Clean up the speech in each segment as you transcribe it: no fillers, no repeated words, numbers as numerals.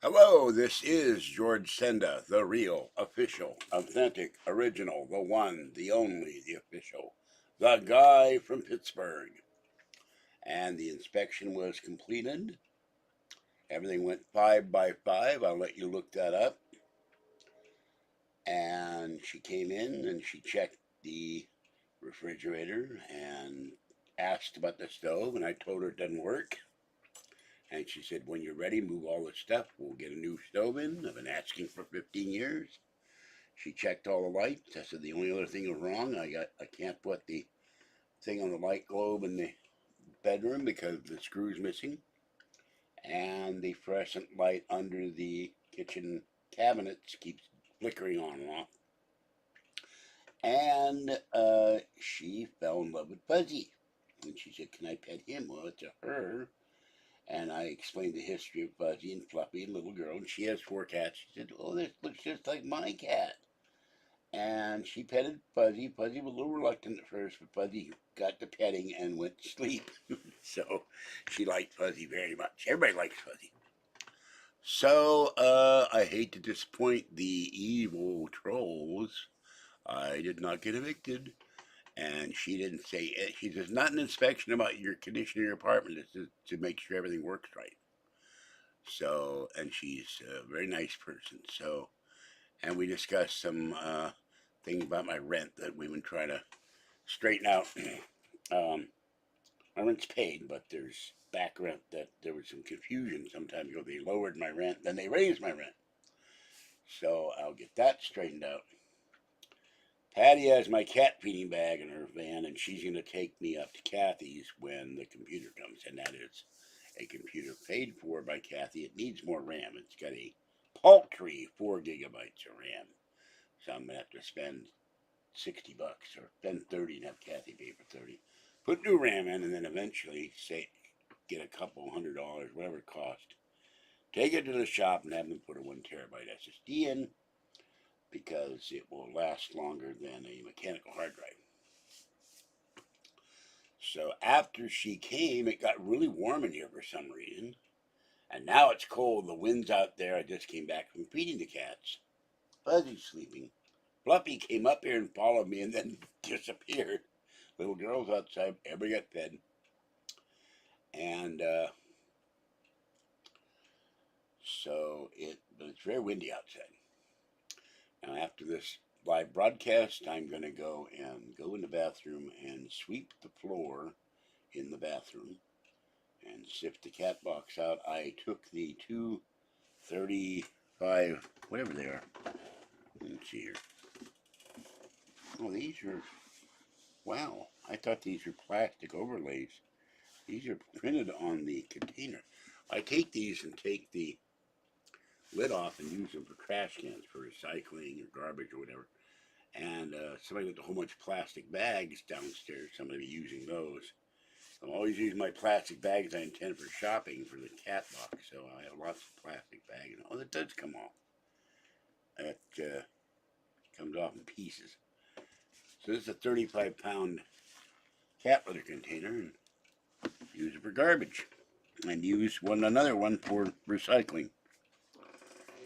Hello, this is George Senda, the real, official, authentic, original, the one, the only, the official, the guy from Pittsburgh. And the inspection was completed. Everything went 5 by 5. I'll let you look that up. And she came in and she checked the refrigerator and asked about the stove, and I told her it doesn't work. And she said, when you're ready, move all the stuff. We'll get a new stove in. I've been asking for 15 years. She checked all the lights. I said the only other thing was wrong. I can't put the thing on the light globe in the bedroom because the screw's missing. And the fluorescent light under the kitchen cabinets keeps flickering on and off. And she fell in love with Fuzzy. And she said, can I pet him? Well, it's a her. And I explained the history of Fuzzy and Fluffy and Little Girl. And she has 4 cats. She said, oh, this looks just like my cat. And she petted Fuzzy. Fuzzy was a little reluctant at first, but Fuzzy got to petting and went to sleep. So she liked Fuzzy very much. Everybody likes Fuzzy. So I hate to disappoint the evil trolls. I did not get evicted. And she didn't say it. She says, not an inspection about your condition of your apartment. It's to make sure everything works right. So, and she's a very nice person. So, and we discussed some things about my rent that we've been trying to straighten out. My rent's paid, but there's back rent that there was some confusion some time ago. They lowered my rent, then they raised my rent. So I'll get that straightened out. Patty has my cat feeding bag in her van, and she's going to take me up to Kathy's when the computer comes. And that is a computer paid for by Kathy. It needs more RAM. It's got a paltry 4 gigabytes of RAM. So I'm going to have to spend $60 or spend 30 and have Kathy pay for 30. Put new RAM in, and then eventually say get a couple $100, whatever it costs. Take it to the shop and have them put a 1 terabyte SSD in, because it will last longer than a mechanical hard drive. So after she came, it got really warm in here for some reason. And now it's cold. The wind's out there. I just came back from feeding the cats. Fuzzy's sleeping. Fluffy came up here and followed me and then disappeared. Little girl's outside. Everybody got fed. And but it's very windy outside. Now after this live broadcast, I'm going to go in the bathroom and sweep the floor in the bathroom and sift the cat box out. I took the 235, whatever they are. Let's see here. Oh, these are, wow. I thought these were plastic overlays. These are printed on the container. I take these and take the lid off and use them for trash cans for recycling or garbage or whatever. And somebody left a whole bunch of plastic bags downstairs. Somebody using those. I'm always using my plastic bags I intend for shopping for the cat box. So I have lots of plastic bags. Oh, that does come off. That comes off in pieces. So this is a 35-pound cat litter container, and use it for garbage. And use another one for recycling.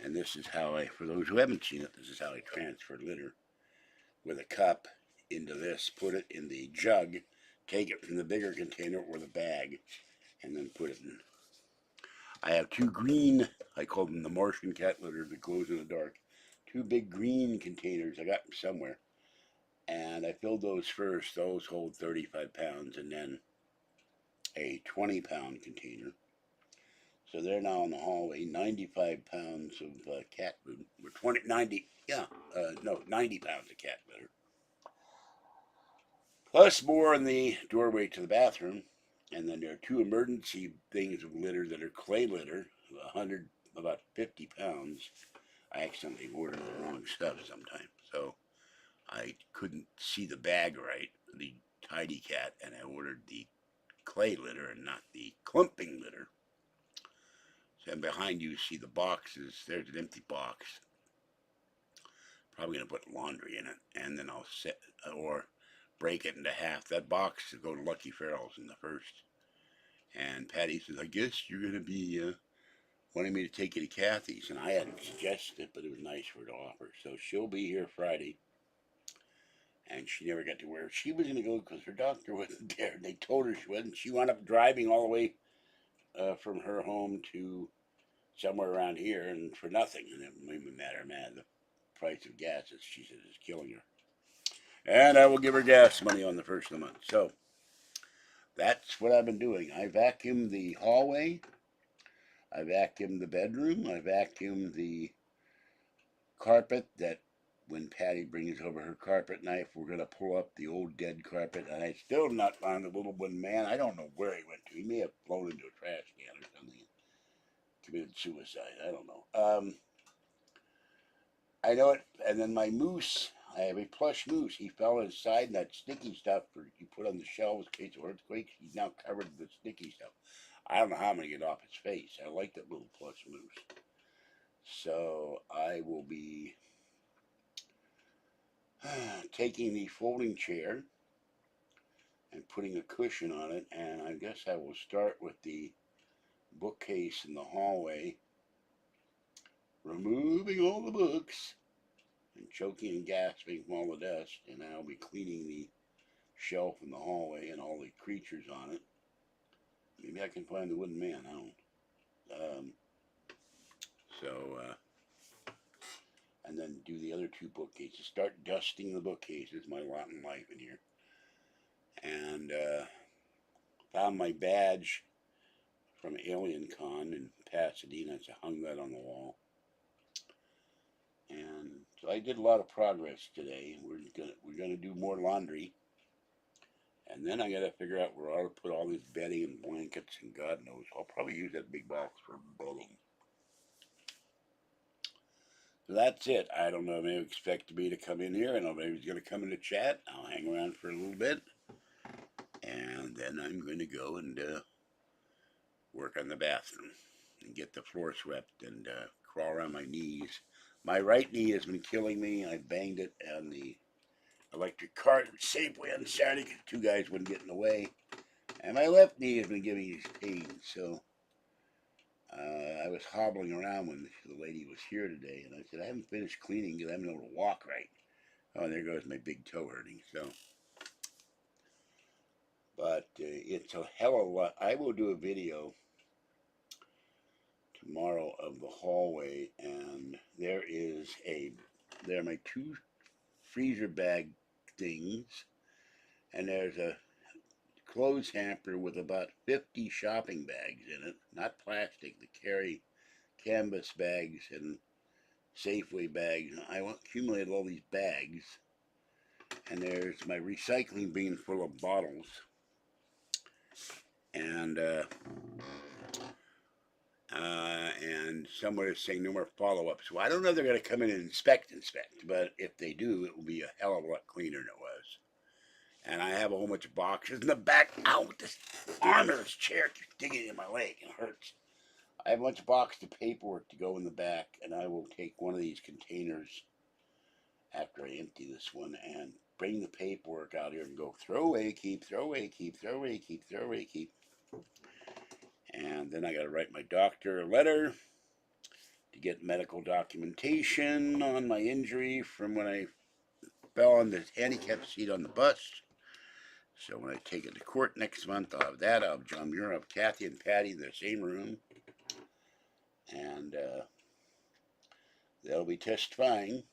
And this is how for those who haven't seen it, this is how I transfer litter with a cup into this, put it in the jug, take it from the bigger container or the bag, and then put it in. I have 2 green, I call them the Martian cat litter that glows in the dark, 2 big green containers. I got them somewhere. And I filled those first. Those hold 35 pounds, and then a 20-pound container. So they're now in the hallway, 95 pounds of cat food. Or 90 pounds of cat litter. Plus more in the doorway to the bathroom. And then there are 2 emergency things of litter that are clay litter, about 50 pounds. I accidentally ordered the wrong stuff sometimes, so I couldn't see the bag right, the tidy cat, and I ordered the clay litter and not the clumping litter. So behind you see the boxes. There's an empty box. Probably going to put laundry in it, and then I'll set or break it into half. That box will go to Lucky Farrell's in the first. And Patty says, I guess you're going to be wanted me to take you to Kathy's, and I hadn't suggested it, but it was nice for her to offer. So she'll be here Friday, and she never got to where she was going to go because her doctor wasn't there. They told her she wasn't. She wound up driving all the way from her home to somewhere around here, and for nothing. And it didn't even matter, man. The price of gas, she says, is killing her. And I will give her gas money on the first of the month. So that's what I've been doing. I vacuumed the hallway. I vacuumed the bedroom. I vacuumed the carpet that when Patty brings over her carpet knife, we're going to pull up the old dead carpet. And I still not found the little one man. I don't know where he went to. He may have flown into a trash can or something. Committed suicide. I don't know. I know it. And then my moose, I have a plush moose. He fell inside and that sticky stuff you put on the shelves in case of earthquakes. He's now covered with sticky stuff. I don't know how I'm going to get off his face. I like that little plush moose. So I will be taking the folding chair and putting a cushion on it. And I guess I will start with the bookcase in the hallway, removing all the books and choking and gasping from all the dust. And I'll be cleaning the shelf in the hallway and all the creatures on it. Maybe I can find the wooden man. I don't. And then do the other two bookcases. Start dusting the bookcases. My lot in life in here. And found my badge from Alien Con in Pasadena. So I hung that on the wall. And so I did a lot of progress today. We're gonna do more laundry. And then I gotta figure out where I ought to put all this bedding and blankets and God knows. I'll probably use that big box for bedding. So that's it. I don't know. Maybe expect me to come in here. I don't know. Maybe he's gonna come in to chat. I'll hang around for a little bit, and then I'm gonna go and work on the bathroom and get the floor swept and crawl around my knees. My right knee has been killing me. I banged it on the electric cart Safeway on Saturday because two guys wouldn't get in the way. And my left knee has been giving me pain, so I was hobbling around when the lady was here today, and I said, I haven't finished cleaning because I haven't been able to walk right. Oh, and there goes my big toe hurting, so. But it's a hell of a lot. I will do a video tomorrow of the hallway, and there are my two freezer bag things, and there's a clothes hamper with about 50 shopping bags in it, not plastic, that carry canvas bags and Safeway bags. I accumulated all these bags, and there's my recycling bin full of bottles, and somewhere it's saying no more follow-up. So I don't know if they're going to come in and inspect, but if they do, it will be a hell of a lot cleaner than it was. And I have a whole bunch of boxes in the back. Ow, this arm of this chair keeps digging in my leg. It hurts. I have a bunch of boxes of paperwork to go in the back, and I will take one of these containers after I empty this one and bring the paperwork out here and go throw away, keep, throw away, keep, throw away, keep, throw away, keep. And then I got to write my doctor a letter to get medical documentation on my injury from when I fell on the handicap seat on the bus. So when I take it to court next month, I'll have that. I'll have John Muir, I'll have Kathy and Patty in the same room. And they'll be testifying.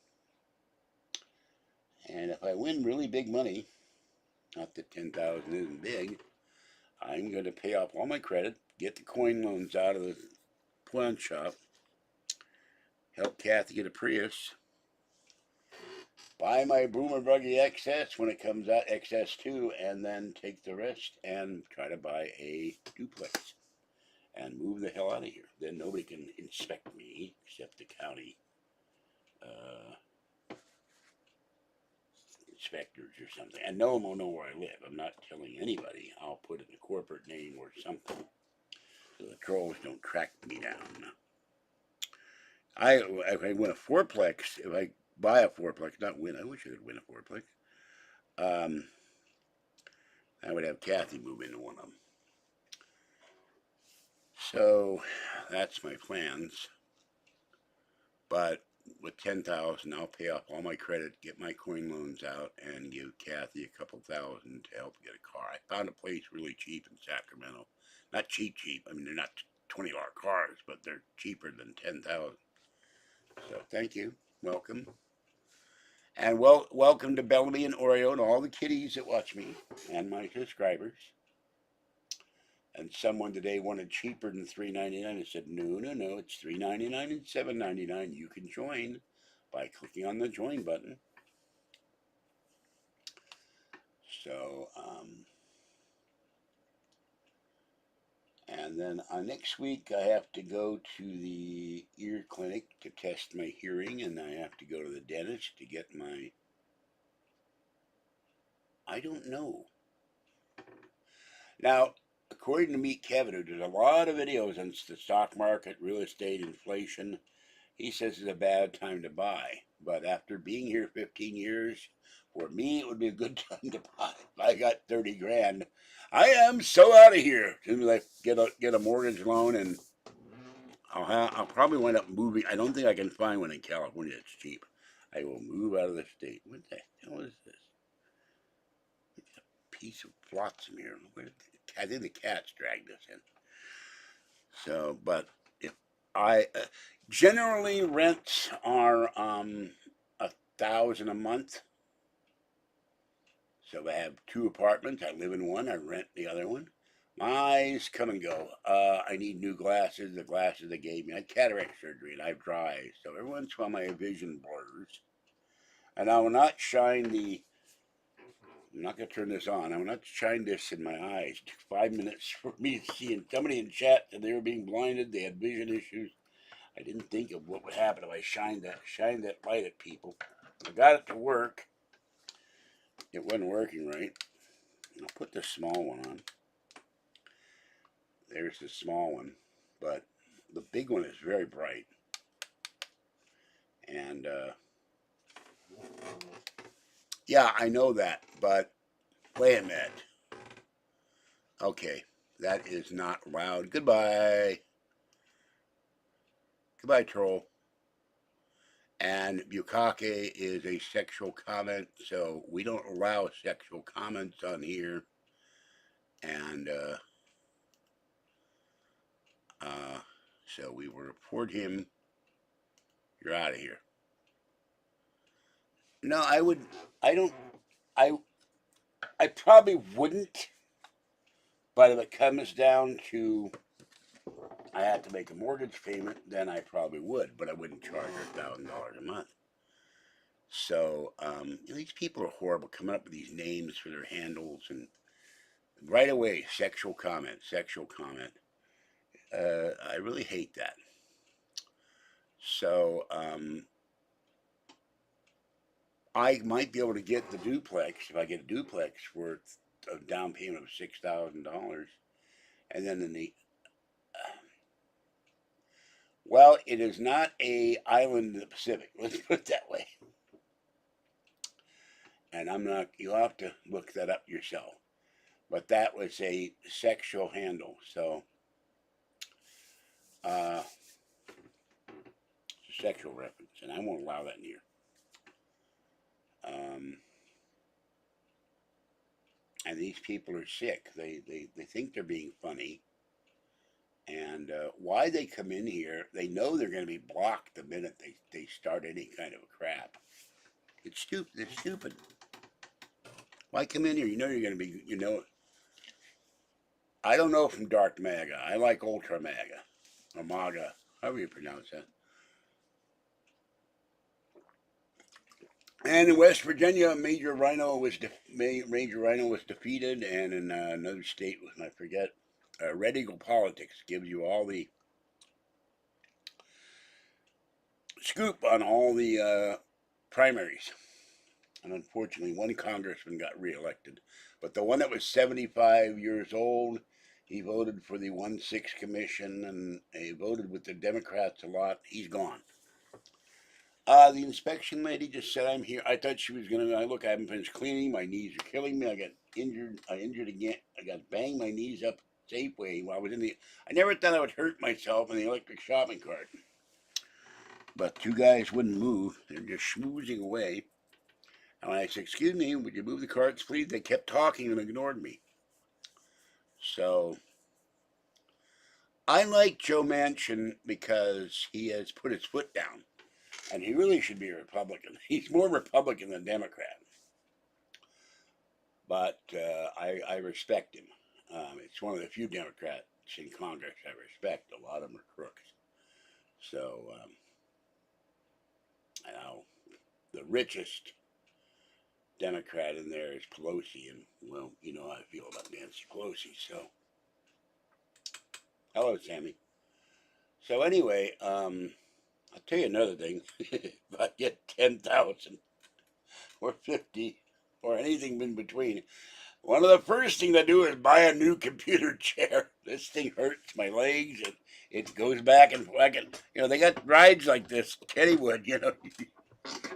And if I win really big money, not that 10,000 isn't big, I'm going to pay off all my credit, get the coin loans out of the pawn shop, help Kathy get a Prius, buy my Boomer Buggy XS when it comes out, XS2, and then take the rest and try to buy a duplex and move the hell out of here. Then nobody can inspect me except the county inspectors or something. And no one will know where I live. I'm not telling anybody. I'll put it in a corporate name or something so the trolls don't track me down. If I win a fourplex, if I buy a fourplex, not win, I wish I could win a fourplex, I would have Kathy move into one of them. So that's my plans. But with 10,000, I'll pay off all my credit, get my coin loans out, and give Kathy a couple thousand to help get a car. I found a place really cheap in Sacramento. Not cheap. I mean, they're not $20 cars, but they're cheaper than 10,000. So thank you. Welcome. And welcome to Bellamy and Oreo and all the kitties that watch me and my subscribers. And someone today wanted cheaper than $3.99. I said, no, it's $3.99 and $7.99. You can join by clicking on the join button. So, and then next week I have to go to the ear clinic to test my hearing, and I have to go to the dentist to get my, I don't know. Now, according to Meet Kevin, who does a lot of videos on the stock market, real estate, inflation, he says it's a bad time to buy. But after being here 15 years, for me, it would be a good time to buy. I got 30 grand. I am so out of here. As soon as I get a mortgage loan, and I'll probably wind up moving. I don't think I can find one in California that's cheap. I will move out of the state. What the hell is this? It's a piece of flotsam here. I think the cats dragged us in. So, but if I generally rents are $1,000 a month. So I have 2 apartments. I live in one. I rent the other one. My eyes come and go. I need new glasses. The glasses they gave me. I had cataract surgery and I have dry eyes. So every once in a while my vision blurs. And I will not shine the. I'm not going to turn this on. I will not shine this in my eyes. It took 5 minutes for me to see. And somebody in chat said they were being blinded. They had vision issues. I didn't think of what would happen if I shined that light at people. I got it to work. It wasn't working right. I'll put the small one on. There's the small one, but the big one is very bright. And yeah, I know that, but wait a minute. Okay, that is not loud. Goodbye. Goodbye, troll. And Bukake is a sexual comment, so we don't allow sexual comments on here. And so we will report him. You're out of here. No, I probably wouldn't, but if it comes down to I have to make a mortgage payment, then I probably would, but I wouldn't charge her $1,000 a month. So, these people are horrible, coming up with these names for their handles, and right away, sexual comment. I really hate that. So, I might be able to get the duplex, if I get a duplex, for a down payment of $6,000. And then in the, well, it is not a island in the Pacific, let's put it that way. And I'm not, you'll have to look that up yourself. But that was a sexual handle, so, it's a sexual reference, and I won't allow that in here. And these people are sick. They think they're being funny. And why they come in here, they know they're going to be blocked the minute they start any kind of crap. It's stupid. It's stupid. Why come in here? You know you're going to be, I don't know from Dark MAGA. I like Ultra MAGA. Or MAGA. However you pronounce that. And in West Virginia, Major Rhino was defeated, and in another state, I forget. Red Eagle Politics gives you all the scoop on all the primaries. And unfortunately, one congressman got reelected. But the one that was 75 years old, he voted for the 1-6 commission, and he voted with the Democrats a lot. He's gone. The inspection lady just said, I'm here. I thought she was going to, look, I haven't finished cleaning. My knees are killing me. I got injured. I injured again. I got banged my knees up Safeway while I was in the. I never thought I would hurt myself in the electric shopping cart. But two guys wouldn't move. They're just schmoozing away. And when I said, "Excuse me, would you move the carts, please?" They kept talking and ignored me. So I like Joe Manchin because he has put his foot down. And he really should be a Republican. He's more Republican than Democrat. But I respect him. It's one of the few Democrats in Congress I respect. A lot of them are crooks. So, I know the richest Democrat in there is Pelosi, and well, you know how I feel about Nancy Pelosi. So, hello, Sammy. So anyway, I'll tell you another thing. If I get 10,000 or 50 or anything in between, one of the first things I do is buy a new computer chair. This thing hurts my legs, and it goes back and forth. They got rides like this, Kennywood,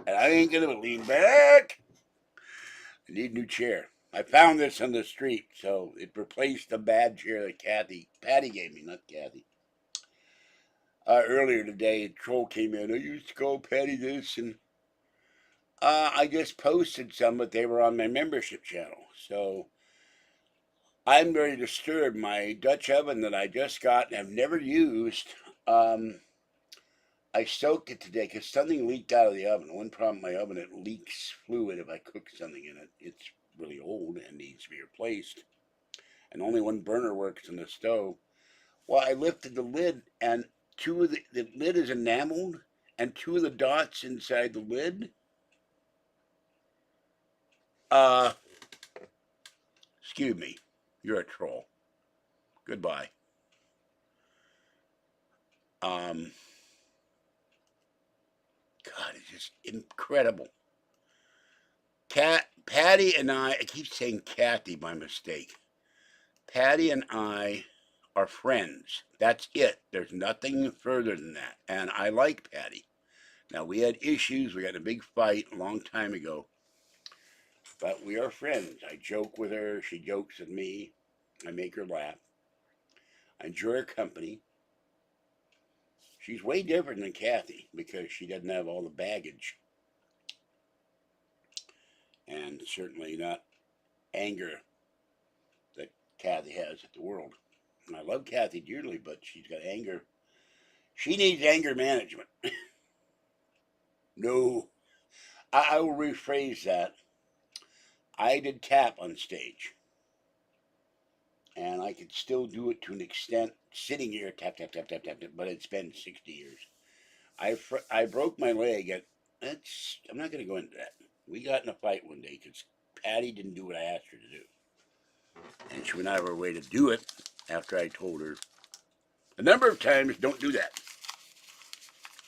and I ain't gonna lean back. I need a new chair. I found this on the street, so it replaced the bad chair that Patty gave me, not Kathy. Earlier today, a troll came in. I used to call Patty this, and I just posted some, but they were on my membership channel. So I'm very disturbed. My Dutch oven that I just got and have never used, I soaked it today because something leaked out of the oven. One problem with my oven, it leaks fluid if I cook something in it. It's really old and needs to be replaced. And only one burner works in the stove. Well, I lifted the lid, and the lid is enameled, and two of the dots inside the lid, excuse me, you're a troll. Goodbye. God, it's just incredible. Patty and I keep saying Kathy by mistake. Patty and I are friends. That's it. There's nothing further than that. And I like Patty. Now, we had issues. We had a big fight a long time ago. But we are friends. I joke with her. She jokes with me. I make her laugh. I enjoy her company. She's way different than Kathy because she doesn't have all the baggage. And certainly not anger that Kathy has at the world. And I love Kathy dearly, but she's got anger. She needs anger management. No, I will rephrase that. I did tap on stage, and I could still do it to an extent, sitting here, tap, tap, tap, tap, tap, tap, but it's been 60 years. I broke my leg I'm not going to go into that. We got in a fight one day because Patty didn't do what I asked her to do. And she went out of her way to do it after I told her a number of times, don't do that.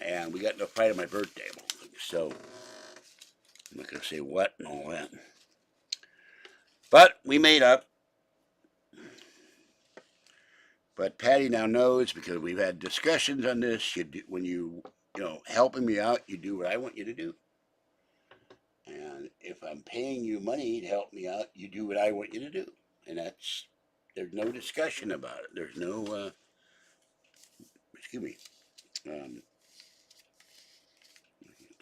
And we got in a fight on my birthday. So I'm not going to say what and all that. But we made up. But Patty now knows because we've had discussions on this. When you helping me out, you do what I want you to do. And if I'm paying you money to help me out, you do what I want you to do. And there's no discussion about it. There's no, excuse me,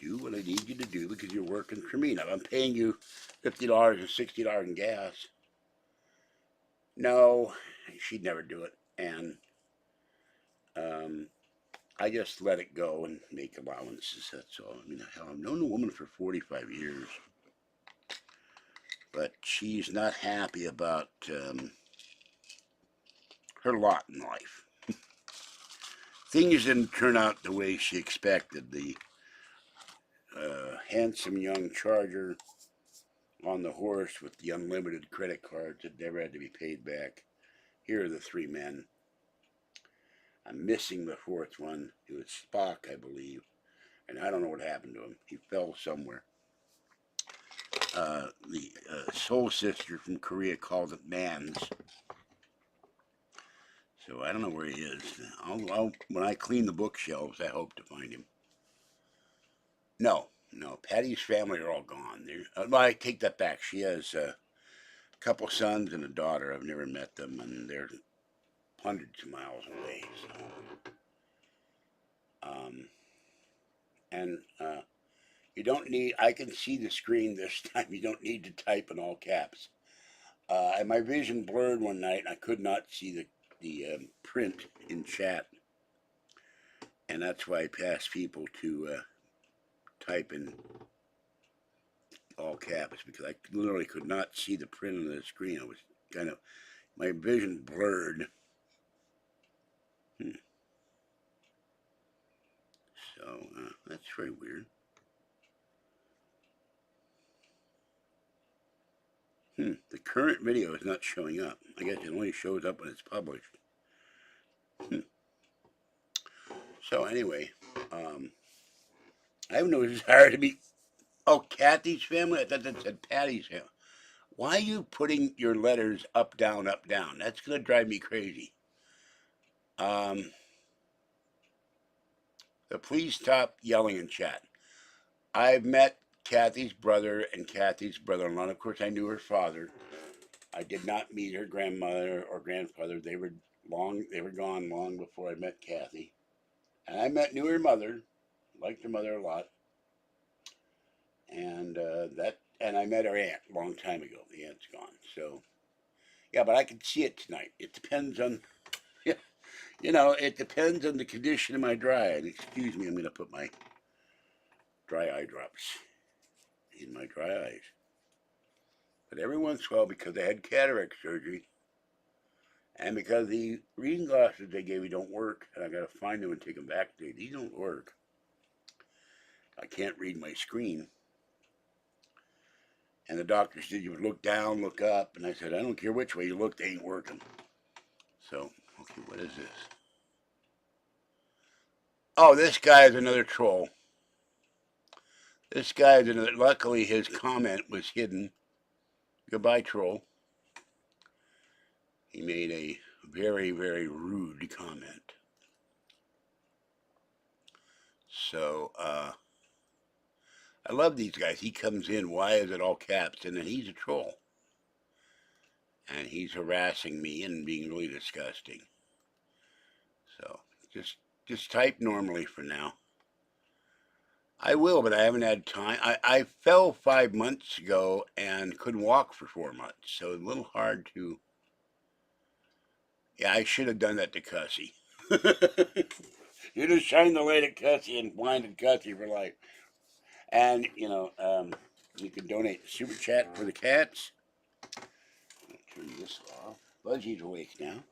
do what I need you to do because you're working for me. Now, if I'm paying you $50 or $60 in gas, no, she'd never do it. And I just let it go and make allowances. That's all. I mean, hell, I've known a woman for 45 years, but she's not happy about her lot in life. Things didn't turn out the way she expected. The handsome young charger on the horse with the unlimited credit cards that never had to be paid back. Here are the three men. I'm missing the fourth one. It was Spock, I believe. And I don't know what happened to him. He fell somewhere. The soul sister from Korea called it Mans. So I don't know where he is. When I clean the bookshelves, I hope to find him. No. Patty's family are all gone. Well, I take that back. She has a couple sons and a daughter. I've never met them, and they're hundreds of miles away. So, and you don't need. I can see the screen this time. You don't need to type in all caps. And my vision blurred one night, and I could not see the print in chat, and that's why I asked people to type in all caps, because I literally could not see the print on the screen. I was kind of, my vision blurred. So that's very weird. The current video is not showing up. I guess it only shows up when it's published. So anyway, I have no desire to be. Oh, Kathy's family? I thought that said Patty's family. Why are you putting your letters up, down, up, down? That's going to drive me crazy. So please stop yelling in chat. I've met Kathy's brother and Kathy's brother-in-law. Of course, I knew her father. I did not meet her grandmother or grandfather. They were gone long before I met Kathy. And I knew her mother. Liked her mother a lot. And and I met her aunt a long time ago. The aunt's gone. So yeah, but I can see it tonight. It depends on it depends on the condition of my dry eye. And excuse me, I'm gonna put my dry eye drops in my dry eyes. But every once in a while, because I had cataract surgery, and because the reading glasses they gave me don't work, and I gotta find them and take them back today. These don't work. I can't read my screen. And the doctor said you would look down, look up, and I said, I don't care which way you look, they ain't working. So, okay, what is this? Oh, this guy is another troll. This guy is another. Luckily, his comment was hidden. Goodbye, troll. He made a very, very rude comment. So, I love these guys. He comes in, why is it all caps? And then he's a troll. And he's harassing me and being really disgusting. So, just type normally for now. I will, but I haven't had time. I fell 5 months ago and couldn't walk for 4 months, so it's a little hard to. Yeah, I should have done that to Cussy. You just shine the light at Cussy and blinded Cussy for life. And you can donate the super chat for the cats. I'll turn this off. Buzzy's awake now.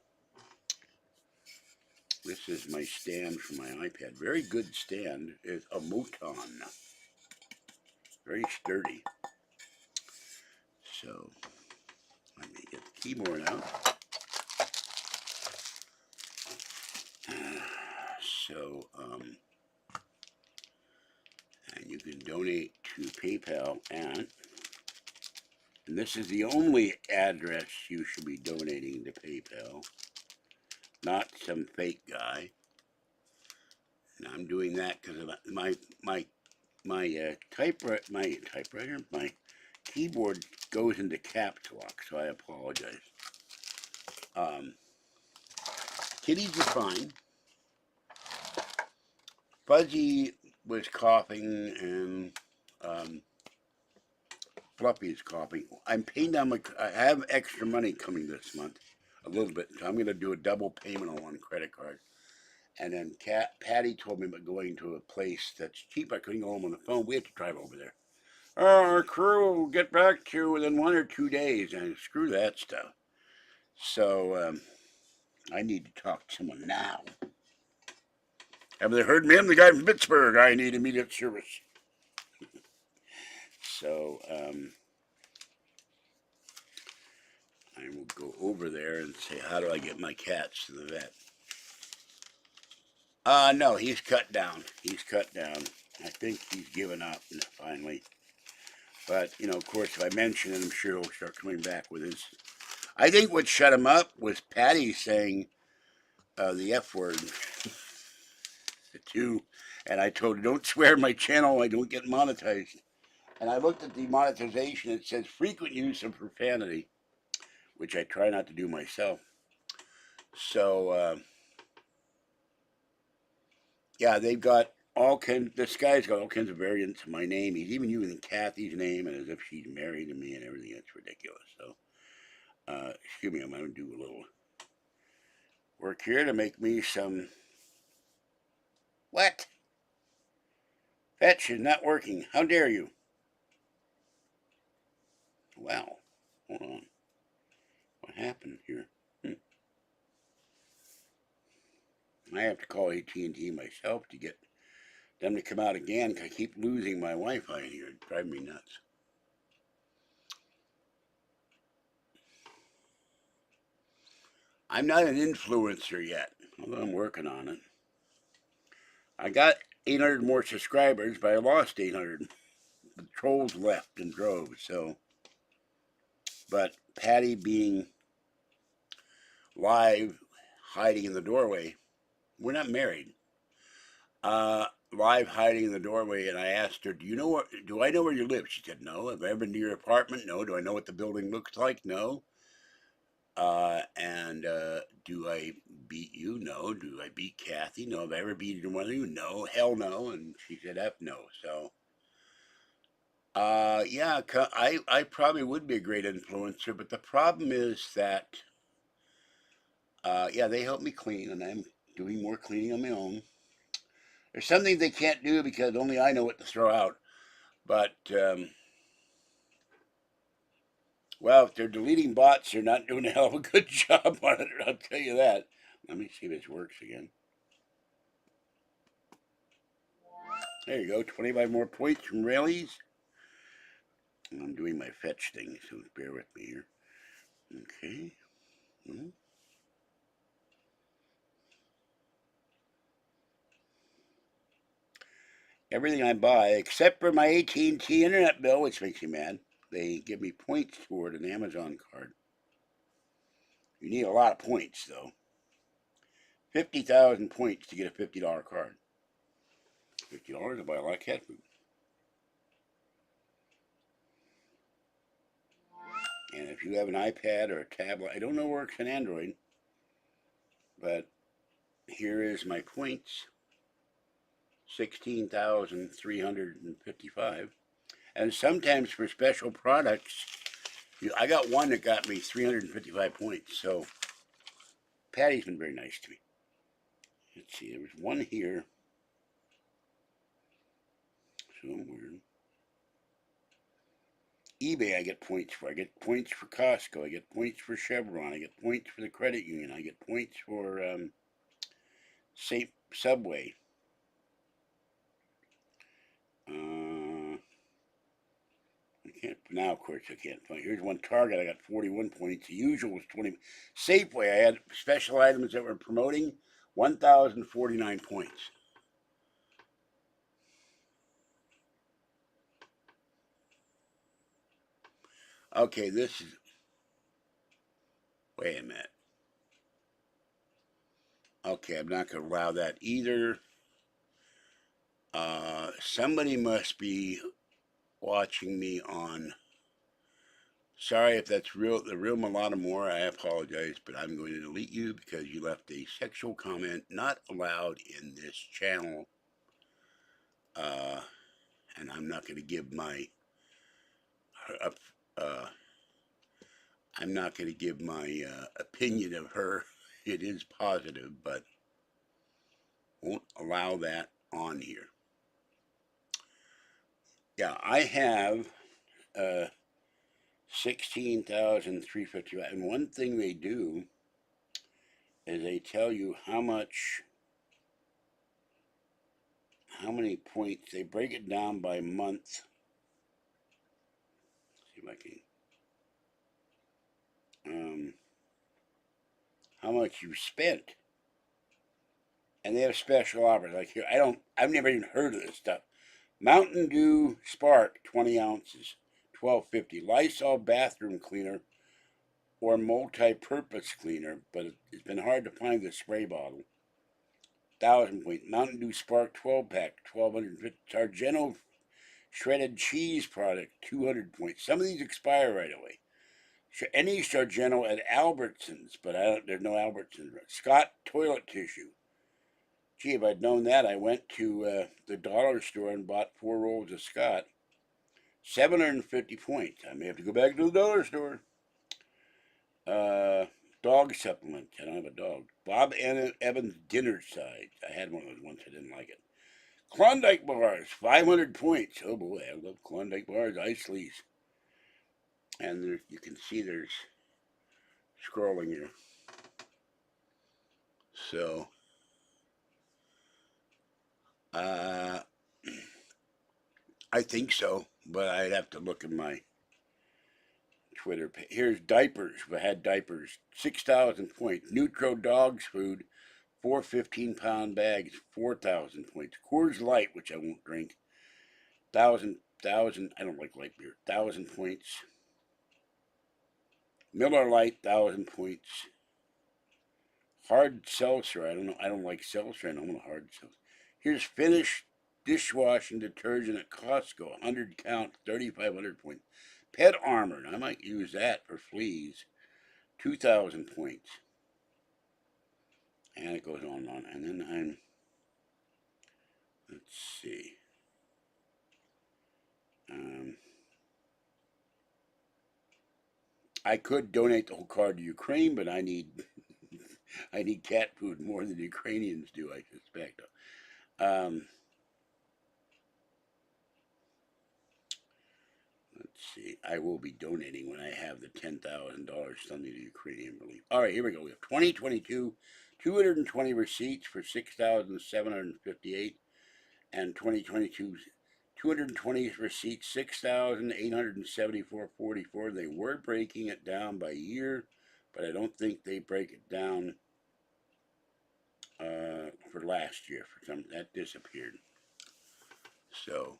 This is my stand for my iPad. Very good stand. It's a Moton. Very sturdy. So, let me get the keyboard out. So, and you can donate to PayPal and this is the only address you should be donating to PayPal, not some fake guy. And I'm doing that because my typewriter, my keyboard goes into caps lock, so I apologize. Kitties are fine. Fuzzy was coughing and Fluffy is coughing. I'm paying down I have extra money coming this month, a little bit. So I'm going to do a double payment on one credit card. And then Patty told me about going to a place that's cheap. I couldn't go home on the phone. We had to drive over there. Our crew will get back to you within 1 or 2 days. And screw that stuff. So I need to talk to someone now. Have they heard me? I'm the guy from Pittsburgh. I need immediate service. So I will go over there and say, how do I get my cats to the vet? No, he's cut down. He's cut down. I think he's given up finally. But, of course, if I mention it, I'm sure he'll start coming back with his. I think what shut him up was Patty saying the F word. The two. And I told her, don't swear my channel, I don't get monetized. And I looked at the monetization, it says frequent use of profanity, which I try not to do myself. So, yeah, they've got all kinds. This guy's got all kinds of variants of my name. He's even using Kathy's name, and as if she's married to me and everything. It's ridiculous. So, excuse me, I'm going to do a little work here to make me some. What? Fetch is not working. How dare you? Wow. Hold on. What happened here? I have to call AT&T myself to get them to come out again because I keep losing my Wi-Fi in here. It's driving me nuts. I'm not an influencer yet, although I'm working on it. I got 800 more subscribers, but I lost 800. The trolls left in droves, so. But Patty being live, hiding in the doorway, we're not married. Live hiding in the doorway, and I asked her, do I know where you live? She said, no. Have I ever been to your apartment? No. Do I know what the building looks like? No. And do I beat you? No. Do I beat Kathy? No. Have I ever beaten one of you? No. Hell no. And she said, F no. So, yeah, I probably would be a great influencer, but the problem is that, yeah, they help me clean, and I'm doing more cleaning on my own. There's something they can't do because only I know what to throw out. But, well, if they're deleting bots, they're not doing a hell of a good job on it, I'll tell you that. Let me see if this works again. There you go, 25 more points from Rallies. I'm doing my fetch thing, so bear with me here. Okay. Mm-hmm. Everything I buy, except for my AT&T internet bill, which makes me mad, they give me points toward an Amazon card. You need a lot of points, though. 50,000 points to get a $50 card. $50 to buy a lot of cat food. And if you have an iPad or a tablet, I don't know where it works on Android, but here is my points. 16,355. And sometimes for special products, I got one that got me 355 points. So Patty's been very nice to me. Let's see, there was one here. Somewhere. eBay, I get points for. I get points for Costco. I get points for Chevron. I get points for the credit union. I get points for Safe Subway. I can't now. Of course, I can't find. Here's one Target. I got 41 points. The usual was 20. Safeway, I had special items that were promoting 1,049 points. Okay, this is. Wait a minute. Okay, I'm not going to allow that either. Somebody must be watching me on. Sorry if that's the real Mulatto Moore. I apologize, but I'm going to delete you because you left a sexual comment not allowed in this channel. And I'm not going to give my. I'm not going to give my opinion of her. It is positive, but won't allow that on here. Yeah, I have 16,355. And one thing they do is they tell you how many points. They break it down by month. See if I can. How much you spent. And they have special offers. Like here, I've never even heard of this stuff. Mountain Dew Spark, 20 ounces, $12.50. Lysol bathroom cleaner or multi-purpose cleaner, but it's been hard to find the spray bottle. 1,000 points. Mountain Dew Spark 12 pack, 1,250. Sargento shredded cheese product, 200 points. Some of these expire right away. Any Sargento at Albertsons, but there's no Albertsons. Scott toilet tissue. Gee, if I'd known that, I went to the dollar store and bought 4 rolls of Scott. 750 points. I may have to go back to the dollar store. Dog supplement. I don't have a dog. Bob Evans dinner sides. I had one of those once. I didn't like it. Klondike bars. 500 points. Oh boy, I love Klondike bars. Ice Lees. And there, you can see there's scrolling here. So, I think so, but I'd have to look in my Twitter page. Here's diapers. We had diapers. 6,000 points. Nutro Dogs Food. 4 15-pound bags. 4,000 points. Coors Light, which I won't drink. 1,000. I don't like light beer. 1,000 points. Miller Lite. 1,000 points. Hard seltzer. I don't know. I don't like seltzer. I don't want hard seltzer. Here's Finish dishwashing detergent at Costco. 100 count. 3,500 points. Pet Armor. I might use that for fleas. 2,000 points. And it goes on and on. And then let's see. I could donate the whole card to Ukraine, but I need cat food more than the Ukrainians do, I suspect. Let's see. I will be donating when I have the $10,000 funding to Ukrainian relief. All right, here we go. We have 2022, 220 receipts for 6,758, and 2022, 220 receipts, 6,874.44. They were breaking it down by year, but I don't think they break it down for last year. For some, that disappeared. So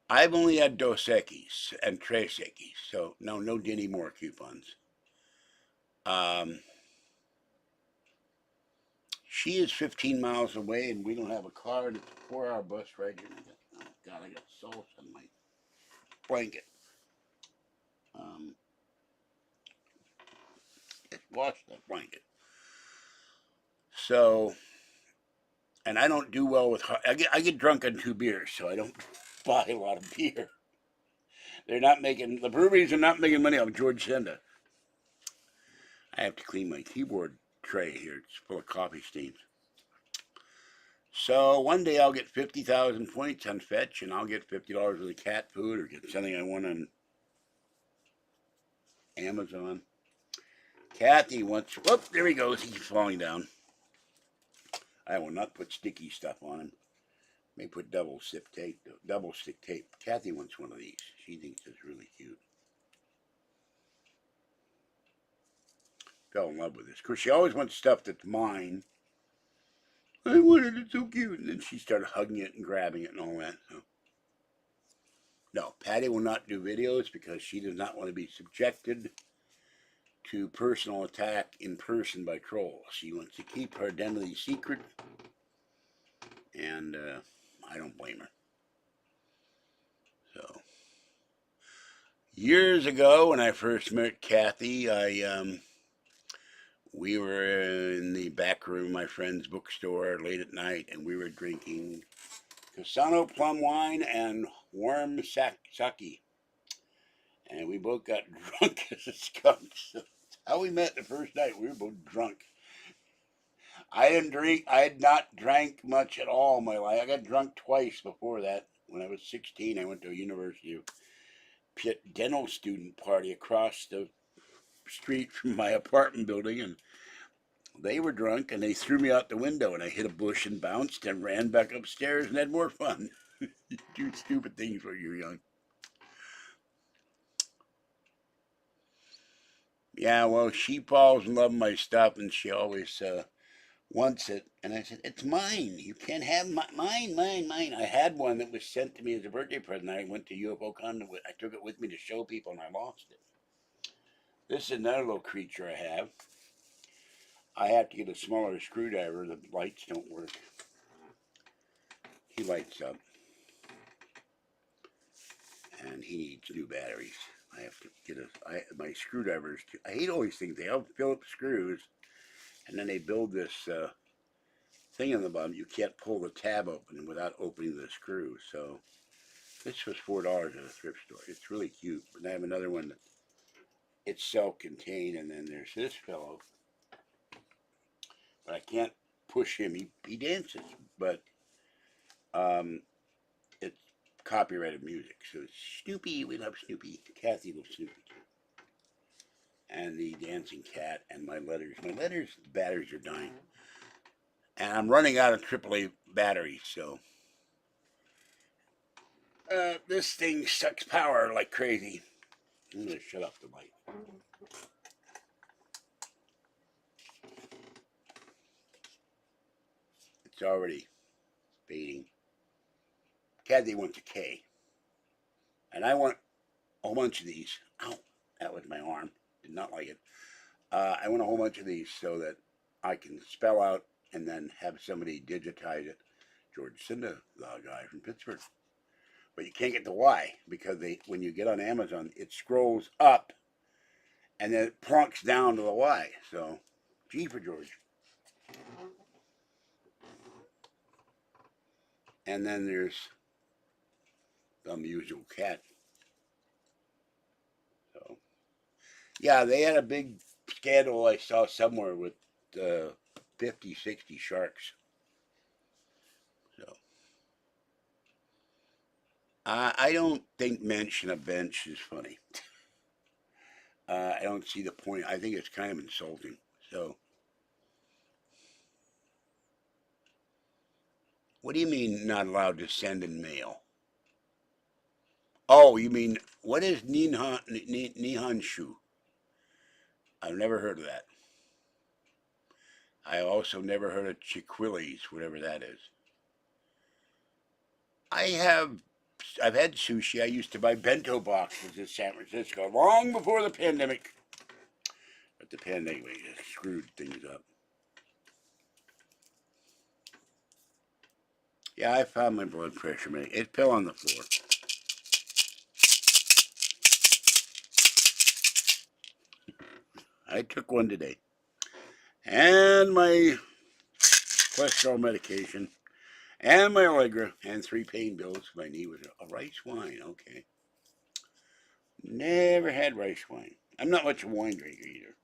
I've only had Dos Equis and Tres Equis, so no Dinny Moore coupons. She is 15 miles away, and we don't have a car, and it's a 4-hour bus right here. Oh, God, I got salt on my blanket. Let's wash that blanket. So, and I don't do well with, I get drunk on 2 beers, so I don't buy a lot of beer. The breweries are not making money off George Senda. I have to clean my keyboard tray here. It's full of coffee stains. So one day I'll get 50,000 points on Fetch, and I'll get $50 worth of cat food, or get something I want on Amazon. Kathy wants, whoop, there he goes. He's falling down. I will not put sticky stuff on him. May put double stick tape. Kathy wants one of these. She thinks it's really cute. Fell in love with this. Of course, she always wants stuff that's mine. I wanted it so cute. And then she started hugging it and grabbing it and all that. So. No, Patty will not do videos because she does not want to be subjected to personal attack in person by trolls. She wants to keep her identity secret. And I don't blame her. So, years ago when I first met Kathy, we were in the back room of my friend's bookstore late at night, and we were drinking Casano plum wine and warm sake. And we both got drunk as a skunk. So that's how we met the first night. We were both drunk. I didn't drink. I had not drank much at all in my life. I got drunk twice before that. When I was 16, I went to a University of Pitt dental student party across the street from my apartment building, and they were drunk, and they threw me out the window, and I hit a bush and bounced and ran back upstairs and had more fun. You do stupid things when you're young. Yeah, well, she falls in love with my stuff, and she always wants it. And I said, it's mine. You can't have mine. I had one that was sent to me as a birthday present. I went to UFOCon. I took it with me to show people, and I lost it. This is another little creature I have. I have to get a smaller screwdriver. The lights don't work. He lights up. And he needs new batteries. I have to get my screwdrivers. I hate all these things. They have Phillips screws, and then they build this thing on the bottom. You can't pull the tab open without opening the screw. So this was $4 at a thrift store. It's really cute. But I have another one that it's self-contained, and then there's this fellow. But I can't push him. He dances, but it's copyrighted music. So it's Snoopy. We love Snoopy. Kathy loves Snoopy too. And the dancing cat and my letters. My letters batteries are dying, and I'm running out of AAA batteries. So this thing sucks power like crazy. I'm gonna shut off the light. It's already fading. Kathy wants a K, and I want a whole bunch of these. Ow, that was my arm. Did not like it. I want a whole bunch of these so that I can spell out and then have somebody digitize it. George Senda, the guy from Pittsburgh. But you can't get the Y because when you get on Amazon, it scrolls up and then it plunks down to the Y. So, G for George. And then there's the usual cat. So, yeah, they had a big scandal I saw somewhere with 50, 60 sharks. So, I don't think mention a bench is funny. I don't see the point. I think it's kind of insulting. So, what do you mean not allowed to send in mail? Oh, you mean what is Nihanshu? I've never heard of that. I also never heard of Chiquillis, whatever that is. I've had sushi. I used to buy bento boxes in San Francisco long before the pandemic. But the pandemic screwed things up. Yeah, I found my blood pressure. It fell on the floor. I took one today. And my cholesterol medication. And my Allegra. And 3 pain pills. My knee was a rice wine. Okay. Never had rice wine. I'm not much of a wine drinker either.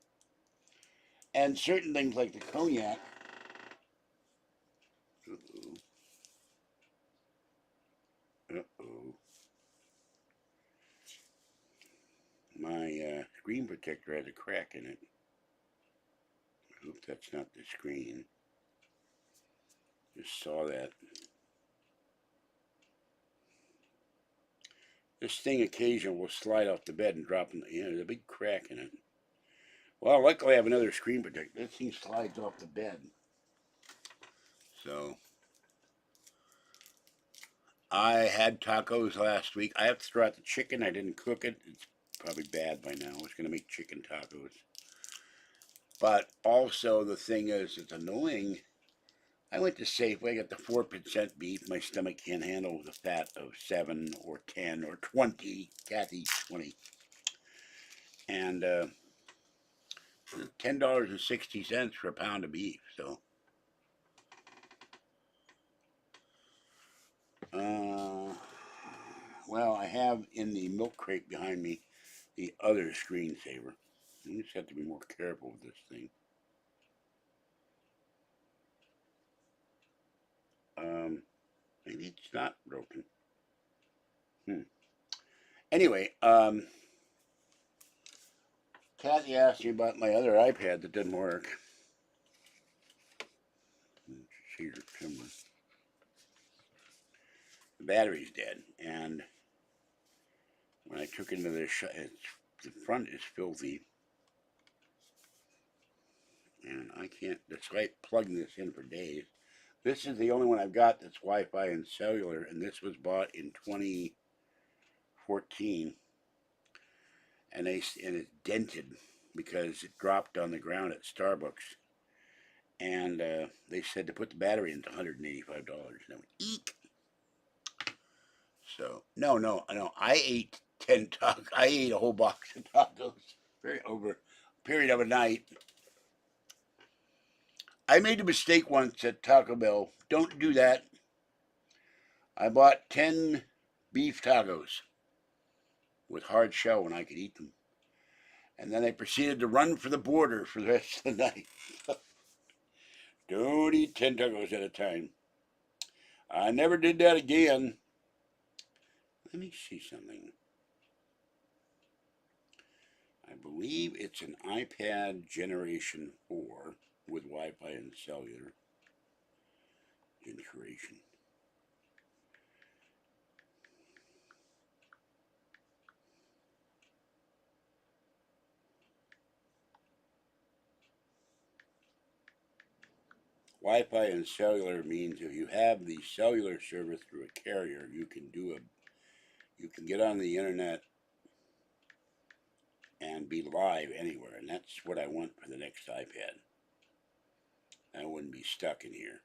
And certain things like the cognac. Uh-oh. Uh-oh. My screen protector has a crack in it. I hope that's not the screen. Just saw that. This thing occasionally will slide off the bed and drop in the, there's a big crack in it. Well, luckily I have another screen protector. This thing slides off the bed. So, I had tacos last week. I have to throw out the chicken. I didn't cook it. It's probably bad by now. I was going to make chicken tacos. But also the thing is, it's annoying. I went to Safeway, got the 4% beef. My stomach can't handle the fat of 7 or 10 or 20. Kathy, 20. And $10.60 for a pound of beef. So, well, I have in the milk crate behind me the other screensaver. You just have to be more careful with this thing. Maybe it's not broken. Anyway, Kathy asked me about my other iPad that didn't work. See her camera. The battery's dead, and when I took it into the shop, the front is filthy, and I can't, despite plugging this in for days. This is the only one I've got that's Wi-Fi and cellular, and this was bought in 2014, and it's dented because it dropped on the ground at Starbucks, and they said to put the battery into $185. And I went, eek. So no, I ate 10 tacos. I ate a whole box of tacos over a period of a night. I made a mistake once at Taco Bell. Don't do that. I bought 10 beef tacos with hard shell when I could eat them. And then I proceeded to run for the border for the rest of the night. Don't eat 10 tacos at a time. I never did that again. Let me see something. I believe it's an iPad Generation 4 with Wi-Fi and cellular integration. Wi-Fi and cellular means if you have the cellular service through a carrier, you can get on the internet and be live anywhere, and that's what I want for the next iPad. I wouldn't be stuck in here.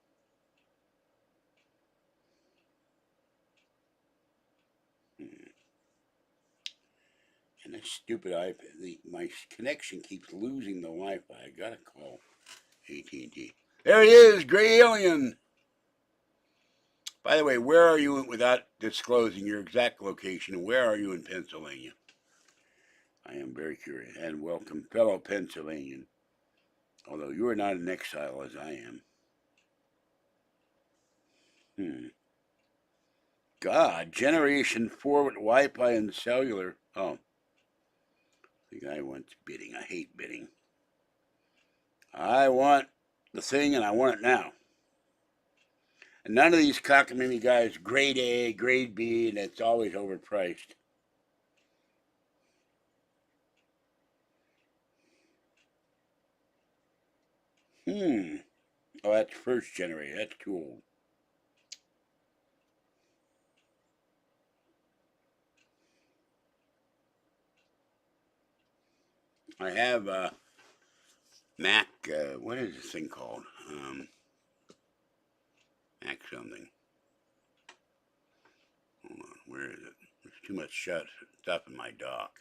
And this stupid iPad, my connection keeps losing the Wi-Fi. I gotta call AT&T. There he is, Gray Alien. By the way, where are you, without disclosing your exact location, where are you in Pennsylvania? I am very curious. And welcome, fellow Pennsylvanian. Although you are not in exile as I am. God, Generation 4 with Wi-Fi and cellular. Oh. The guy wants bidding. I hate bidding. I want the thing and I want it now. And none of these cockamamie guys, grade A, grade B, and it's always overpriced. Oh, that's first generation. That's too old. I have Mac, what is this thing called? Mac something. Hold on, where is it? There's too much stuff in my dock.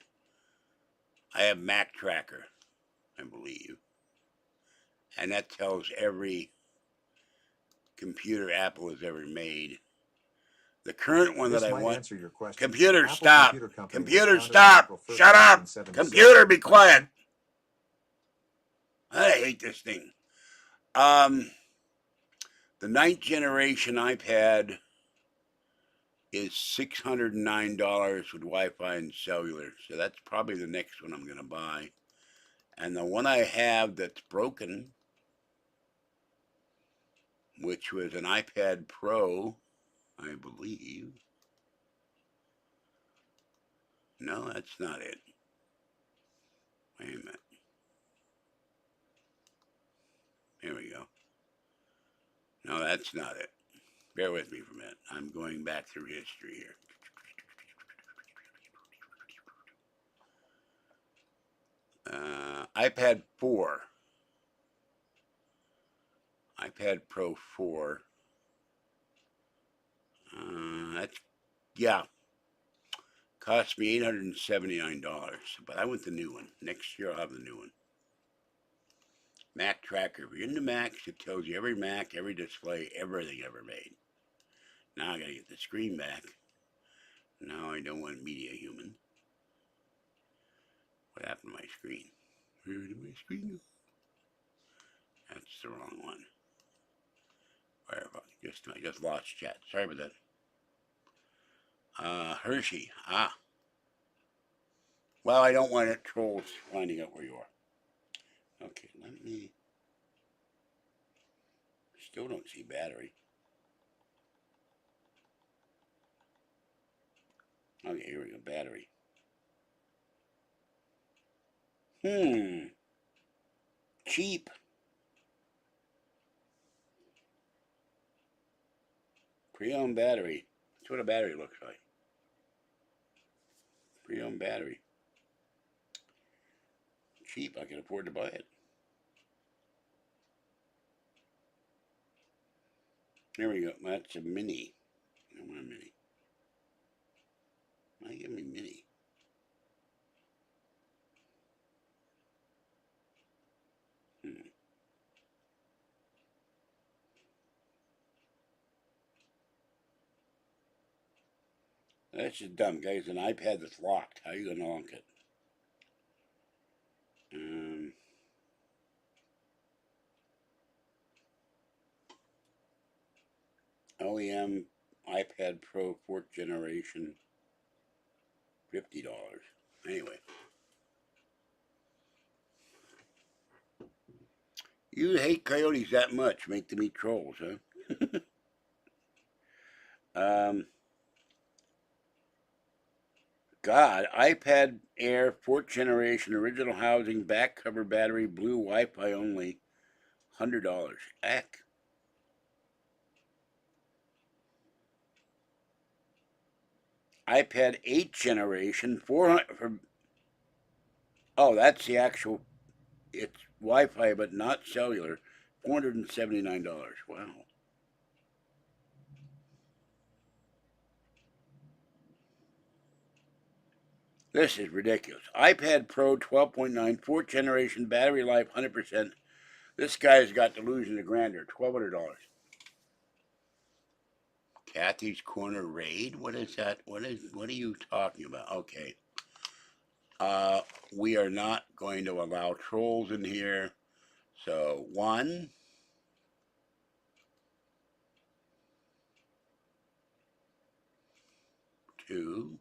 I have Mac Tracker, I believe. And that tells every computer Apple has ever made. The current one that I want. Answer your question. Computer, Apple stop. Computer, stop. Shut up. Computer, be quiet. I hate this thing. The 9th generation iPad is $609 with Wi-Fi and cellular. So that's probably the next one I'm going to buy. And the one I have that's broken, which was an iPad Pro, I believe. No, that's not it. Wait a minute. Here we go. No, that's not it. Bear with me for a minute. I'm going back through history here. iPad 4. iPad Pro 4. Yeah. Cost me $879. But I want the new one. Next year I'll have the new one. Mac Tracker. If you're into Macs, it tells you every Mac, every display, everything ever made. Now I gotta get the screen back. Now I don't want Media Human. What happened to my screen? Where did my screen go? That's the wrong one. I just lost chat. Sorry about that. Hershey. Well, I don't want it trolls finding out where you are. Okay, let me. Still don't see battery. Okay, here we go. Battery. Cheap. Pre-owned battery. That's what a battery looks like. Pre-owned battery. Cheap. I can afford to buy it. There we go. That's a mini. I want a mini. Why give me mini? That's just dumb, guys. An iPad that's locked. How are you gonna lock it? OEM iPad Pro 4th generation, $50. Anyway, you hate coyotes that much, make them eat trolls, huh? God, iPad Air 4th generation, original housing, back cover, battery, blue, Wi-Fi only, $100. Heck. iPad 8th generation, 400 for. Oh, that's the actual. It's Wi-Fi, but not cellular. $479. Wow. This is ridiculous. iPad Pro 12.9, 4th generation, battery life 100%. This guy's got delusion of grandeur. $1,200. Kathy's Corner Raid? What is that? What are you talking about? Okay. Uh, we are not going to allow trolls in here. So 1, 2,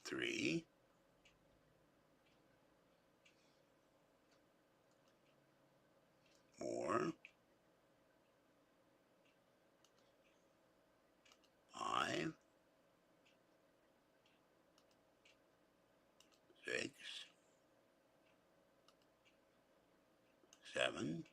3, 4, 5, 6, 7.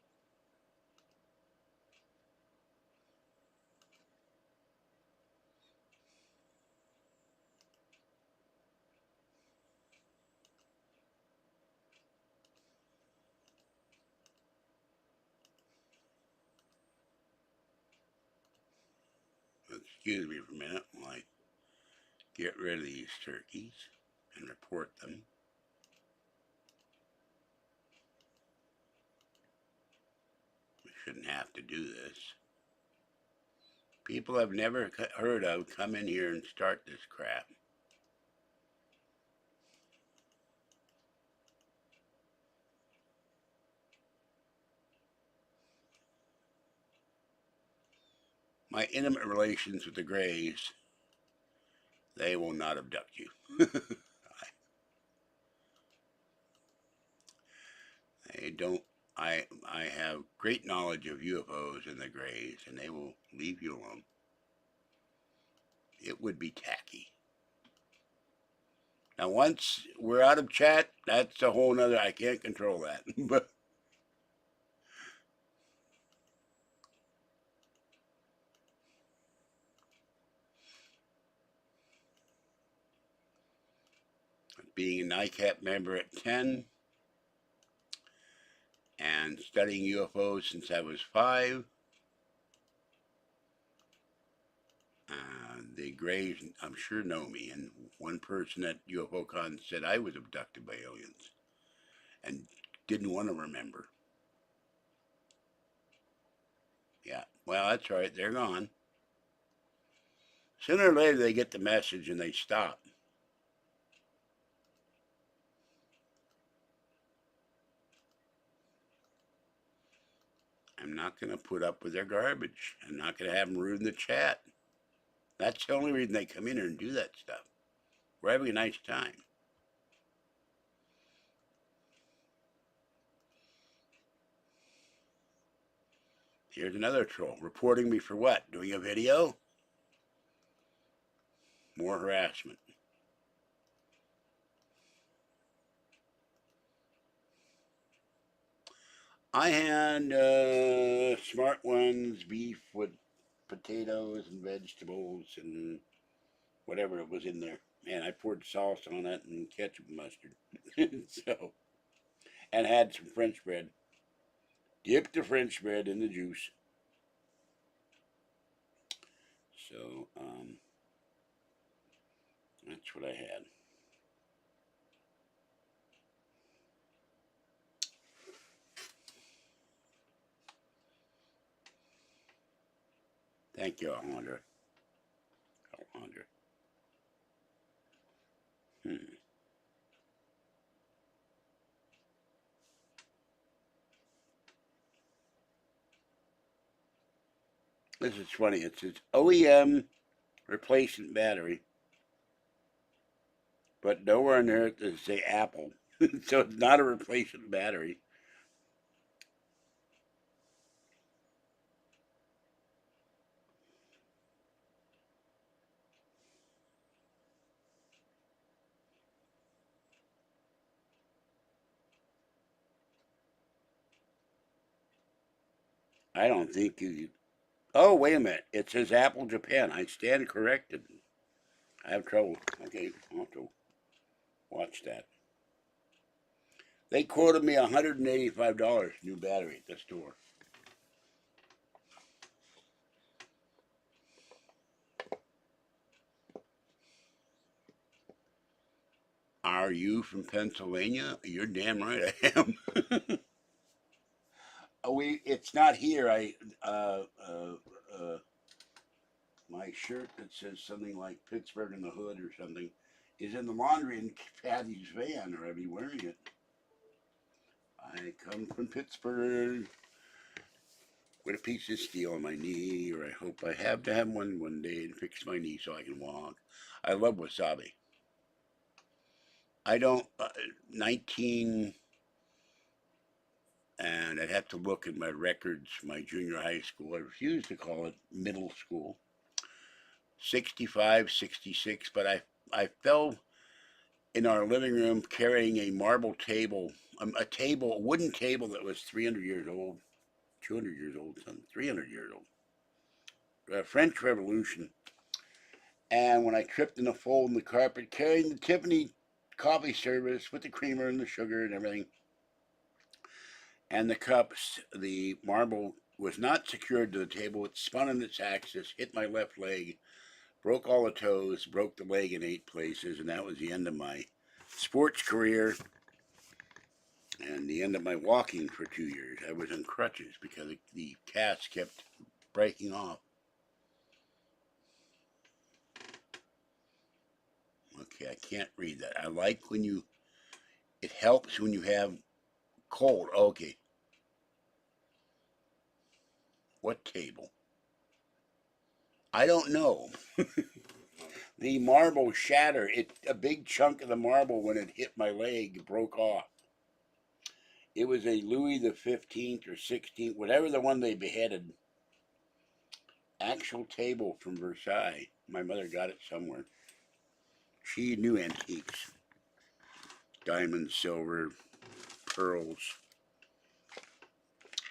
Excuse me for a minute while I get rid of these turkeys and report them. We shouldn't have to do this. People I've never heard of come in here and start this crap. My intimate relations with the Greys, they will not abduct you. I don't. I have great knowledge of UFOs and the Greys, and they will leave you alone. It would be tacky. Now, once we're out of chat, that's a whole nother. I can't control that, but. Being a NICAP member at 10 and studying UFOs since I was 5. The Greys, I'm sure, know me, and one person at UFOCon said I was abducted by aliens and didn't want to remember. Yeah, well, that's right, they're gone. Sooner or later, they get the message and they stop. I'm not going to put up with their garbage. I'm not going to have them ruin the chat. That's the only reason they come in here and do that stuff. We're having a nice time. Here's another troll. Reporting me for what? Doing a video? More harassment. I had Smart Ones beef with potatoes and vegetables and whatever was in there. Man, I poured sauce on it and ketchup and mustard. So, and had some French bread. Dipped the French bread in the juice. So, that's what I had. Thank you, Alondra. This is funny. It says OEM replacement battery, but nowhere on there does it say Apple. So it's not a replacement battery. I don't think you. Oh, wait a minute. It says Apple Japan. I stand corrected. I have trouble. Okay, I'll have to watch that. They quoted me $185 new battery at the store. Are you from Pennsylvania? You're damn right I am. It's not here. My shirt that says something like Pittsburgh in the hood or something is in the laundry in Patty's van, or I'd be wearing it. I come from Pittsburgh with a piece of steel on my knee, or I hope I have to have one day and fix my knee so I can walk. I love wasabi. I don't, 19, and I'd have to look at my records, my junior high school. I refuse to call it middle school. 65, 66, but I fell in our living room carrying a marble table, a wooden table that was 300 years old, 200 years old, 300 years old. French Revolution. And when I tripped in a fold in the carpet, carrying the Tiffany coffee service with the creamer and the sugar and everything, and the cups, the marble was not secured to the table. It spun on its axis, hit my left leg, broke all the toes, broke the leg in 8 places, and that was the end of my sports career and the end of my walking for 2 years. I was on crutches because the cast kept breaking off. Okay, I can't read that. I like when you, it helps when you have cold. Okay. What table? I don't know. The marble shattered. A big chunk of the marble, when it hit my leg, broke off. It was a Louis the 15th or 16th, whatever the one they beheaded, actual table from Versailles. My mother got it somewhere. She knew antiques. Diamonds, silver, pearls.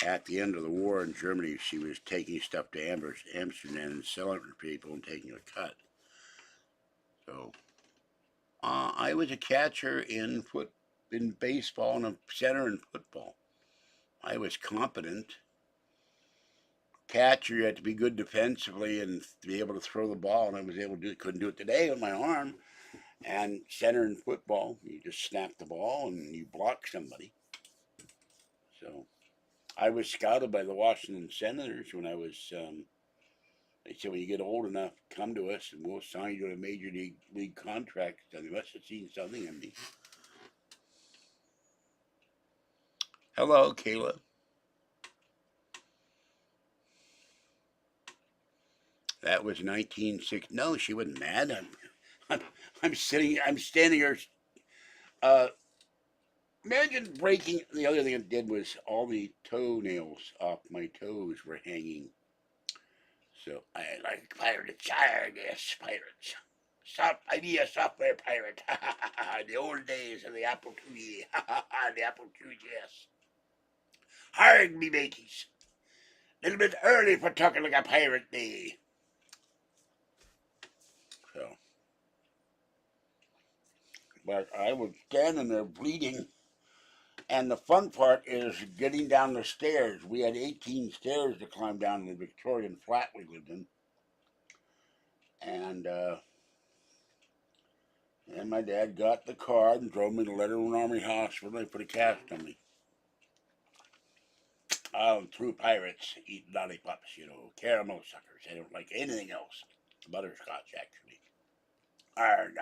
At the end of the war in Germany, she was taking stuff to Amsterdam and selling it to people and taking a cut. So I was a catcher in baseball and a center in football. I was competent. Catcher, you had to be good defensively and to be able to throw the ball, and I was able to do it. Couldn't do it today with my arm. And center in football, you just snap the ball and you block somebody. So I was scouted by the Washington Senators when I was. They said, when you get old enough, come to us and we'll sign you to a major league contract. So they must have seen something in me. Hello, Kayla. That was 1960. No, she wasn't mad. I'm standing here. Uh, Imagine breaking. The other thing it did was all the toenails off my toes were hanging. So I like pirates. Yes, pirates. I be a software pirate. The old days of the Apple II. The Apple II, yes. Harg me mateys. Little bit early for talking like a pirate day. So, but I was standing there bleeding. And the fun part is getting down the stairs. We had 18 stairs to climb down in the Victorian flat we lived in. And my dad got the car and drove me to Letterman Army Hospital. They put a cast on me. True pirates eat lollipops, caramel suckers. They don't like anything else. Butterscotch, actually. Arg.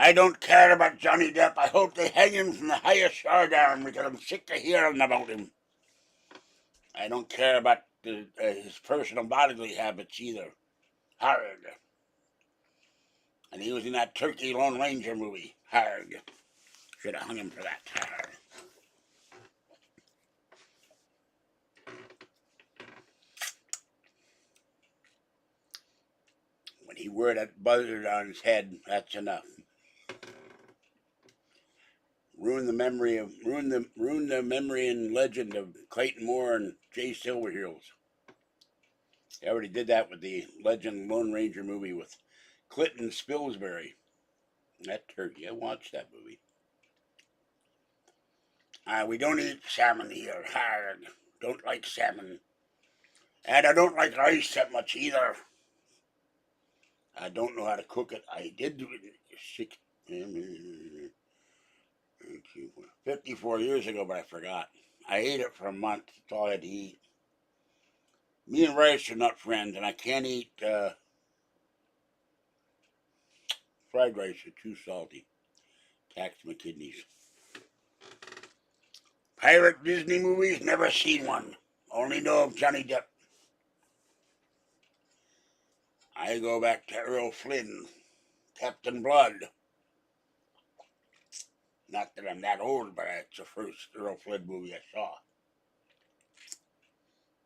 I don't care about Johnny Depp. I hope they hang him from the highest yardarm because I'm sick of hearing about him. I don't care about his personal bodily habits either. Hard. And he was in that Turkey Lone Ranger movie. Hard. Should have hung him for that. Hard. When he wore that buzzard on his head, that's enough. Ruin the memory and legend of Clayton Moore and Jay Silverheels. They already did that with the Legend Lone Ranger movie with Clinton Spilsbury. That turkey, I watched that movie. We don't eat salmon here. Hard. Don't like salmon. And I don't like rice that much either. I don't know how to cook it. I did do it 54 years ago, but I forgot. I ate it for a month. That's all I had to eat. Me and rice are not friends, and I can't eat fried rice. It's too salty. Tax my kidneys. Pirate Disney movies? Never seen one. Only know of Johnny Depp. I go back to Earl Flynn, Captain Blood. Not that I'm that old, but it's the first Earl Flynn movie I saw.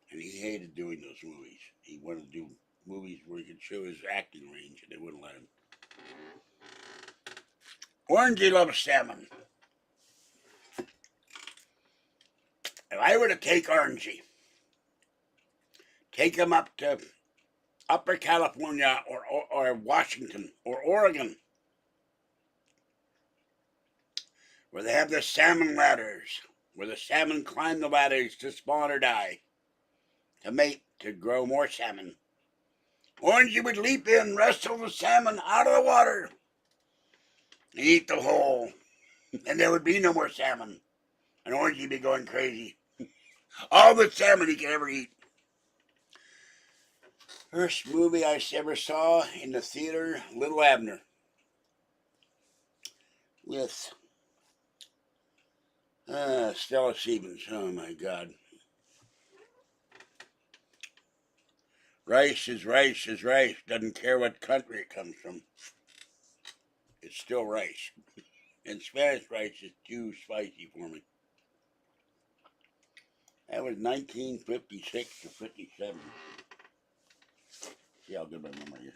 And he hated doing those movies. He wanted to do movies where he could show his acting range, and they wouldn't let him. Orangey loves salmon. If I were to take Orangey, take him up to Upper California or Washington or Oregon, where they have the salmon ladders, where the salmon climb the ladders to spawn or die, to mate, to grow more salmon. Orangey would leap in, wrestle the salmon out of the water, and eat the whole, and there would be no more salmon. And Orangey would be going crazy. All the salmon he could ever eat. First movie I ever saw in the theater, Little Abner, with Stella Stevens. Oh my God. Rice is rice is rice. Doesn't care what country it comes from. It's still rice. And Spanish rice is too spicy for me. That was 1956 to 57. See how good my memory is.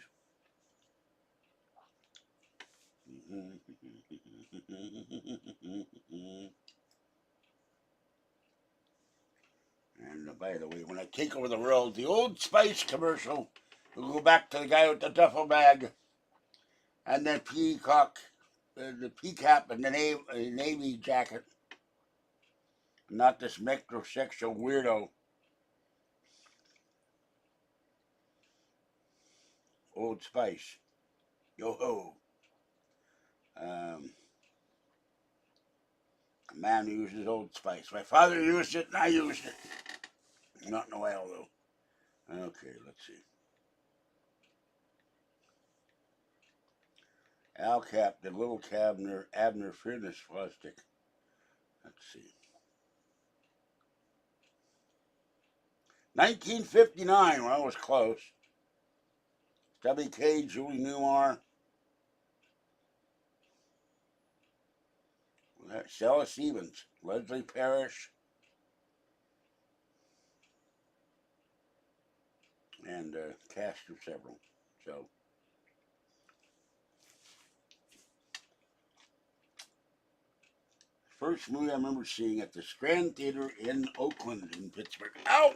And by the way, when I take over the world, the Old Spice commercial, we'll go back to the guy with the duffel bag and the peacock, the peacap and the navy jacket. Not this metrosexual weirdo. Old Spice. Yo ho. A man who uses Old Spice. My father used it and I used it. Not in a while though. Okay, let's see. Al Cap, the little Abner Furnace Fosdick. Let's see. 1959, well, I was close. W.K. Julie Newmar. Stella Stevens. Leslie Parrish. And a cast of several. So, first movie I remember seeing at the Strand Theater in Oakland, in Pittsburgh. Ow!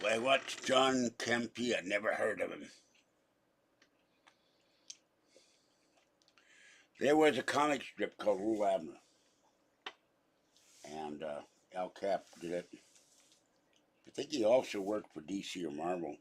I watched John Campea. Never heard of him. There was a comic strip called Little Abner. And Al Cap did it. I think he also worked for DC or Marvel.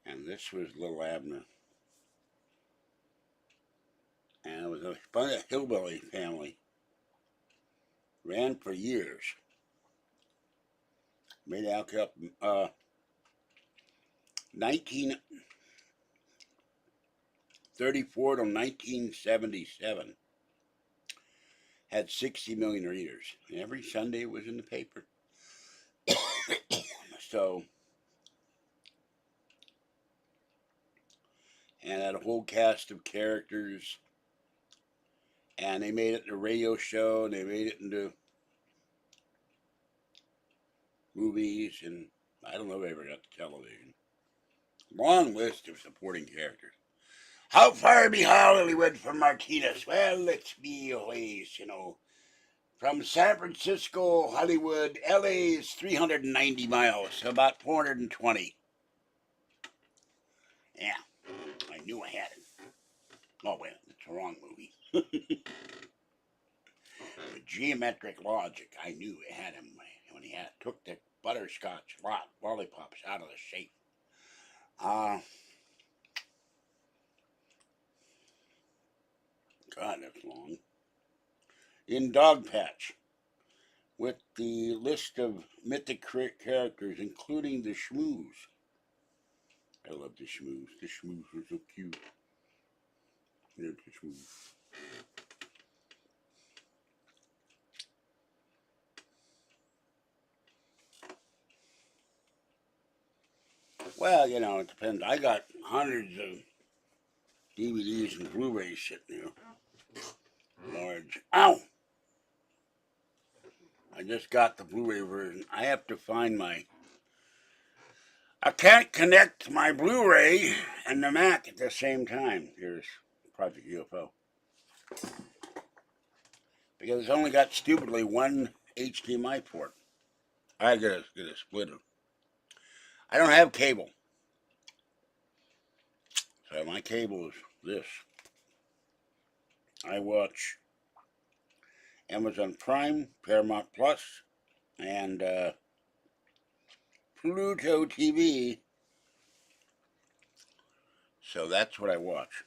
And this was Little Abner. was a hillbilly family. Ran for years. Made out up 1934 to 1977. Had 60 million readers. And every Sunday it was in the paper. So, and had a whole cast of characters. And they made it into a radio show, and they made it into movies, and I don't know if I ever got to television. Long list of supporting characters. How far be Hollywood from Martinez? Well, let's be a ways, From San Francisco, Hollywood, LA is 390 miles, so about 420. Yeah, I knew I had it. Oh, well, it's a wrong movie. With geometric logic, I knew it had him when he took the butterscotch lollipops out of the shape. God, that's long. In Dogpatch, with the list of mythic characters, including the Shmoos. I love the Shmoos. The Shmoos are so cute. There's the Shmoos. Well, it depends. I got hundreds of DVDs and Blu-rays sitting there. Large. Ow! I just got the Blu-ray version. I have to find I can't connect my Blu-ray and the Mac at the same time. Here's Project UFO. Because it's only got stupidly one HDMI port. I gotta get a splitter. I don't have cable. So my cable is this. I watch Amazon Prime, Paramount Plus, and Pluto TV. So that's what I watch.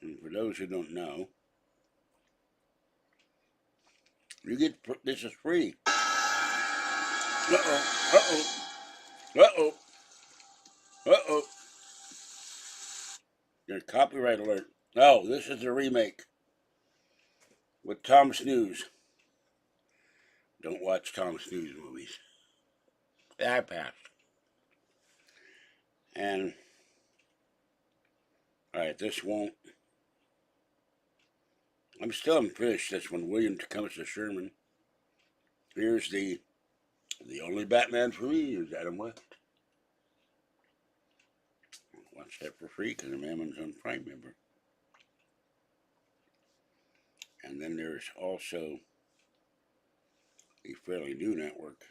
And for those who don't know, this is free. Uh-oh, uh-oh, uh-oh, uh-oh. There's copyright alert. No, this is a remake with Tom Snooze. Don't watch Tom Snooze movies. I passed. And, alright, this won't. I'm still unfinished this one. William Tecumseh Sherman. Here's the only Batman for me is Adam West. Watch that for free because I'm Amazon Prime member. And then there's also a fairly new network.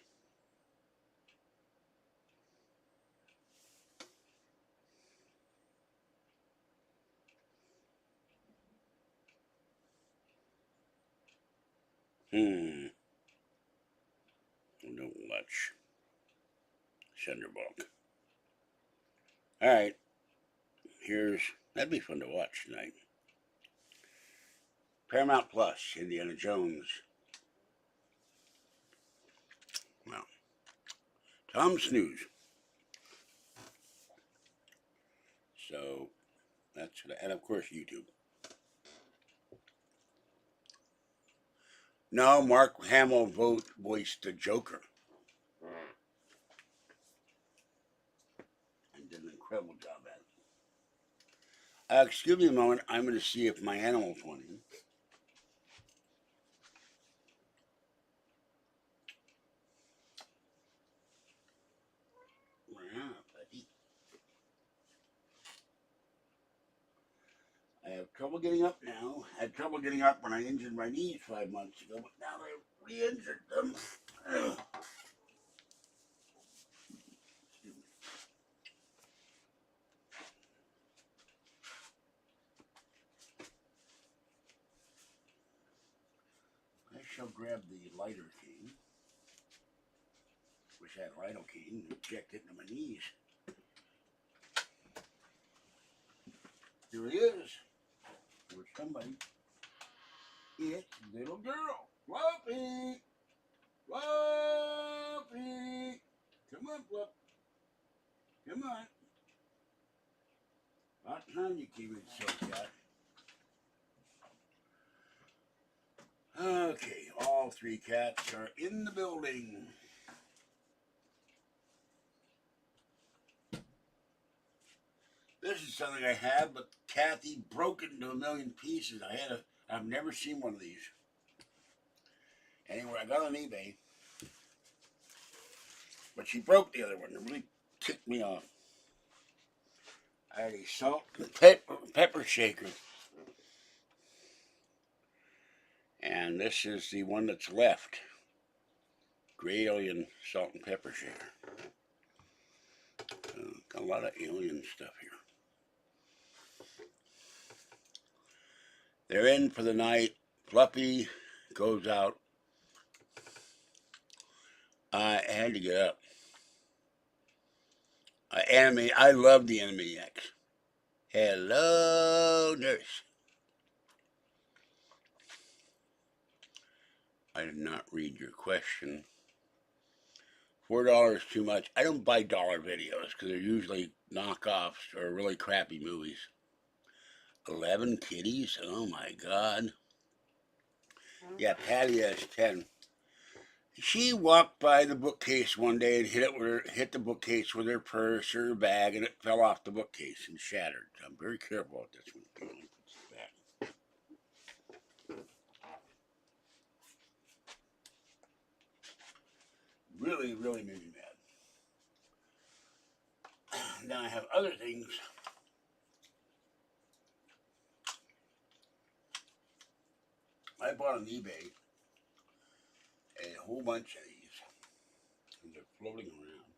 I don't watch Senda. Alright, that'd be fun to watch tonight. Paramount Plus, Indiana Jones. Well, Tom Snooze. So, that's what and of course YouTube. No, Mark Hamill voiced the Joker. And did an incredible job at it. Excuse me a moment. I'm going to see if my animals want in. Yeah, buddy. I have trouble getting up now. I had trouble getting up when I injured my knees 5 months ago, but now I re-injured them. I shall grab the lidocaine. Wish I had lidocaine and inject it into my knees. Here he is. somebody. It's little girl. Fluffy! Fluffy! Come on, Fluff. Come on. About time you came in, so cat. Okay, all three cats are in the building. This is something I have, but Kathy broke it into a million pieces. I've never seen one of these. Anyway, I got on eBay, but she broke the other one. It really ticked me off. I had a salt and pepper shaker. And this is the one that's left. Gray Alien salt and pepper shaker. Got a lot of alien stuff here. They're in for the night. Fluffy goes out. I had to get up. I love the Animaniacs. Hello, nurse. I did not read your question. $4 too much. I don't buy dollar videos because they're usually knockoffs or really crappy movies. 11 kitties? Oh my God. Yeah, Patty has 10. She walked by the bookcase one day and hit the bookcase with her purse or her bag, and it fell off the bookcase and shattered. I'm very careful with this one. Really, really made me mad. Now I have other things. I bought on eBay a whole bunch of these, and they're floating around.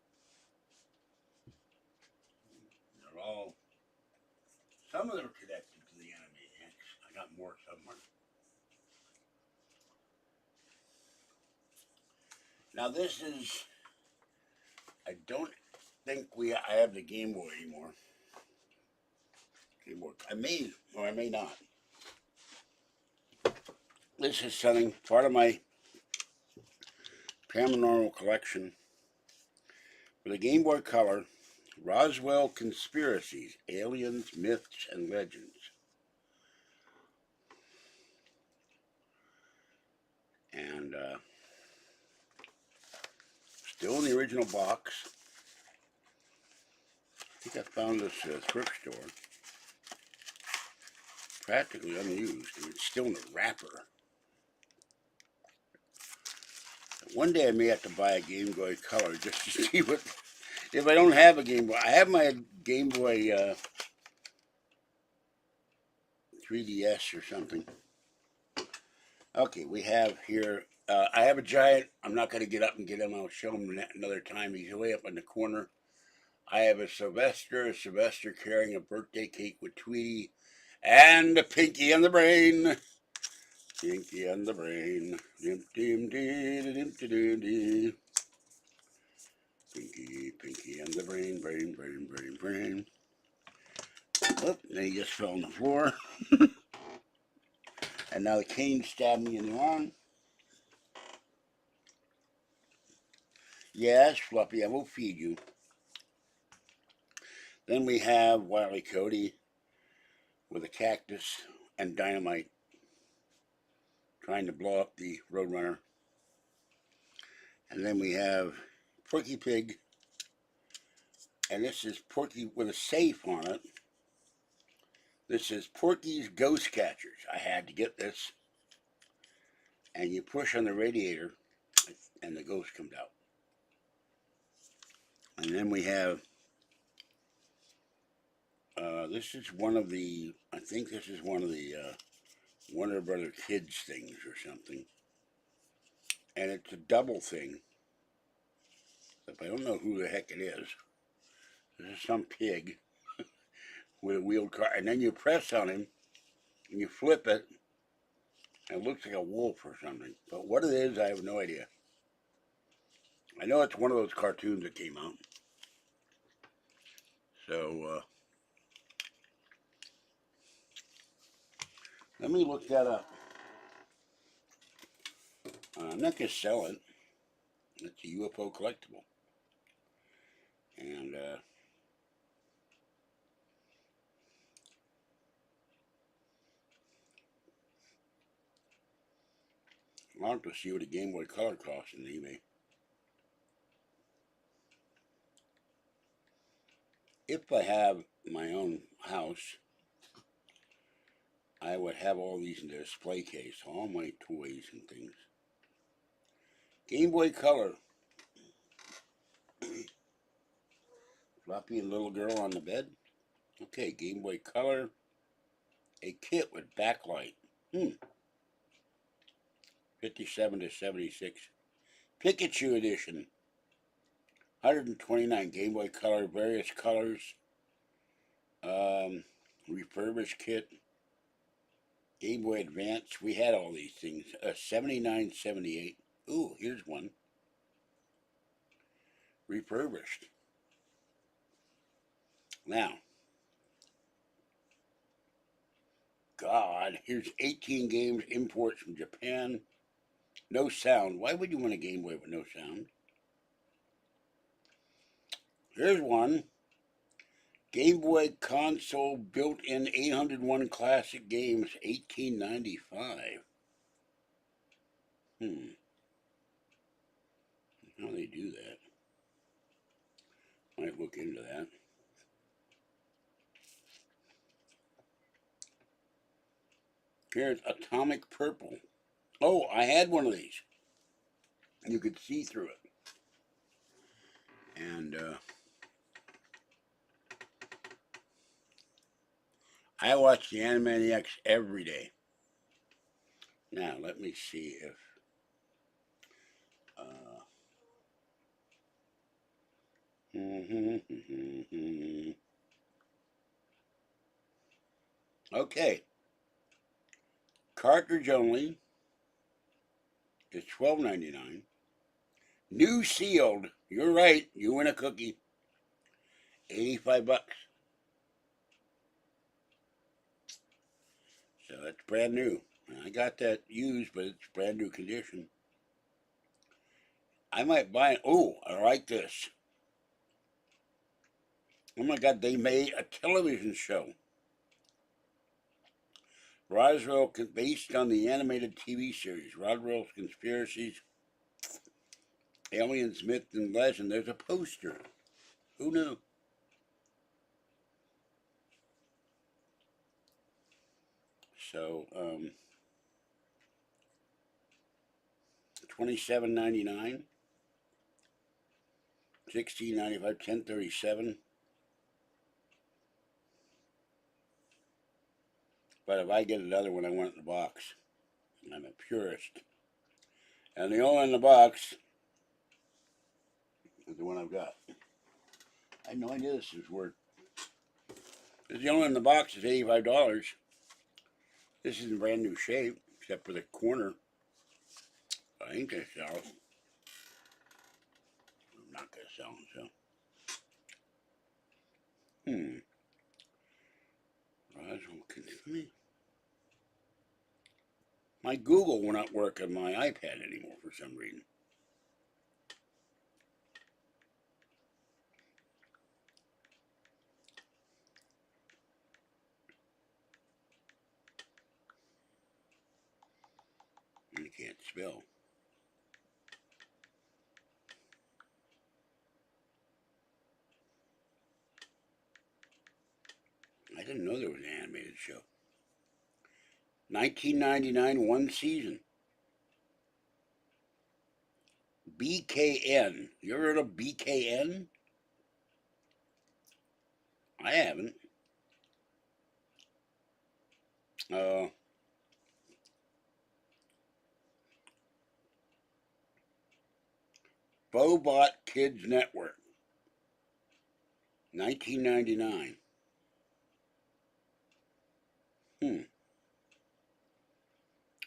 They're all, some of them are connected to the Animaniacs. I got more somewhere. Now this is, I don't think I have the Game Boy anymore. Game Boy. I may, or I may not. This is something, part of my paranormal collection. For the Game Boy Color, Roswell Conspiracies, Aliens, Myths, and Legends. And still in the original box. I think I found this at a thrift store. Practically unused, and it's still in the wrapper. One day I may have to buy a Game Boy Color just to see what, if I don't have a Game Boy. I have my Game Boy 3DS or something. Okay, we have here, I have a giant. I'm not going to get up and get him. I'll show him another time. He's way up in the corner. I have a Sylvester carrying a birthday cake with Tweety and a Pinky and the Brain. Pinky and the Brain. Pinky and the Brain. Oh, then he just fell on the floor. And now the cane stabbed me in the arm. Yes, Fluffy, I will feed you. Then we have Wile E. Coyote with a cactus and dynamite trying to blow up the Roadrunner. And then we have Porky Pig. And this is Porky with a safe on it. This is Porky's Ghost Catchers. I had to get this. And you push on the radiator and the ghost comes out. And then we have, this is one of the, I think this is one of the Warner Brother Kids things or something. And it's a double thing. But I don't know who the heck it is. This is some pig with a wheeled car. And then you press on him and you flip it. And it looks like a wolf or something. But what it is, I have no idea. I know it's one of those cartoons that came out. So, Let me look that up. I'm not going to sell it. It's a UFO collectible. And I'll have to see what a Game Boy Color costs on eBay. If I have my own house, I would have all these in the display case, all my toys and things. Game Boy Color. Floppy and little girl on the bed. Okay, Game Boy Color. A kit with backlight. 57 to 76. Pikachu edition. 129 Game Boy Color, various colors. Refurbished kit. Game Boy Advance. We had all these things. 79, 78. Ooh, here's one. Refurbished. Now, God, here's 18 games, imports from Japan. No sound. Why would you want a Game Boy with no sound? Here's one. Game Boy console built-in 801 classic games, 1895. How they do that? Might look into that. Here's Atomic Purple. Oh, I had one of these. You could see through it. And I watch the Animaniacs every day. Now, let me see if... Okay. Cartridge only is $12.99. New sealed. You're right. You win a cookie. 85 bucks. So that's brand new. I got that used, but it's brand new condition. I might buy it. Oh, I like this. Oh my God, they made a television show. Roswell, based on the animated TV series, Roswell's Conspiracies, Aliens, Myth, and Legend. There's a poster. Who knew? So, $27.99, $16.95, $10.37. But if I get another one, I want it in the box. I'm a purist. And the only one in the box is the one I've got. I had no idea this was worth. The only one in the box is $85. This is in brand new shape, except for the corner. I ain't gonna sell it. I'm not gonna sell them, so. Roswell, my Google will not work on my iPad anymore for some reason. I can't spell. I didn't know there was an animated show. 1999, one season. BKN. You ever heard of BKN? I haven't. Bobot Kids Network. 1999.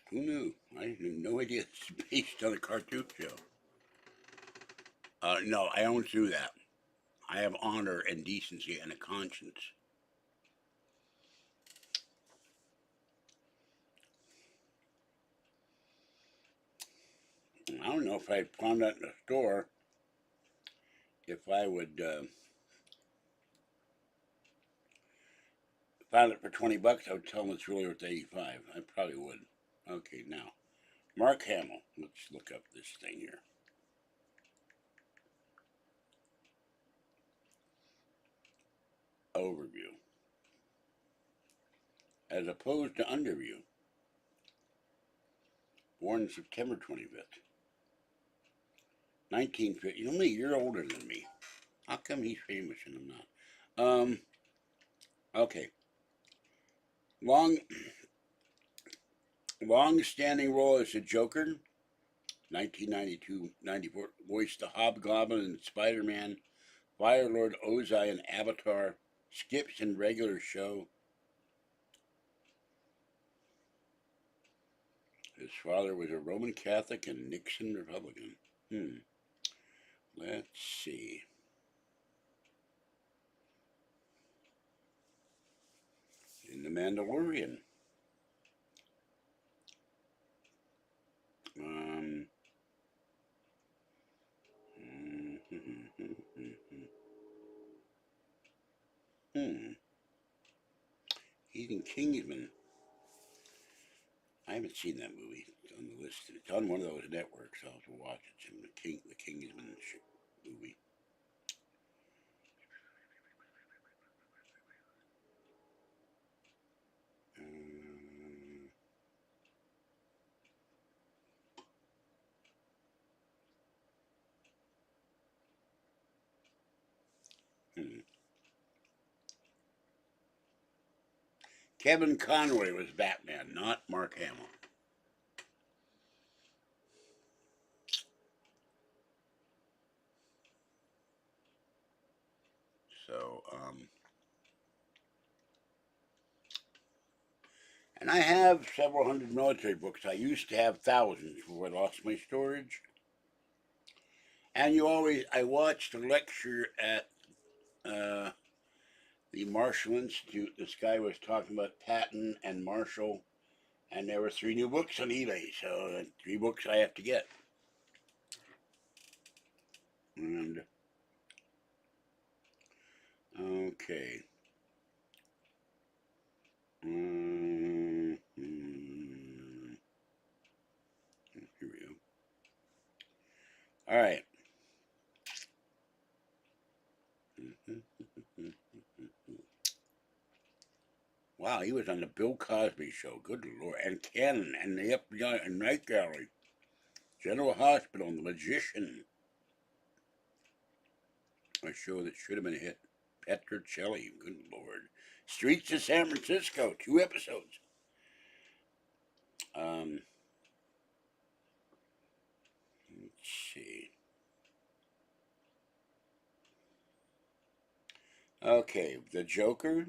Who knew? I had no idea it's based on a cartoon show. No, I don't do that. I have honor and decency and a conscience. don't know if I found that in the store, if I would found it for $20, I would tell them it's really worth 85. I probably would. Okay, now Mark Hamill. Let's look up this thing here. Overview. As opposed to underview. Born September 25th. 1950. He's only a year older than me. How come he's famous and I'm not? Okay. Long-standing role as the Joker. 1992-94. Voiced the Hobgoblin in Spider-Man. Firelord Ozai in Avatar. Skips in regular show. His father was a Roman Catholic and Nixon Republican. Let's see. In The Mandalorian. He's in Kingsman. I haven't seen that movie. It's on the list. It's on one of those networks. I'll have to watch it. It's the Kingsman movie. Kevin Conroy was Batman, not Mark Hamill. So, and I have several hundred military books. I used to have thousands before I lost my storage. And I watched a lecture at the Marshall Institute. This guy was talking about Patton and Marshall, and there were 3 new books on eBay. So 3 books I have to get. And okay. Here we go. All right. Wow, he was on the Bill Cosby Show. Good Lord. And Cannon and the FBI and Night Gallery. General Hospital and The Magician. A show that should have been a hit. Petrocelli. Good Lord. Streets of San Francisco. 2 episodes. Let's see. Okay, The Joker.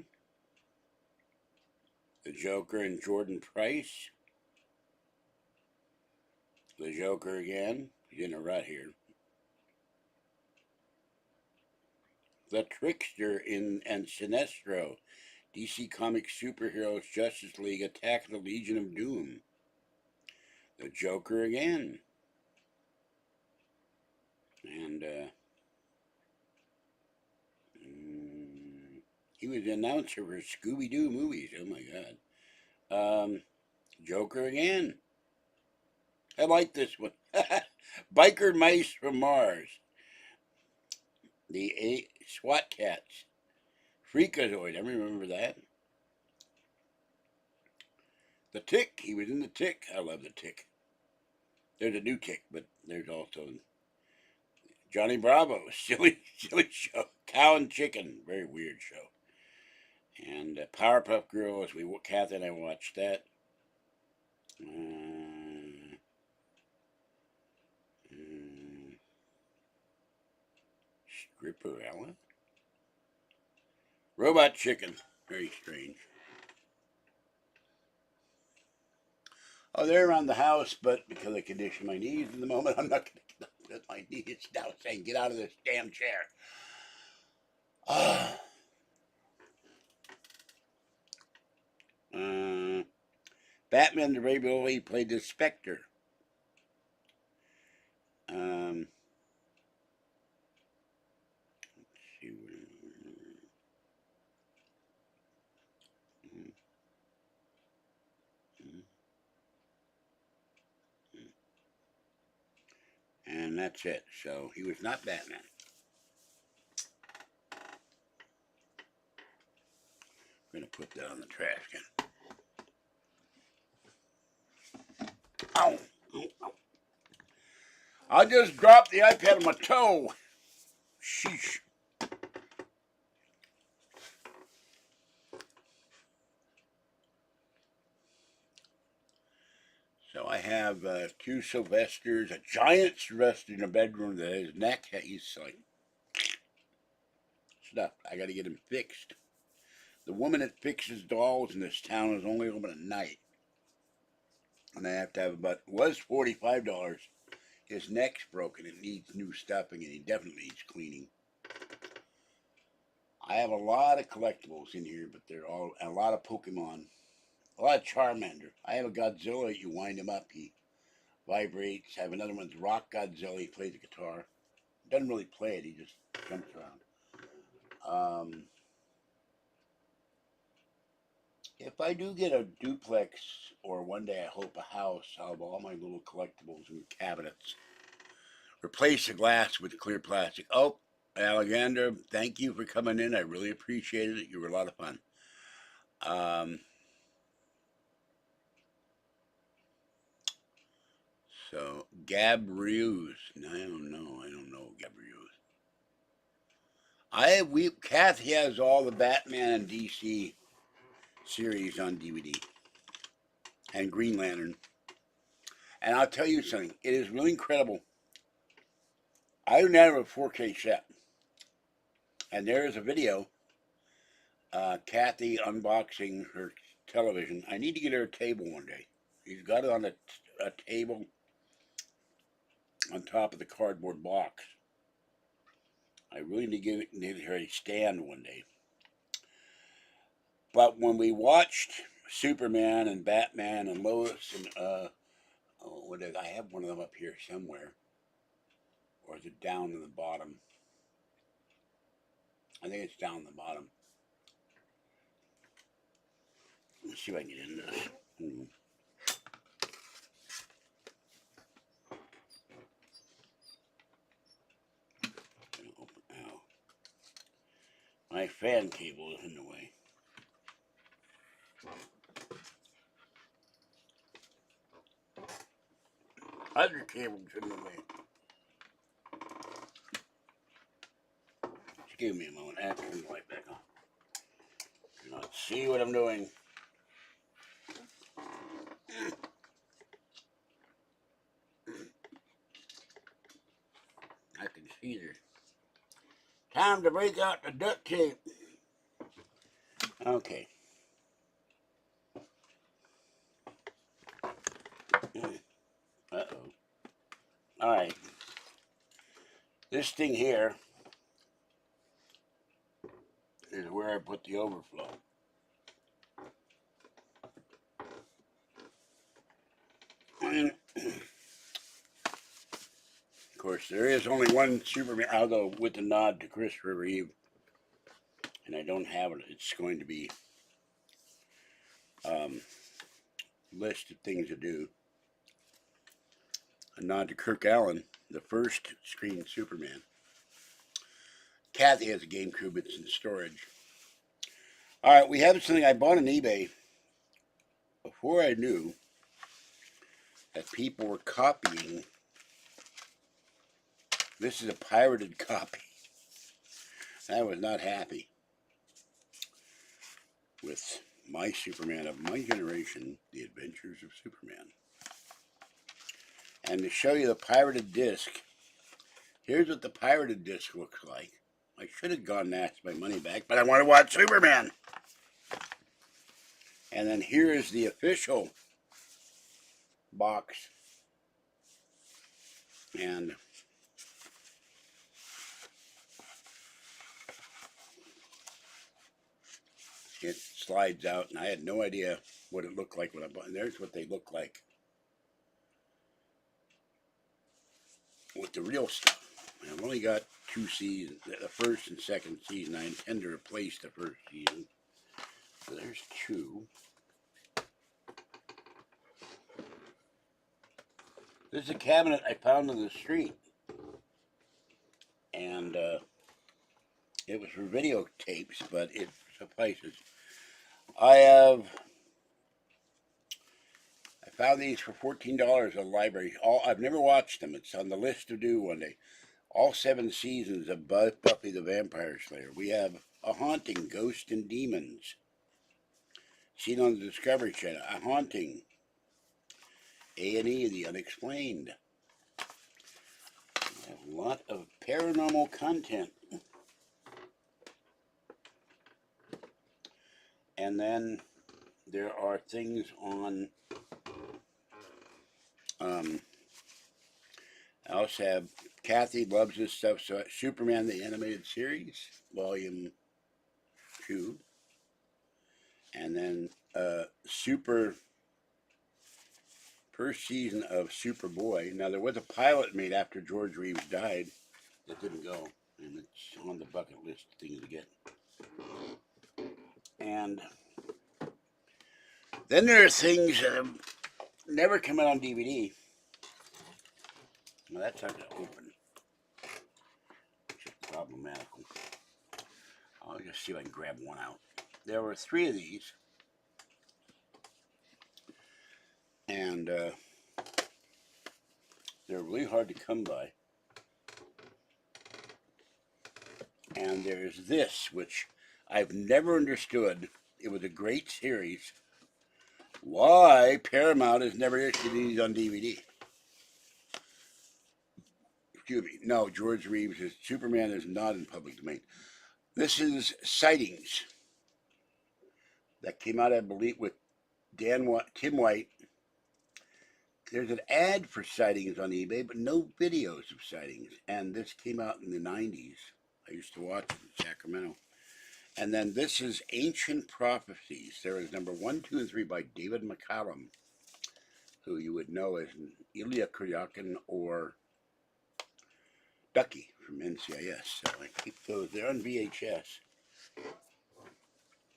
The Joker and Jordan Price. The Joker again. He's in a rut here. The Trickster and Sinestro. DC Comics Superheroes Justice League Attack the Legion of Doom. The Joker again. And he was the announcer for Scooby-Doo movies. Oh my God. Joker again. I like this one. Biker Mice from Mars. The SWAT Cats. Freakazoid. I remember that. The Tick. He was in The Tick. I love The Tick. There's a new Tick, but there's also Johnny Bravo. Silly show. Cow and Chicken. Very weird show. And Powerpuff Girls. Kathy and I watched that. Stripperella? Robot Chicken. Very strange. Oh, they're around the house, but because of the condition of my knees in the moment, I'm not going to get my knees now saying, get out of this damn chair. Batman the Ray Billy played the Spectre. Let's see what. And that's it. So he was not Batman. I'm going to put that on the trash can. Ow. Ow, ow. I just dropped the iPad on my toe. Sheesh. So I have two Sylvesters, a giant Sylvester in a bedroom that his neck, he's like stuff. I got to get him fixed. The woman that fixes dolls in this town is only open at night. And I have to have about, was $45. His neck's broken. It needs new stuffing and he definitely needs cleaning. I have a lot of collectibles in here, but they're all, a lot of Pokemon. A lot of Charmander. I have a Godzilla, you wind him up, he vibrates. I have another one's Rock Godzilla, he plays the guitar. Doesn't really play it, he just jumps around. If I do get a duplex, or one day I hope a house, I'll have all my little collectibles and cabinets. Replace the glass with clear plastic. Oh, Alexander, thank you for coming in. I really appreciated it. You were a lot of fun. So, Gabriels. I don't know Gabriels. Kathy has all the Batman and DC series on DVD. And Green Lantern. And I'll tell you something. It is really incredible. I do not have a 4K set. And there is a video. Kathy unboxing her television. I need to get her a table one day. She's got it on a table on top of the cardboard box. I really need to get her a stand one day. But when we watched Superman and Batman and Lois and I have one of them up here somewhere, or is it down in the bottom? I think it's down in the bottom. Let's see if I can get into this. Ow. My fan cable is in the way. Other cable's in the way. Excuse me a moment. I have to turn the light back on. Let's see what I'm doing. I can see this. Time to break out the duct tape. Okay. Uh-oh. Alright. This thing here is where I put the overflow. And of course, there is only one Superman. I'll go with the nod to Christopher Reeve. And I don't have it. It's going to be list of things to do. A nod to Kirk Allen, the first screen Superman. Kathy has a GameCube. It's in storage. All right, we have something I bought on eBay before I knew that people were copying. This is a pirated copy. I was not happy with my Superman of my generation, The Adventures of Superman. And to show you the pirated disc, here's what the pirated disc looks like. I should have gone and asked my money back, but I want to watch Superman. And then here is the official box. And it slides out, and I had no idea what it looked like when I bought it. And there's what they look like. with the real stuff. I've only got 2 seasons, the first and second season. I intend to replace the first season. So there's 2. This is a cabinet I found in the street. And it was for videotapes, but it suffices. I found these for $14 at the library. I've never watched them. It's on the list to do one day. All 7 seasons of Buffy the Vampire Slayer. We have A Haunting, Ghosts and Demons, seen on the Discovery Channel. A Haunting, A&E, The Unexplained. We have a lot of paranormal content. And then there are things on, I also have, Kathy loves this stuff, so Superman the Animated Series, Volume 2. And then first season of Superboy. Now, there was a pilot made after George Reeves died that didn't go, and it's on the bucket list of things to get. And then there are things that have never come out on DVD. Well, that's not going to open, which is problematical. I'll just see if I can grab one out. There were 3 of these, and they're really hard to come by. And there's this, which I've never understood. It was a great series. Why Paramount has never issued these on DVD? Excuse me. No, George Reeves' Superman is not in public domain. This is Sightings that came out, I believe, with Tim White. There's an ad for Sightings on eBay, but no videos of Sightings. And this came out in the 90s. I used to watch it in Sacramento. And then this is Ancient Prophecies. There is number 1, 2, and 3 by David McCallum, who you would know as Ilya Kuryakin or Ducky from NCIS. So I keep those. They're on VHS.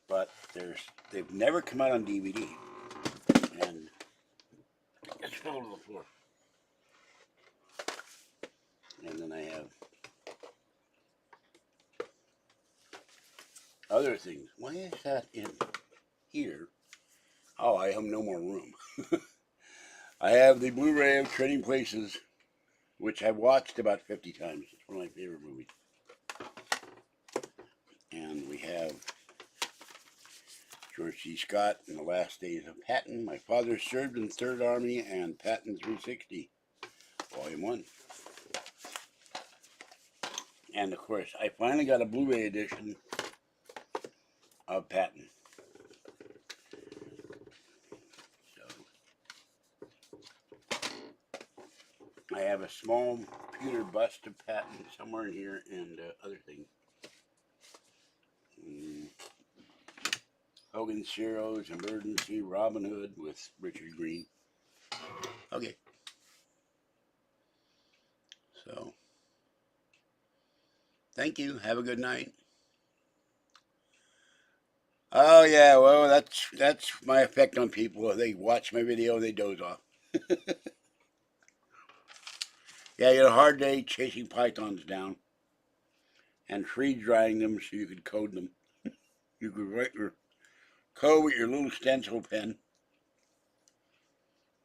But they've never come out on DVD. And it's fell to the floor. And then I have other things. Why is that in here? Oh, I have no more room. I have the Blu-ray of Trading Places, which I've watched about 50 times. It's one of my favorite movies. And we have George C. Scott in The Last Days of Patton. My Father Served in the Third Army and Patton 360, Volume 1. And of course, I finally got a Blu-ray edition of Patton. So I have a small pewter bust of Patton somewhere in here, and other things. Hogan's Heroes, Emergency, Robin Hood with Richard Green. Okay. So, thank you. Have a good night. Oh yeah, well that's my effect on people. They watch my video, they doze off. Yeah, you had a hard day chasing pythons down and freeze drying them so you could code them. You could write your code with your little stencil pen.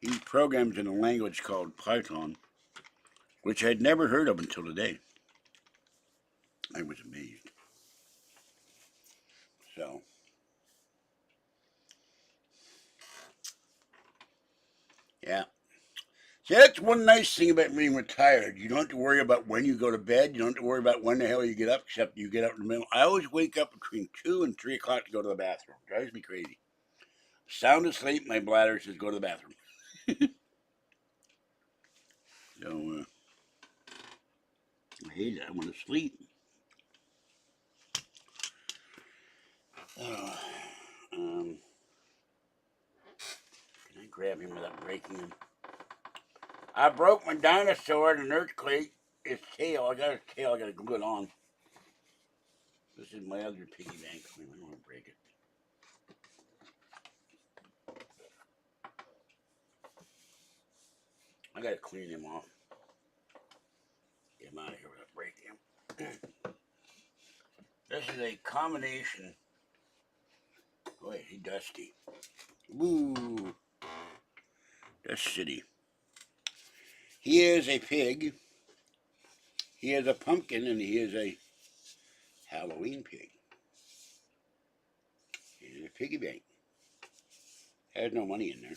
These programs in a language called Python, which I'd never heard of until today. I was amazed. So, yeah. See, that's one nice thing about being retired. You don't have to worry about when you go to bed. You don't have to worry about when the hell you get up, except you get up in the middle. I always wake up between 2 and 3 o'clock to go to the bathroom. It drives me crazy. Sound asleep, my bladder says go to the bathroom. So, I hate it. I want to sleep. Can I grab him without breaking him? I broke my dinosaur in an earthquake. Its tail, I got its tail, I gotta glue it on. This is my other piggy bank. I don't want to break it. I gotta clean him off. Get him out of here without breaking him. This is a combination. Oh, wait, he's dusty. Woo! Dust City. He is a pig. He is a pumpkin, and he is a Halloween pig. He is a piggy bank. Has no money in there.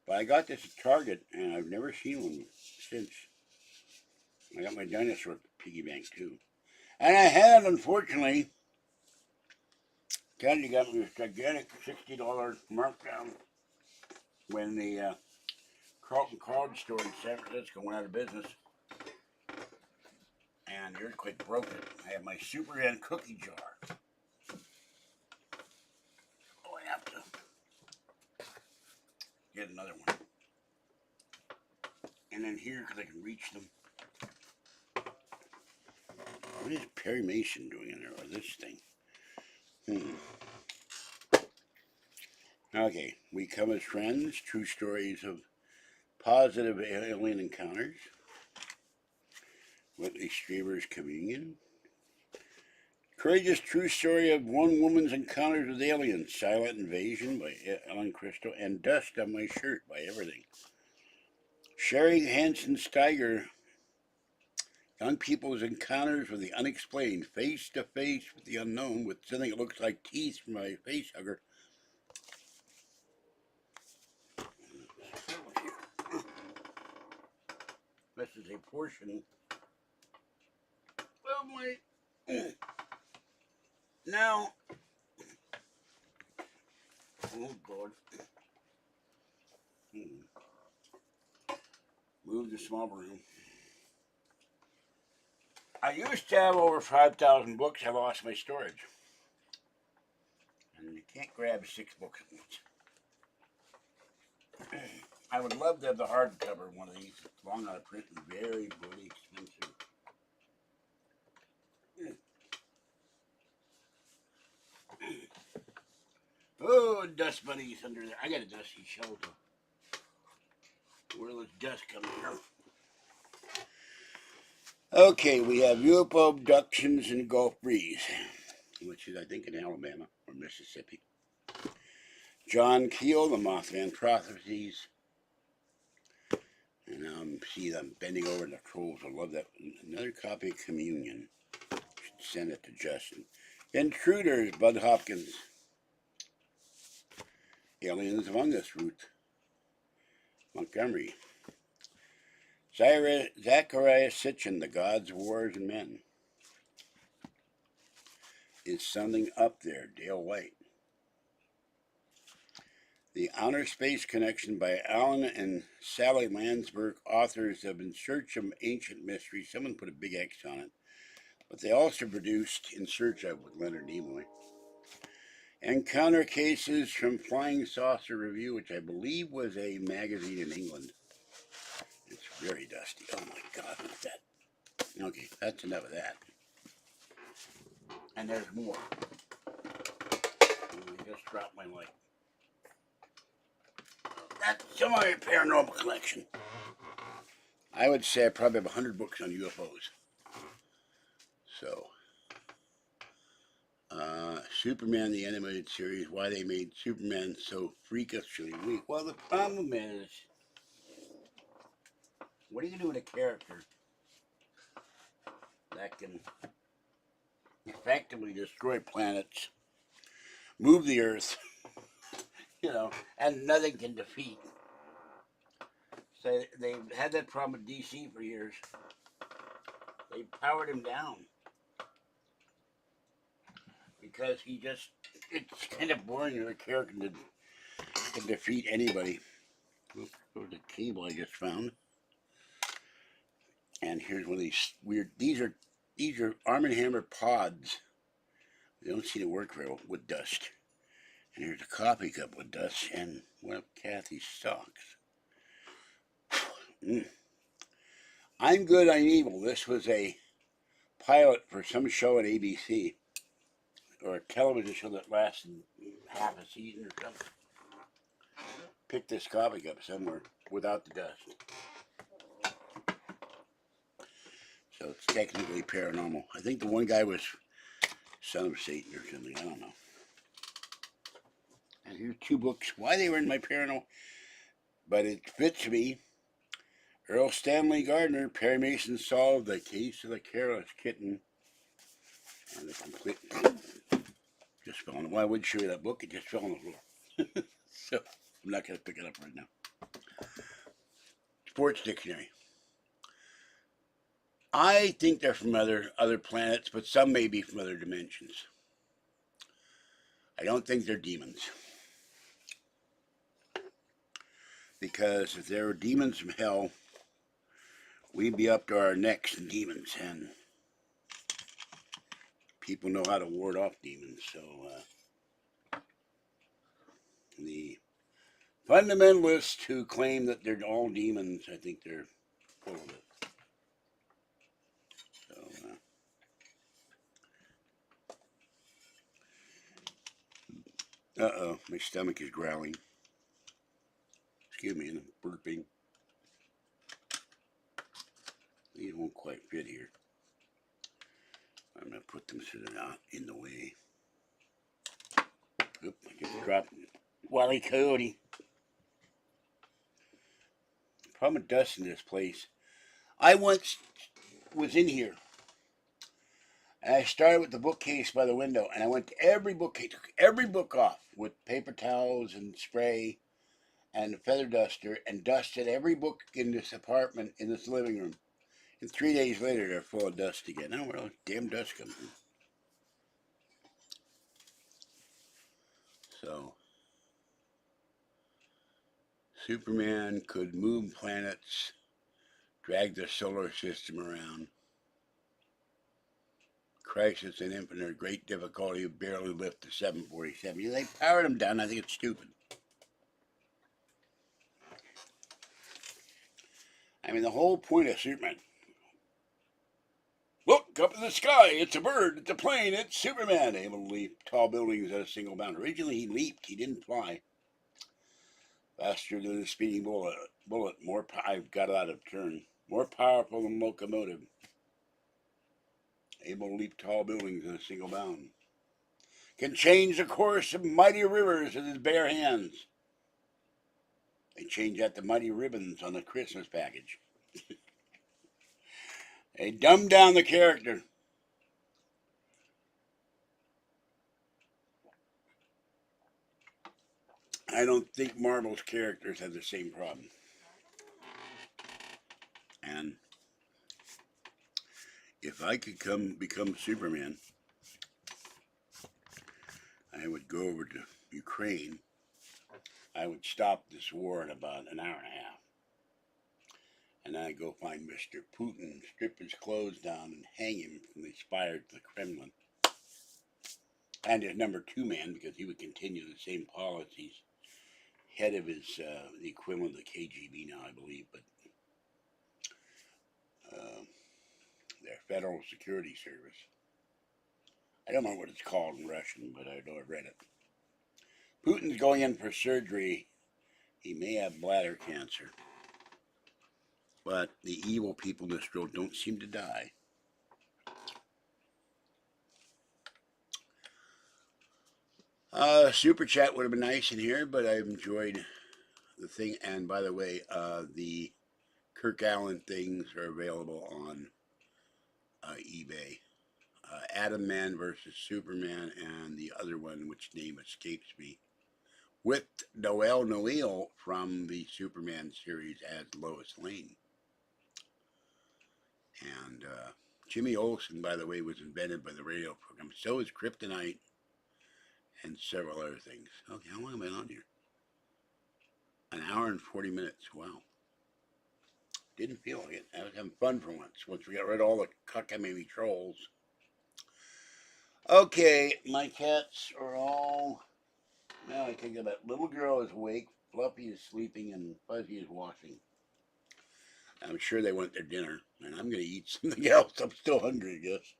But I got this at Target, and I've never seen one since. I got my dinosaur piggy bank, too. And I had, unfortunately, Kennedy got me this gigantic $60 markdown when the Carlton College store in San Francisco went out of business. And the earthquake broke it. I have my Super N cookie jar. Oh, I have to get another one. And then here, because I can reach them. What is Perry Mason doing in there, or this thing? Okay, we come as friends. True stories of positive alien encounters. Whitley Strieber's Communion. Courageous true story of one woman's encounters with aliens. Silent Invasion by Ellen Christo. And Dust on My Shirt by Everything. Sherry Hansen Steiger. Young people's encounters with the unexplained. Face to face with the unknown with something that looks like teeth from my face hugger. This is a portion of my... Now... Oh, God. Move the small room. I used to have over 5,000 books. I lost my storage. And you can't grab 6 books at once. I would love to have the hardcover one of these. It's long out of print and very, very expensive. Oh, dust bunnies under there. I got a dusty shelter. Where does dust come from? Okay, we have UFO abductions in the Gulf Breeze, which is, I think, in Alabama or Mississippi. John Keel, The Mothman Prophecies. And see them bending over the trolls. I love that. Another copy of Communion. Should send it to Justin. Intruders, Bud Hopkins. Aliens Among Us, Ruth Montgomery. Zachariah Sitchin, The Gods, Wars, and Men. Is Something Up There, Dale White. The Outer Space Connection by Alan and Sally Landsberg, authors of In Search of Ancient Mystery. Someone put a big X on it. But they also produced In Search of with Leonard Nimoy. Encounter Cases from Flying Saucer Review, which I believe was a magazine in England. It's very dusty. Oh my God, look at that. Okay, that's enough of that. And there's more. I just dropped my light. That's some of my paranormal collection. I would say I probably have 100 books on UFOs. So, Superman, the animated series, why they made Superman so freakishly weak. Well, the problem is, what are you going to do with a character that can effectively destroy planets, move the Earth, and nothing can defeat? So they've had that problem with DC for years. They powered him down. Because it's kind of boring that a character can defeat anybody. Oops, there's a cable I just found. And here's one of these weird, these are Arm & Hammer pods. They don't seem to work very well with dust. And here's a coffee cup with dust and one of Kathy's socks. Mm. I'm Good, I'm Evil. This was a pilot for some show at ABC, or a television show that lasted half a season or something. Picked this comic up somewhere without the dust. So it's technically paranormal. I think the one guy was Son of Satan or something. I don't know. And here's two books. Why they were in my paranormal, but it fits me. Earl Stanley Gardner, Perry Mason solved the case of the careless kitten. And the complete just fell on. Why would I show you that book? It just fell on the floor. So I'm not going to pick it up right now. Sports Dictionary. I think they're from other planets, but some may be from other dimensions. I don't think they're demons. Because if there were demons from hell, we'd be up to our necks in demons, and people know how to ward off demons. So the fundamentalists who claim that they're all demons, I think they're full of it. So, uh-oh, my stomach is growling. Excuse me, and I'm burping. These won't quite fit here. I'm going to put them so they're not in the way. Oop, I just dropped Wally Coyote. The problem with dust in this place. I once was in here, and I started with the bookcase by the window, and I went to every bookcase, took every book off with paper towels and spray and a feather duster, and dusted every book in this apartment, in this living room. And 3 days later, they're full of dust again. I don't know where all this damn dust comes from. So, Superman could move planets, drag the solar system around. Crisis and Infinite, great difficulty, barely lift the 747. They powered them down. I think it's stupid. I mean, the whole point of Superman. Look up in the sky. It's a bird. It's a plane. It's Superman. Able to leap tall buildings at a single bound. Originally, he leaped. He didn't fly. Faster than a speeding bullet. More. I've got it out of turn. More powerful than locomotive. Able to leap tall buildings in a single bound. Can change the course of mighty rivers with his bare hands. They change that to mighty ribbons on the Christmas package. They dumbed down the character. I don't think Marvel's characters have the same problem. And if I could become Superman, I would go over to Ukraine. I would stop this war in about an hour and a half. And I'd go find Mr. Putin, strip his clothes down, and hang him from the spire to the Kremlin. And his number two man, because he would continue the same policies. Head of his, the equivalent of the KGB now, I believe, but their Federal Security Service. I don't know what it's called in Russian, but I know I read it. Putin's going in for surgery. He may have bladder cancer. But the evil people in this world don't seem to die. Super chat would have been nice in here, but I've enjoyed the thing. And by the way, the Kirk Allen things are available on eBay. Atom Man versus Superman, and the other one, which name escapes me, with Noelle from the Superman series as Lois Lane. And Jimmy Olsen, by the way, was invented by the radio program. So is Kryptonite and several other things. Okay, how long have I been on here? An hour and 40 minutes. Wow. Didn't feel like it. I was having fun for once we got rid of all the cockamamie trolls. Okay, my cats are all... Now I think that little girl is awake, Fluffy is sleeping, and Fuzzy is washing. I'm sure they want their dinner, and I'm going to eat something else. I'm still hungry, I guess.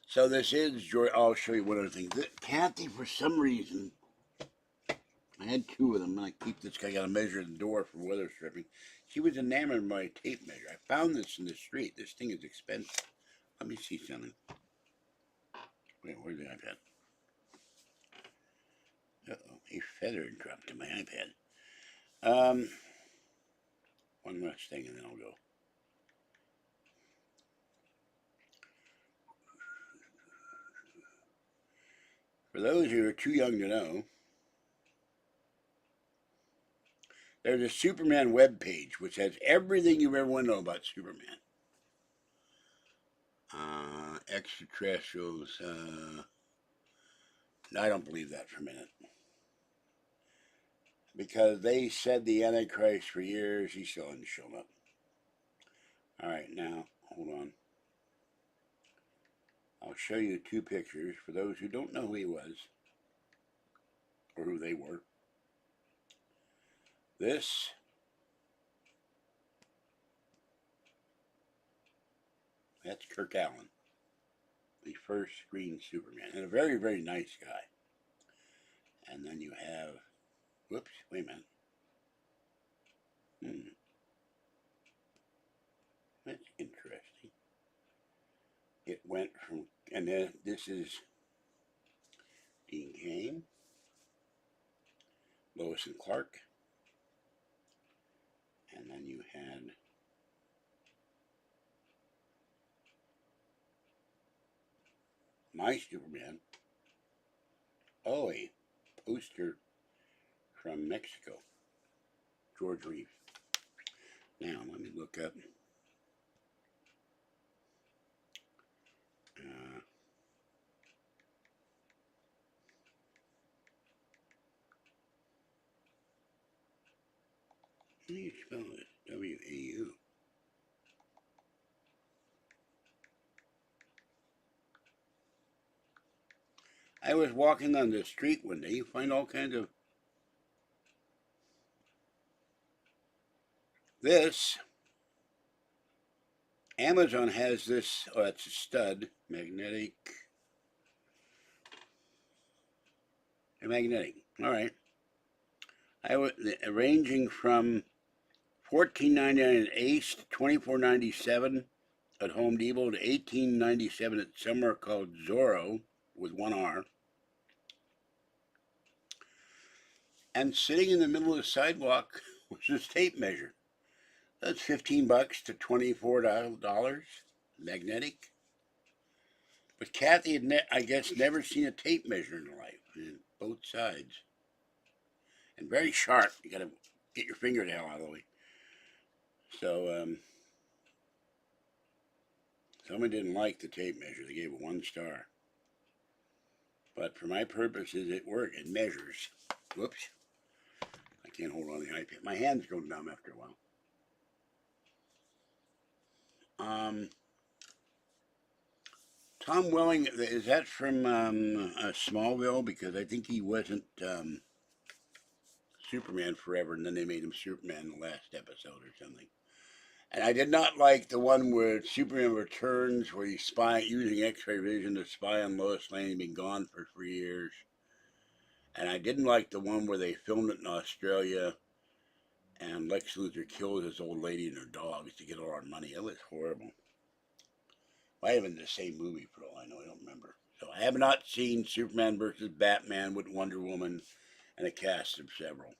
So this is George. I'll show you one other thing. Kathy, for some reason, I had two of them, and I keep this guy. Got to measure the door for weather stripping. She was enamored of my tape measure. I found this in the street. This thing is expensive. Let me see something. Wait, where's the iPad? Uh-oh, a feather dropped to my iPad. One last thing, and then I'll go. For those who are too young to know, there's a Superman webpage which has everything you ever want to know about Superman. Extraterrestrials. I don't believe that for a minute. Because they said the Antichrist for years, he still hasn't shown up. Alright, now, hold on. I'll show you two pictures for those who don't know who he was, or who they were. This that's Kirk Allen, the first screen Superman, and a very, very nice guy. And then you have, whoops, wait a minute. That's interesting. It went from, and then this is Dean Cain, Lois and Clark, and then you had my Superman. Oh, a poster from Mexico, George Reeves. Now, let me look up. How do you spell this? W-A-U. I was walking on the street one day. You find all kinds of this. Amazon has this. Oh, it's a stud. Magnetic. Magnetic. All right. I was ranging from $14.99 at Ace to $24.97 at Home Depot to $18.97 at somewhere called Zorro with one R. And sitting in the middle of the sidewalk was this tape measure. That's $15 to $24. Magnetic. But Kathy had, I guess, never seen a tape measure in her life. Both sides. And very sharp. You gotta get your finger the hell out of the way. So, someone didn't like the tape measure. They gave it 1 star. But for my purposes, it worked. It measures. Whoops. I can't hold on the iPad. My hands go numb after a while. Tom Welling, is that from Smallville? Because I think he wasn't Superman forever, and then they made him Superman in the last episode or something. And I did not like the one where Superman returns, where he's using X-ray vision to spy on Lois Lane, been gone for 3 years. And I didn't like the one where they filmed it in Australia, and Lex Luthor kills his old lady and her dogs to get all our money. It was horrible. Might have been the same movie for all I know. I don't remember. So I have not seen Superman versus Batman with Wonder Woman and a cast of several.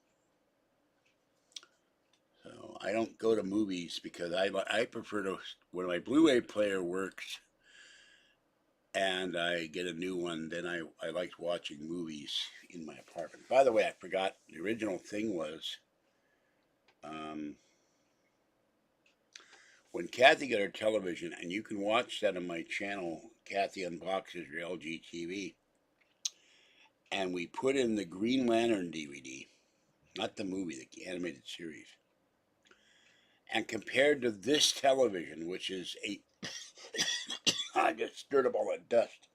So I don't go to movies because I prefer to, when my Blu-ray player works and I get a new one, then I like watching movies in my apartment. By the way, I forgot, the original thing was when Kathy got her television, and you can watch that on my channel, Kathy Unboxes Your LG TV, and we put in the Green Lantern DVD, not the movie, the animated series. And compared to this television, which is I just stirred up all that dust,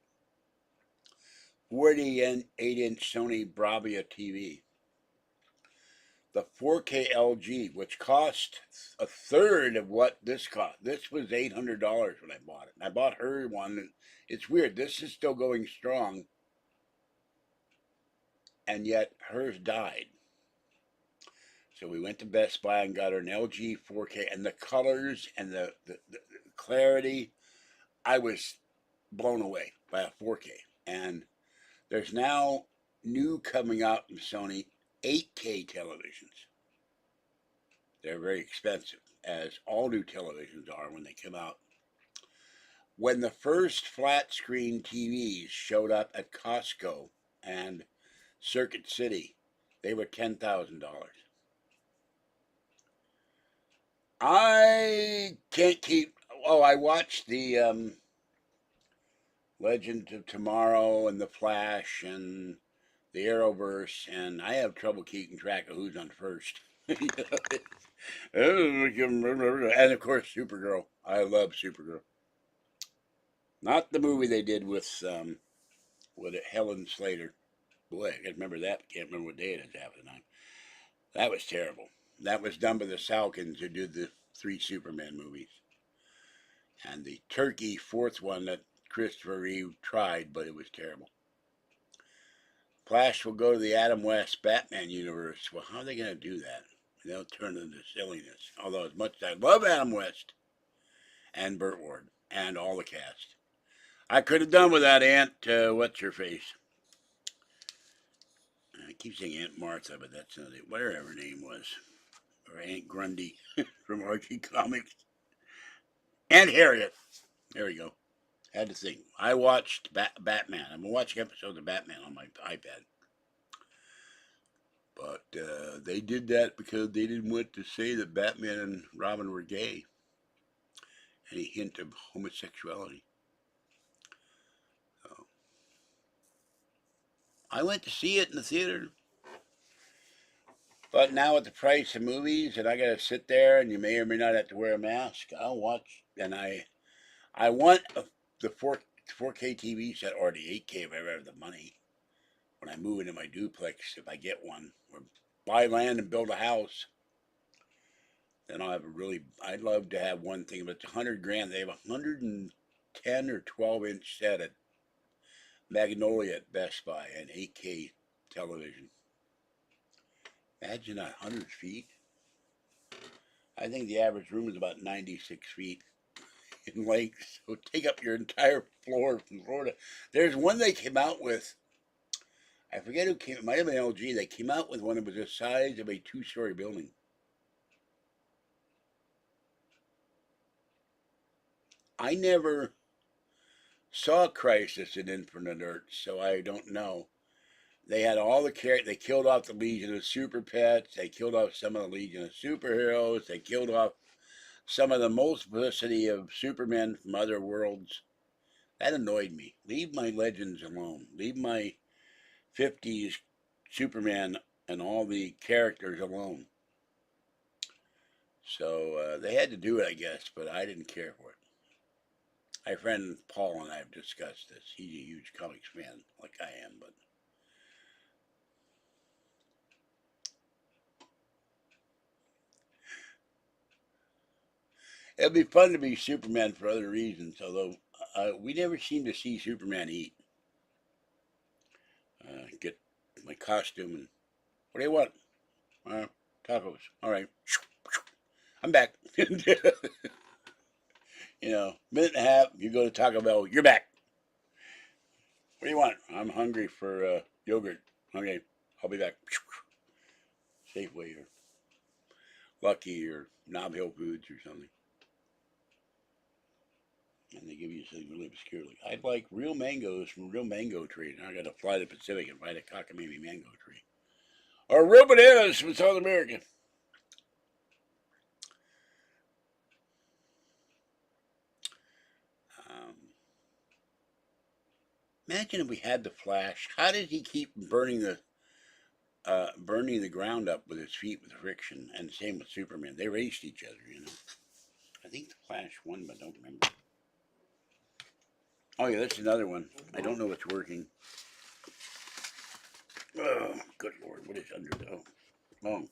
48-inch Sony Bravia TV. the 4K LG, which cost a third of what this cost. This was $800 when I bought it. And I bought her one. And it's weird. This is still going strong, and yet hers died. So we went to Best Buy and got her an LG 4K, and the colors and the clarity, I was blown away by a 4K. And there's now new coming out from Sony 8K televisions. They're very expensive, as all new televisions are when they come out. When the first flat screen TVs showed up at Costco and Circuit City, they were $10,000. I can't keep. Oh, I watched the Legend of Tomorrow and the Flash and the Arrowverse, and I have trouble keeping track of who's on first. And of course, Supergirl. I love Supergirl. Not the movie they did with Helen Slater. Boy, I can remember that. Can't remember what day it is half the time. That was terrible. That was done by the Salkins, who did the 3 Superman movies. And the Turkey fourth one that Christopher Reeve tried, but it was terrible. Flash will go to the Adam West Batman universe. Well, how are they going to do that? They'll turn into silliness. Although, as much as I love Adam West and Burt Ward and all the cast, I could have done without Aunt, what's her face? I keep saying Aunt Martha, but that's not it. Whatever her name was. Or Aunt Grundy from Archie Comics. Aunt Harriet. There we go. Had to think. I watched Batman. I'm watching episodes of Batman on my iPad. But they did that because they didn't want to say that Batman and Robin were gay. Any hint of homosexuality. So, I went to see it in the theater. But now with the price of movies, and I got to sit there, and you may or may not have to wear a mask, I'll watch. And I want the 4K TV set, or the 8K if I ever have the money. When I move into my duplex, if I get one, or buy land and build a house, then I'll have I'd love to have one thing, but it's $100,000. They have a 110 or 12-inch set at Magnolia at Best Buy, an 8K television. Imagine 100 feet. I think the average room is about 96 feet in length. So take up your entire floor from Florida. There's one they came out with. I forget who came. It might have been LG. They came out with one that was the size of a 2-story building. I never saw Crisis in Infinite Earth, so I don't know. They had all the characters. They killed off the Legion of Super Pets. They killed off some of the Legion of Superheroes. They killed off some of the multiplicity of Supermen from other worlds. That annoyed me. Leave my legends alone. Leave my 50s Superman and all the characters alone. So they had to do it, I guess, but I didn't care for it. My friend Paul and I have discussed this. He's a huge comics fan, like I am, but it'd be fun to be Superman for other reasons, although we never seem to see Superman eat. Get my costume and, what do you want? Tacos. All right. I'm back. Minute and a half, you go to Taco Bell, you're back. What do you want? I'm hungry for yogurt. Okay, I'll be back. Safeway or Lucky or Nob Hill Foods or something. And they give you something really obscure. Like, I'd like real mangoes from a real mango tree. Now I got to fly to the Pacific and find a cockamamie mango tree. Or real bananas from South America. Imagine if we had the Flash. How did he keep burning the ground up with his feet with friction? And same with Superman. They raced each other, I think the Flash won, but I don't remember. Oh yeah, that's another one. I don't know what's working. Oh, good Lord, what is under the... Oh.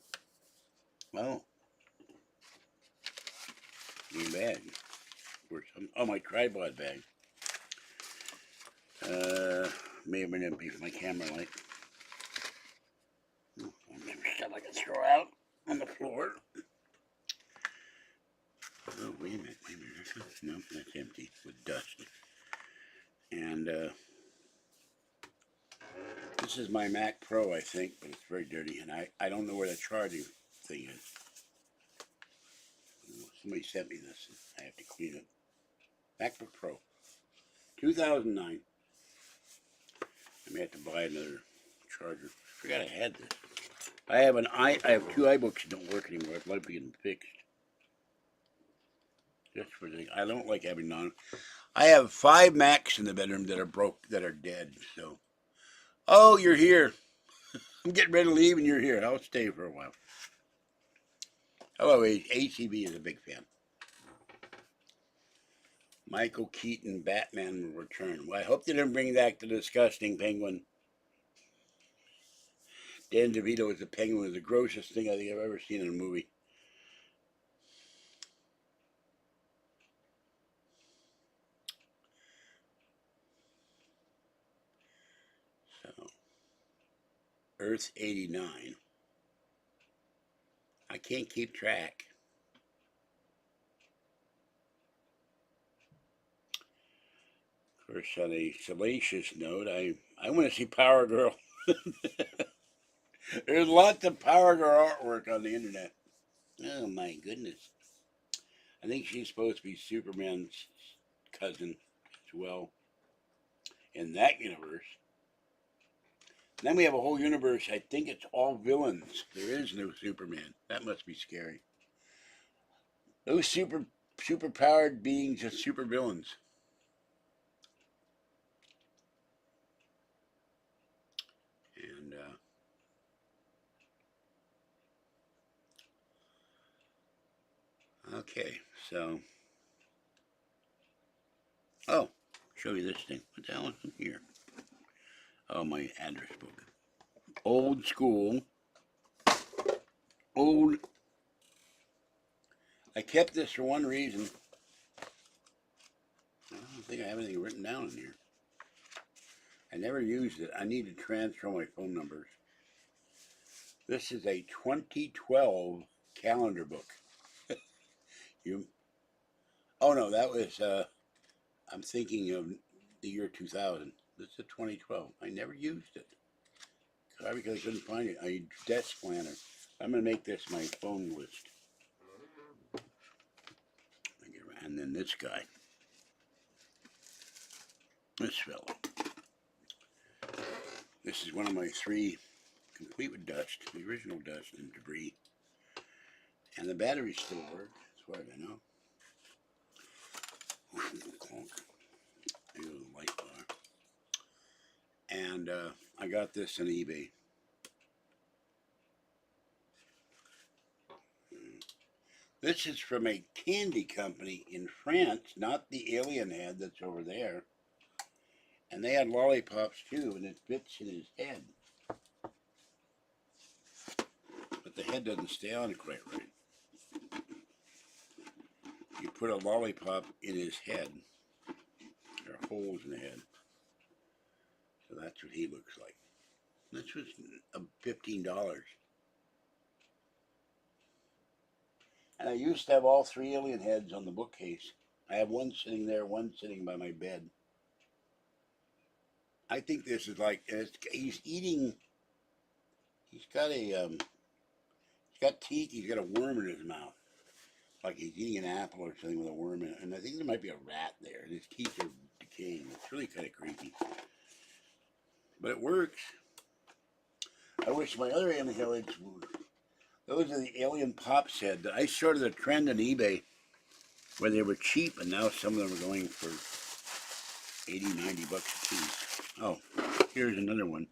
Well, new bag. Oh, my tripod bag. May have been empty for my camera light. Maybe stuff I can throw out on the floor. Oh, wait a minute. No, that's empty with dust. And this is my Mac Pro, I think, but it's very dirty, and I don't know where the charging thing is. Somebody sent me this. I have to clean it. MacBook Pro, 2009. I may have to buy another charger. I forgot I had this. I have two iBooks that don't work anymore. I'd like to get them fixed. Just for the, I don't like having I have 5 Macs in the bedroom that are that are dead. So, oh, you're here. I'm getting ready to leave, and you're here. I'll stay for a while. Hello, ACB is a big fan. Michael Keaton, Batman will return. Well, I hope they didn't bring back the disgusting penguin. Dan DeVito as the penguin is the grossest thing I think I've ever seen in a movie. So, Earth 89. I can't keep track. Of course, on a salacious note, I want to see Power Girl. There's lots of Power Girl artwork on the internet. Oh my goodness. I think she's supposed to be Superman's cousin as well in that universe. And then we have a whole universe, I think it's all villains. There is no Superman. That must be scary. Those super powered beings are super villains. And okay, so oh, show you this thing. What the hell is in here? Oh, my address book. Old school. Old. I kept this for one reason. I don't think I have anything written down in here. I never used it. I need to transfer my phone numbers. This is a 2012 calendar book. Oh no, that was, I'm thinking of the year 2000. This is 2012. I never used it. Probably because I couldn't find it. I need desk planner. I'm going to make this my phone list. And then this guy. This fellow. This is one of my 3 complete with dust, the original dust and debris. And the battery still works, as far as I know. Clunk. There's a light bar. And I got this on eBay. This is from a candy company in France, not the alien head that's over there. And they had lollipops too, and it fits in his head. But the head doesn't stay on quite right. You put a lollipop in his head. There are holes in the head. So that's what he looks like. This was $15. And I used to have all 3 alien heads on the bookcase. I have one sitting there, one sitting by my bed. I think this is like, he's eating, he's got teeth, he's got a worm in his mouth. Like he's eating an apple or something with a worm in it. And I think there might be a rat there, and his teeth are decaying. It's really kind of creepy. But it works. I wish my other alien heads would. Those are the alien pop head. I started a trend on eBay where they were cheap, and now some of them are going for 80, 90 bucks a piece. Oh, here's another one.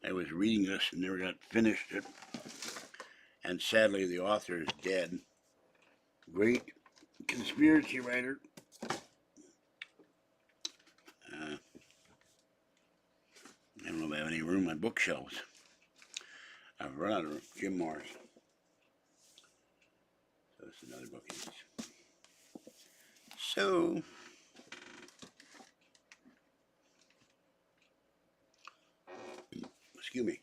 I was reading this and never got finished it. And sadly, the author is dead. Great conspiracy writer. I don't know if I have any room on bookshelves. I've run out of Jim Morris. That's another book of these. So, excuse me.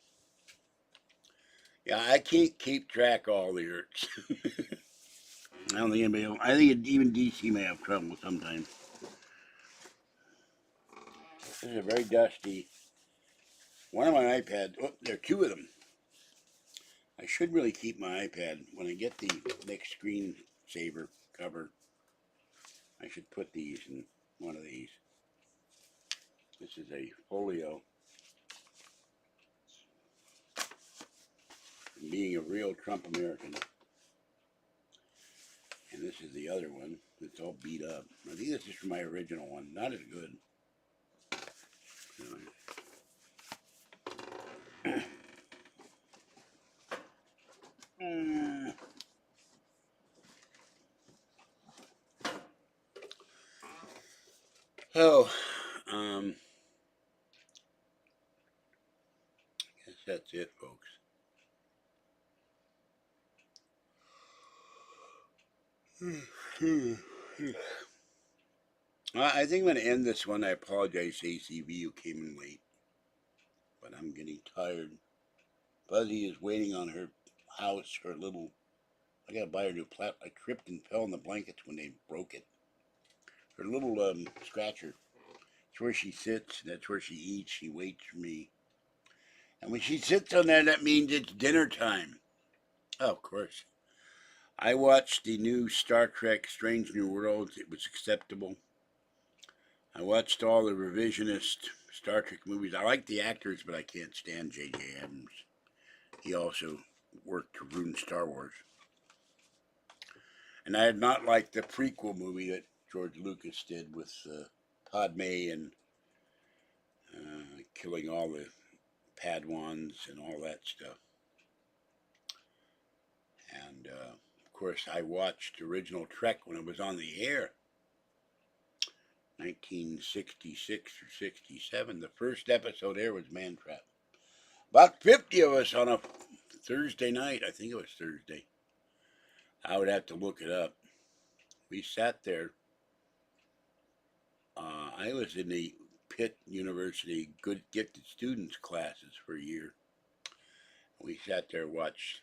Yeah, I can't keep track of all the yurts. I don't think anybody else, I think even DC may have trouble sometimes. This is a very dusty. One of my iPads, oh, there are two of them. I should really keep my iPad. When I get the next screensaver cover, I should put these in one of these. This is a folio. Being a real Trump American. And this is the other one. It's all beat up. I think this is from my original one. Not as good. Oh, guess that's it, folks. I think I'm going to end this one. I apologize to ACV who came in late. But I'm getting tired. Fuzzy is waiting on her house, her little... I got to buy her new plat. I tripped and fell on the blankets when they broke it. Her little scratcher. That's where she sits. That's where she eats. She waits for me. And when she sits on there, that means it's dinner time. Oh, of course. I watched the new Star Trek Strange New Worlds. It was acceptable. I watched all the revisionist Star Trek movies. I like the actors, but I can't stand J.J. Abrams. He also worked to ruin Star Wars. And I had not liked the prequel movie that George Lucas did with Padme and killing all the Padawans and all that stuff. And, of course, I watched original Trek when it was on the air. 1966 or 67. The first episode there was Man Trap. About 50 of us on a Thursday night. I think it was Thursday. I would have to look it up. We sat there. I was in the Pitt University Good Gifted Students classes for a year. We sat there and watched.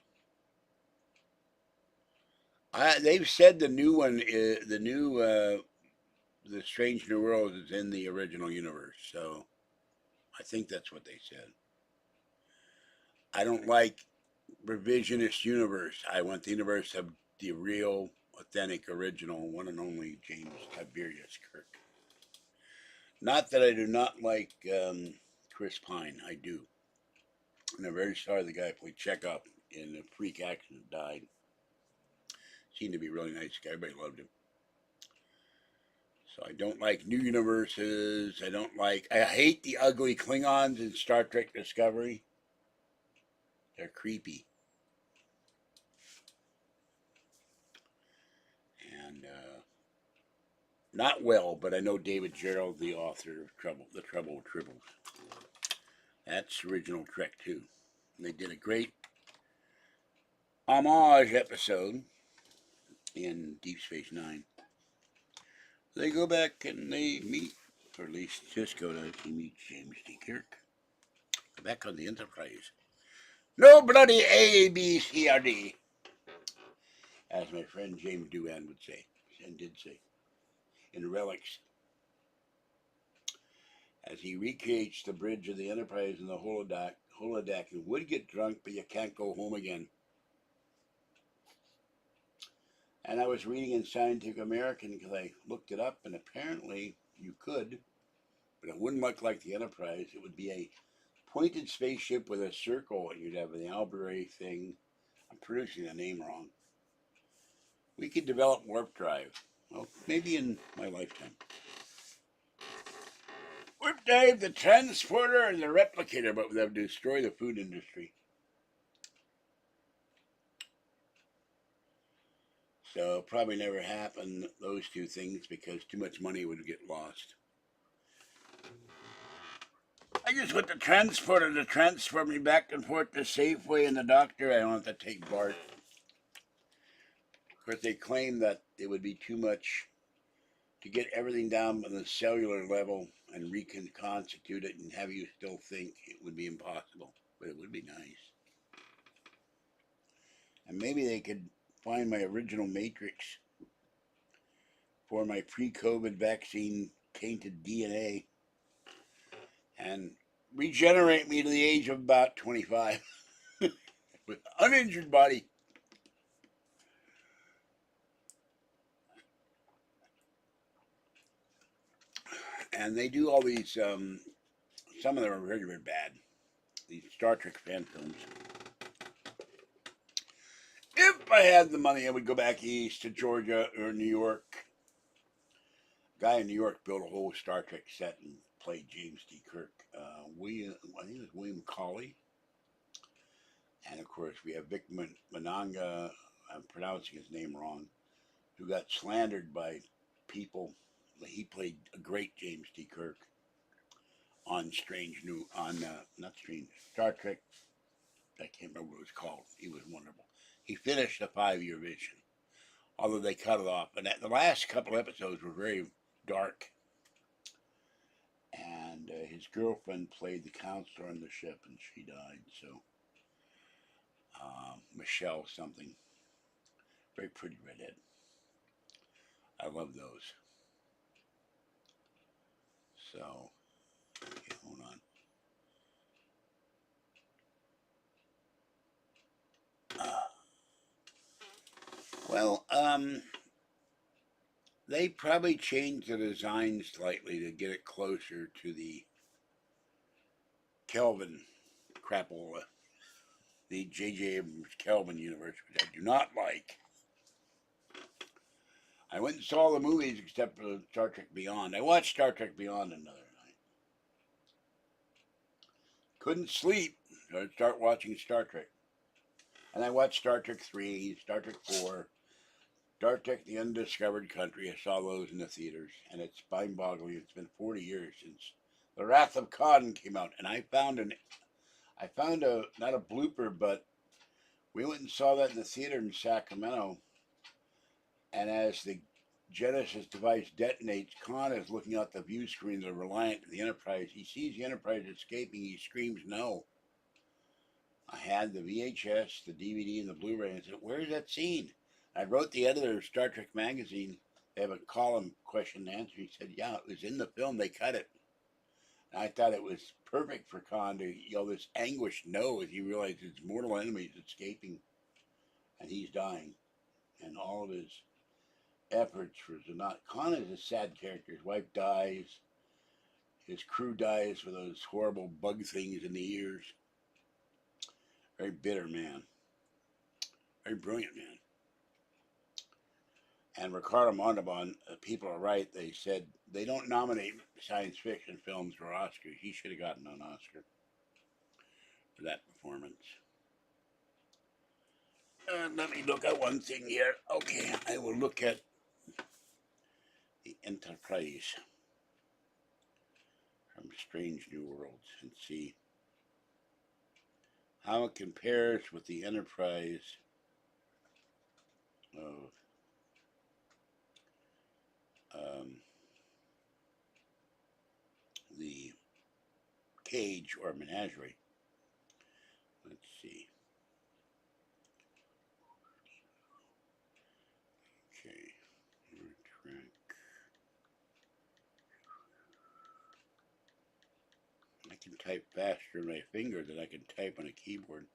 They've said the new one, the Strange New World is in the original universe, so I think that's what they said. I don't like revisionist universe. I want the universe of the real, authentic, original, one and only James Tiberius Kirk. Not that I do not like Chris Pine. I do. And I'm very sorry the guy who played Chekhov in a freak accident died. Seemed to be a really nice guy. Everybody loved him. So I don't like new universes. I hate the ugly Klingons in Star Trek Discovery. They're creepy. And not well, but I know David Gerald, the author of The Trouble with Tribbles. That's original Trek too. And they did a great homage episode in Deep Space Nine. They go back and they meet, or at least Cisco does. He meets James T. Kirk. Back on the Enterprise. No bloody A, B, C, or D, as my friend James Doohan would say, and did say, in Relics. As he recreates the bridge of the Enterprise in the holodeck, and would get drunk, but you can't go home again. And I was reading in Scientific American because I looked it up, and apparently you could, but it wouldn't look like the Enterprise. It would be a pointed spaceship with a circle, and you'd have an Albury thing. I'm pronouncing the name wrong. We could develop warp drive. Well, maybe in my lifetime. Warp drive, the transporter, and the replicator, but that would destroy the food industry. So probably never happen, those two things, because too much money would get lost. I just want the transporter to transport me back and forth to Safeway and the doctor. I don't have to take BART. course, they claim that it would be too much to get everything down on the cellular level and reconstitute it and have you still think. It would be impossible, but it would be nice. And maybe they could find my original matrix for my pre-COVID vaccine tainted DNA and regenerate me to the age of about 25 with uninjured body. And they do all these, some of them are very, very bad. These Star Trek fan films. If I had the money, I would go back east to Georgia or New York. A guy in New York built a whole Star Trek set and played James D. Kirk. I think it was William Cawley. And of course, we have Vic Mananga, I'm pronouncing his name wrong, who got slandered by people. He played a great James D. Kirk on not Strange, Star Trek. I can't remember what it was called. He was wonderful. He finished a 5-year vision, although they cut it off. And the last couple episodes were very dark. And his girlfriend played the counselor on the ship, and she died. So Michelle something, very pretty redhead. I love those. So, okay, hold on. Well, they probably changed the design slightly to get it closer to the Kelvin crapola, the J.J. Abrams Kelvin universe, which I do not like. I went and saw the movies except for Star Trek Beyond. I watched Star Trek Beyond another night. Couldn't sleep, so I'd start watching Star Trek. And I watched Star Trek 3, Star Trek 4, Star Trek The Undiscovered Country. I saw those in the theaters, and it's mind-boggling. It's been 40 years since The Wrath of Khan came out, and I found not a blooper, but we went and saw that in the theater in Sacramento, and as the Genesis device detonates, Khan is looking out the view screen of the Reliant of the Enterprise. He sees the Enterprise escaping. He screams, "No!" I had the VHS, the DVD, and the Blu-ray, and I said, "Where's that scene?" I wrote the editor of Star Trek Magazine. They have a column, question and answer. He said, "Yeah, it was in the film. They cut it." And I thought it was perfect for Khan to yell this anguished no as he realized his mortal enemy is escaping and he's dying. And all of his efforts for not. Khan is a sad character. His wife dies. His crew dies for those horrible bug things in the ears. Very bitter man. Very brilliant man. And Ricardo Montalban, people are right. They said they don't nominate science fiction films for Oscars. He should have gotten an Oscar for that performance. Let me look at one thing here. Okay, I will look at the Enterprise from Strange New Worlds and see how it compares with the Enterprise of the Cage or Menagerie. Let's see. Okay, track. I can type faster with my finger than I can type on a keyboard.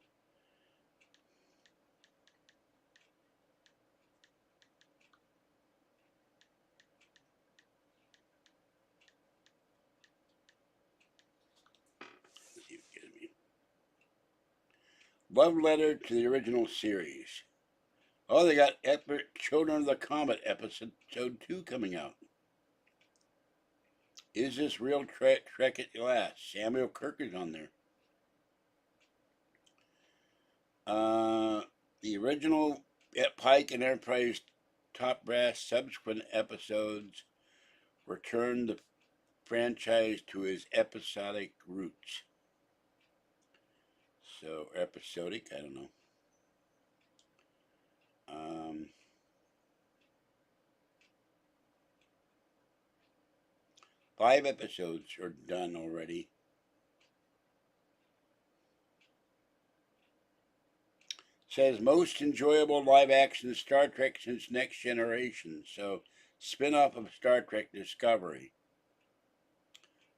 Let's see if it gives me. Love letter to the original series. Oh, they got Children of the Comet episode 2 coming out. Is this real Trek at last? Samuel Kirk is on there. The original Pike and Enterprise top brass subsequent episodes returned the franchise to its episodic roots. So, episodic, I don't know. 5 episodes are done already. Says most enjoyable live action Star Trek since Next Generation. So spin-off of Star Trek Discovery.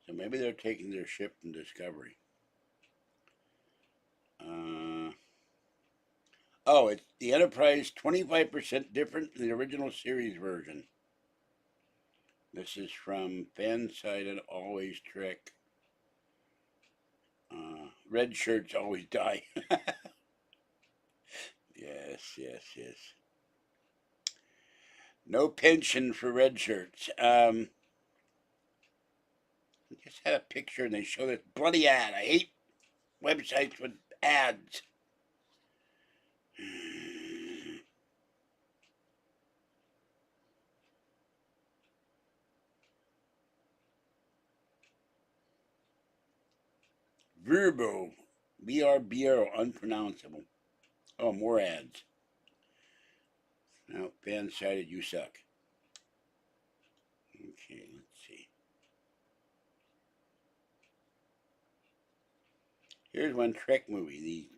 So maybe they're taking their ship from Discovery. Oh, it's the Enterprise 25% different than the original series version. This is from Fan-Sided Always Trek. Red shirts always die. Yes. No pension for red shirts. I just had a picture and they show this bloody ad. I hate websites with ads. Verbo. BRBO. Unpronounceable. Oh, more ads. No, fan-sided, you suck. Okay, let's see. Here's one Trek movie. The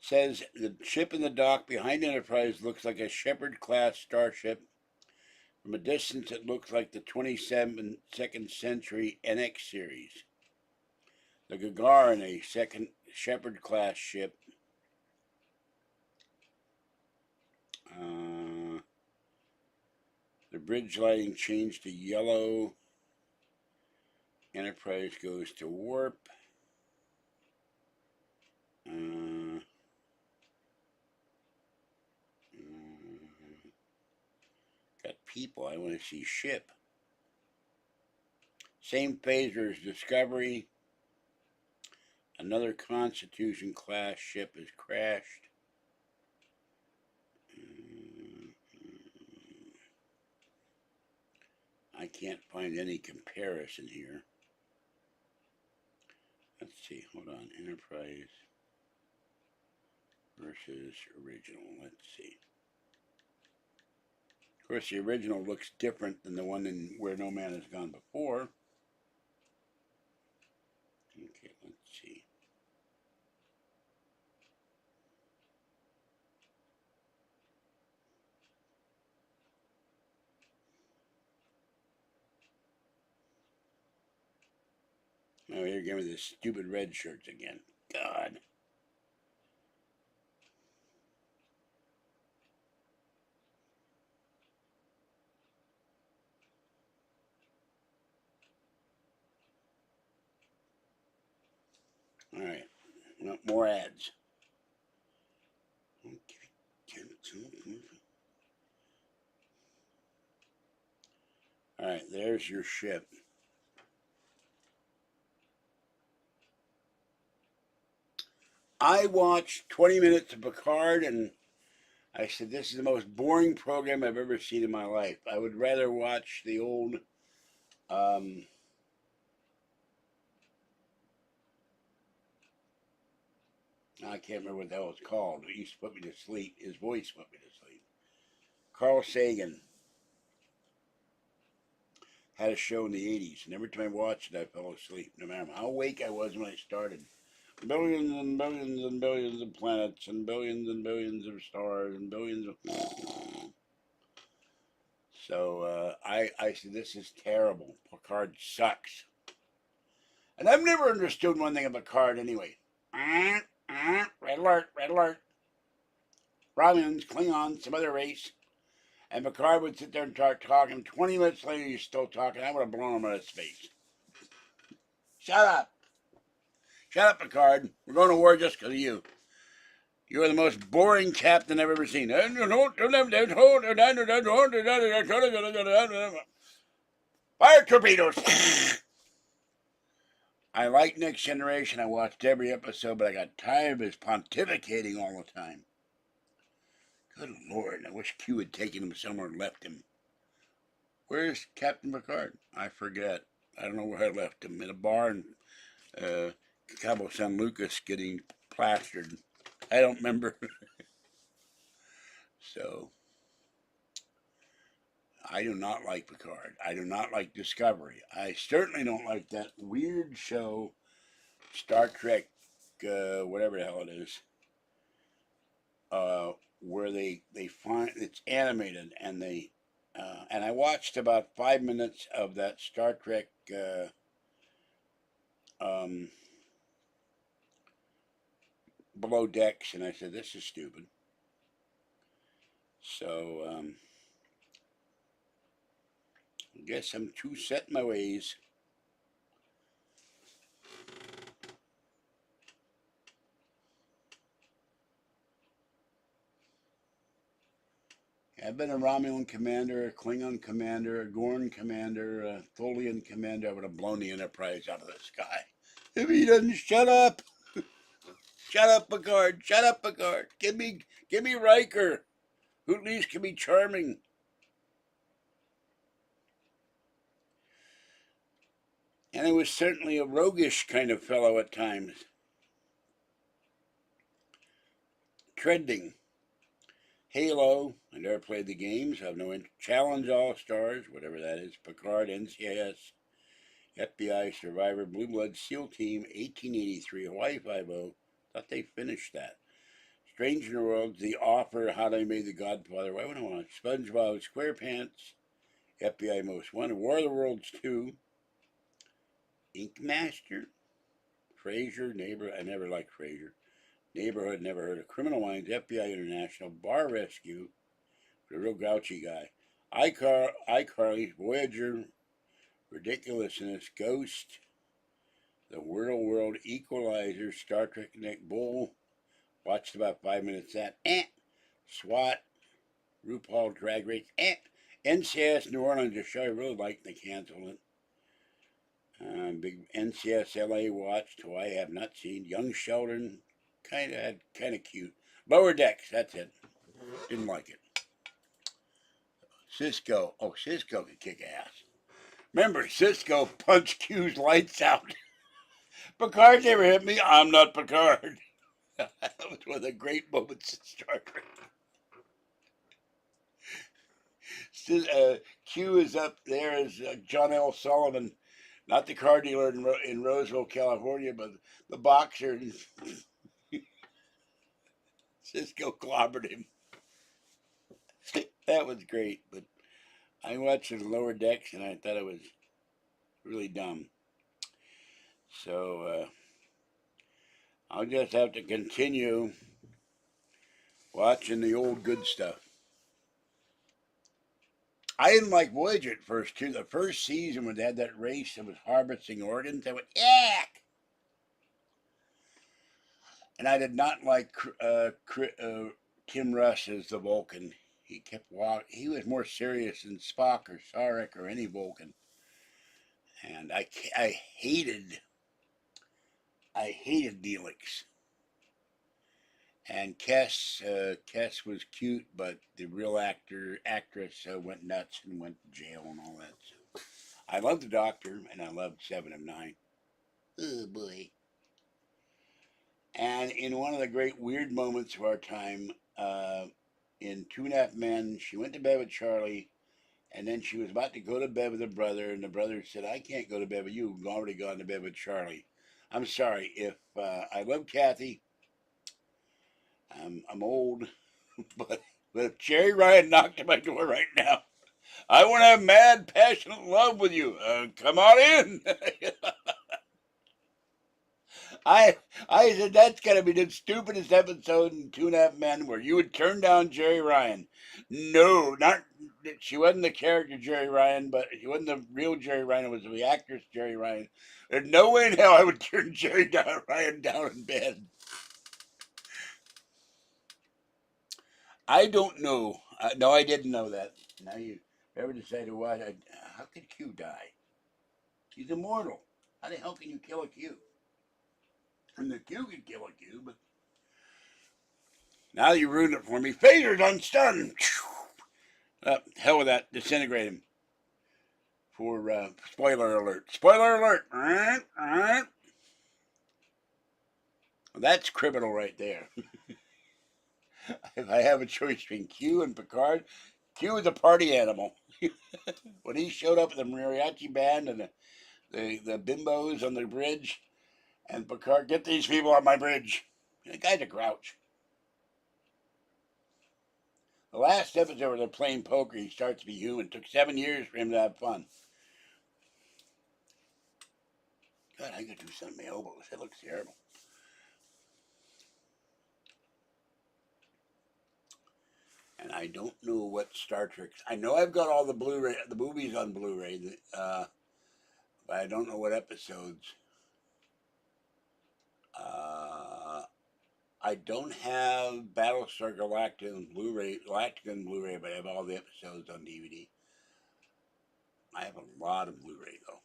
says the ship in the dock behind Enterprise looks like a Shepard-class starship. From a distance, it looks like the 22nd century NX series. The Gagarin, a second Shepard-class ship. The bridge lighting changed to yellow. Enterprise goes to warp. Got people. I want to see ship. Same phaser as Discovery. Another Constitution class ship has crashed. I can't find any comparison here. Let's see. Hold on. Enterprise versus original. Let's see. Of course, the original looks different than the one in Where No Man Has Gone Before. Okay, let's see. Oh, you're giving me the stupid red shirts again. God. All right. No, more ads. All right, there's your ship. I watched 20 minutes of Picard and I said, this is the most boring program I've ever seen in my life. I would rather watch the old, I can't remember what the hell it's called. It used to put me to sleep. His voice put me to sleep. Carl Sagan had a show in the 80s, and every time I watched it, I fell asleep, no matter how awake I was when I started. Billions and billions and billions of planets, and billions of stars, and billions of... So I said, this is terrible. Picard sucks. And I've never understood one thing about Picard anyway. Red alert, red alert. Romulans, Klingons, some other race. And Picard would sit there and start talking. 20 minutes later, he's still talking. I would have blown him out of space. Shut up. Shut up, Picard. We're going to war just because of you. You are the most boring captain I've ever seen. Fire torpedoes. I like Next Generation. I watched every episode, but I got tired of his pontificating all the time. Good Lord, I wish Q had taken him somewhere and left him. Where's Captain Picard? I forget. I don't know where I left him. In a bar in Cabo San Lucas getting plastered. I don't remember. So I do not like Picard. I do not like Discovery. I certainly don't like that weird show, Star Trek, whatever the hell it is, where they find it's animated and they and I watched about 5 minutes of that Star Trek um, Below Decks, and I said, "This is stupid." So I guess I'm too set in my ways. I've been a Romulan commander, a Klingon commander, a Gorn commander, a Tholian commander. I would have blown the Enterprise out of the sky. If he doesn't shut up, shut up, Picard, shut up, Picard. Give me Riker, who at least can be charming. And he was certainly a roguish kind of fellow at times. Trending. Halo, I never played the games. I have no interest. Challenge All Stars, whatever that is. Picard, NCIS, FBI, Survivor, Blue Blood, SEAL Team, 1883, Hawaii Five-0. Thought they finished that. Strange New Worlds, The Offer, How They Made the Godfather. Why would I want SpongeBob SquarePants, FBI Most Wanted, War of the Worlds 2, Ink Master, Frasier, Neighbor. I never liked Frasier. Neighborhood, never heard of. Criminal Minds, FBI International, Bar Rescue, the real grouchy guy. iCarly, Voyager, Ridiculousness, Ghost, The World, Equalizer, Star Trek Connect, Bull. Watched about 5 minutes of that. SWAT, RuPaul Drag Race. NCIS New Orleans, a show I really liked, they canceled it. Big NCS LA watched, who I have not seen. Young Sheldon, kind of cute. Lower Decks, that's it. Didn't like it. Cisco, Cisco could kick ass. Remember, Cisco punched Q's lights out. Picard never hit me. I'm not Picard. That was one of the great moments in Star Trek. Q is up there as John L. Sullivan, not the car dealer in Roseville, California, but the boxer. Cisco clobbered him. That was great, but I watched the Lower Decks and I thought it was really dumb. So I'll just have to continue watching the old good stuff. I didn't like Voyager at first, too. The first season when they had that race that was harvesting organs, I went, yuck! And I did not like Tim Russ as the Vulcan. He kept walking. He was more serious than Spock or Sarek or any Vulcan. And I hated Neelix. And Kes was cute, but the real actress went nuts and went to jail and all that. So I loved the Doctor, and I loved Seven of Nine. Oh boy! And in one of the great weird moments of our time, in Two and a Half Men, she went to bed with Charlie, and then she was about to go to bed with her brother, and the brother said, "I can't go to bed with you. I've already gone to bed with Charlie." I'm sorry if I love Kathy. I'm old, but if Jerry Ryan knocked at my door right now, I want to have mad, passionate love with you. Come on in. I said that's got to be the stupidest episode in Two and a Half Men where you would turn down Jerry Ryan. No, not she wasn't the character Jerry Ryan, but she wasn't the real Jerry Ryan. It was the actress Jerry Ryan. There's no way in hell I would turn Jerry Ryan down in bed. I don't know. No, I didn't know that. Now you ever decided what? How could Q die? He's immortal. How the hell can you kill a Q? And the Q could kill a Q, but now you ruined it for me. Phaser's unstunned. Hell with that. Disintegrate him. For spoiler alert. Spoiler alert. Well, that's criminal right there. If I have a choice between Q and Picard, Q is a party animal. When he showed up with the mariachi band and the bimbos on the bridge, and Picard, get these people on my bridge. The guy's a grouch. The last episode where they're playing poker, he starts to be human. It took 7 years for him to have fun. God, I could do something with my elbows. That looks terrible. And I don't know what Star Trek. I know I've got all the Blu-ray, the movies on Blu-ray, but I don't know what episodes. I don't have Battlestar Galactica on Blu-ray, but I have all the episodes on DVD. I have a lot of Blu-ray though.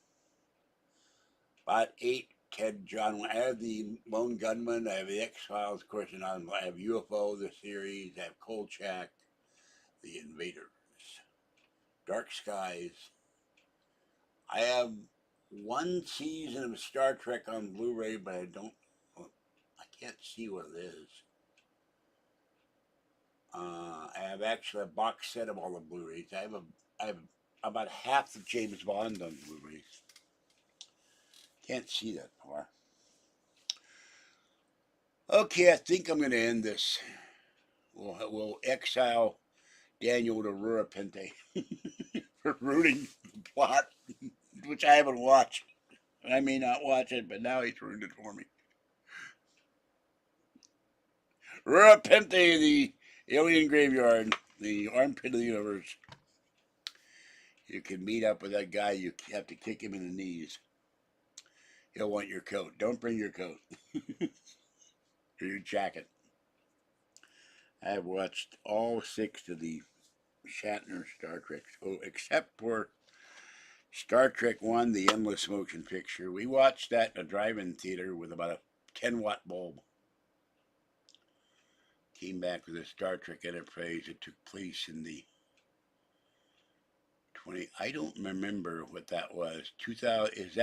About 8 Ted John. I have the Lone Gunman. I have the X-Files, of course, and I have UFO, the series. I have Kolchak, the Invaders, Dark Skies. I have one season of Star Trek on Blu-ray, but I can't see what it is. I have actually a box set of all the Blu-rays. I have about half the James Bond on Blu-rays. Can't see that far. Okay, I think I'm going to end this. We'll exile Daniel to Rurapente for ruining the plot, which I haven't watched. I may not watch it, but now he's ruined it for me. Rurapente, the alien graveyard, the armpit of the universe. You can meet up with that guy. You have to kick him in the knees. He'll want your coat. Don't bring your coat or your jacket. I have watched all 6 of the Shatner Star Treks, except for Star Trek 1, the Endless Motion Picture. We watched that in a drive-in theater with about a 10-watt bulb. Came back with a Star Trek Enterprise. It took place in the 20. I don't remember what that was. 2000. Is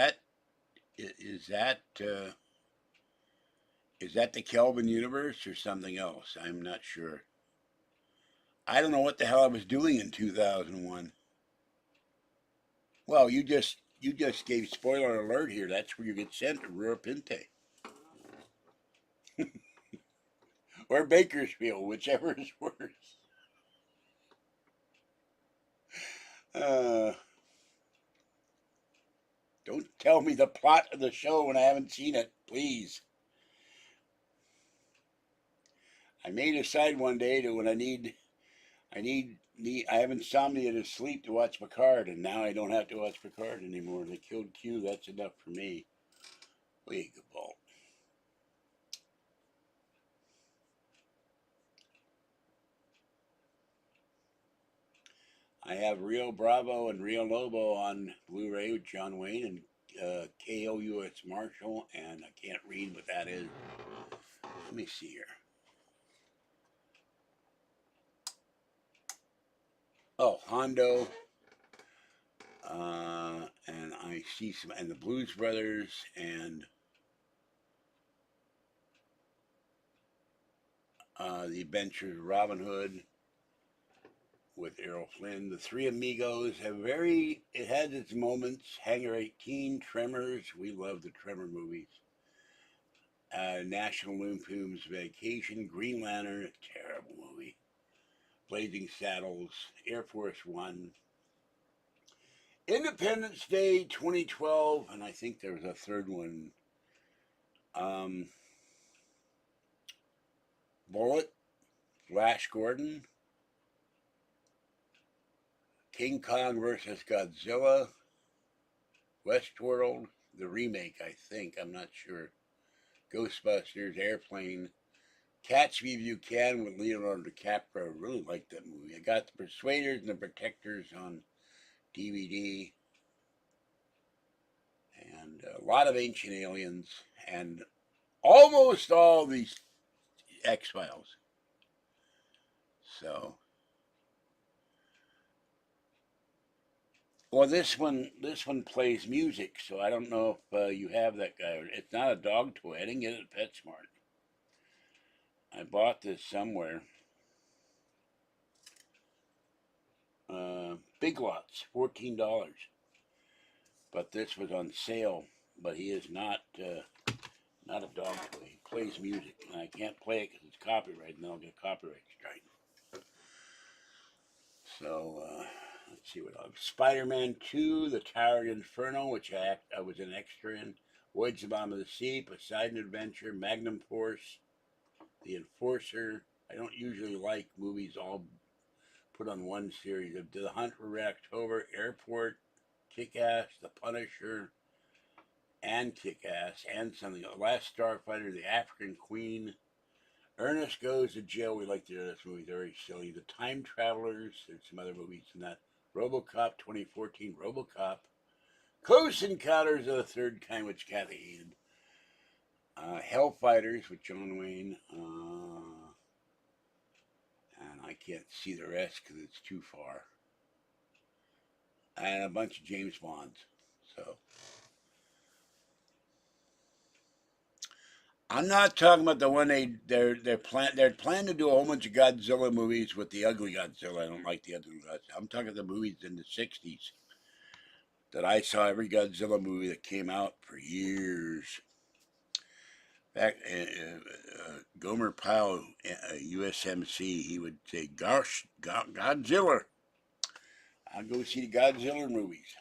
that the Kelvin universe or something else? I'm not sure. I don't know what the hell I was doing in 2001. Well, you just gave spoiler alert here. That's where you get sent to Rurapente. Or Bakersfield, whichever is worse. Don't tell me the plot of the show when I haven't seen it, please. I may decide one day to when I have insomnia to sleep to watch Picard, and now I don't have to watch Picard anymore. They killed Q. That's enough for me. Way good ball. I have Rio Bravo and Rio Lobo on Blu-ray with John Wayne and KOUS Marshall, and I can't read what that is. Let me see here. Oh, Hondo. And I see some, and the Blues Brothers, and The Adventures of Robin Hood with Errol Flynn. The Three Amigos it has its moments. Hangar 18, Tremors. We love the Tremor movies. National Lampoon's Vacation, Green Lantern, a terrible movie. Blazing Saddles, Air Force One. Independence Day 2012, and I think there was a third one. Bullet, Flash Gordon, King Kong versus Godzilla, Westworld, the remake, I think, I'm not sure. Ghostbusters, Airplane, Catch Me If You Can with Leonardo DiCaprio. I really like that movie. I got The Persuaders and The Protectors on DVD. And a lot of Ancient Aliens. And almost all these X-Files. So, well, this one plays music, so I don't know if you have that guy. It's not a dog toy. I didn't get it at PetSmart. I bought this somewhere. Big Lots, $14. But this was on sale. But he is not a dog toy. He plays music, and I can't play it because it's copyrighted, and then I'll get a copyright strike. So let's see what else. Spider-Man 2, The Tower of Inferno, which I was an extra in. Voyage of the Bottom of the Sea, Poseidon Adventure, Magnum Force, The Enforcer. I don't usually like movies all put on one series. The Hunt for Red October, Airport, Kick-Ass, The Punisher, and Kick-Ass, and something. The Last Starfighter, The African Queen, Ernest Goes to Jail. We like to do this movie. Very silly. The Time Travelers. There's some other movies in that. RoboCop 2014. RoboCop. Close Encounters of the Third Kind, which Kathy hated. Hellfighters with John Wayne. And I can't see the rest because it's too far. And a bunch of James Bonds. So I'm not talking about the one they're planning to do a whole bunch of Godzilla movies with the ugly Godzilla. I don't like the ugly Godzilla. I'm talking the movies in the '60s that I saw every Godzilla movie that came out for years. Back Gomer Pyle, USMC, he would say, "Gosh, Godzilla! I'll go see the Godzilla movies."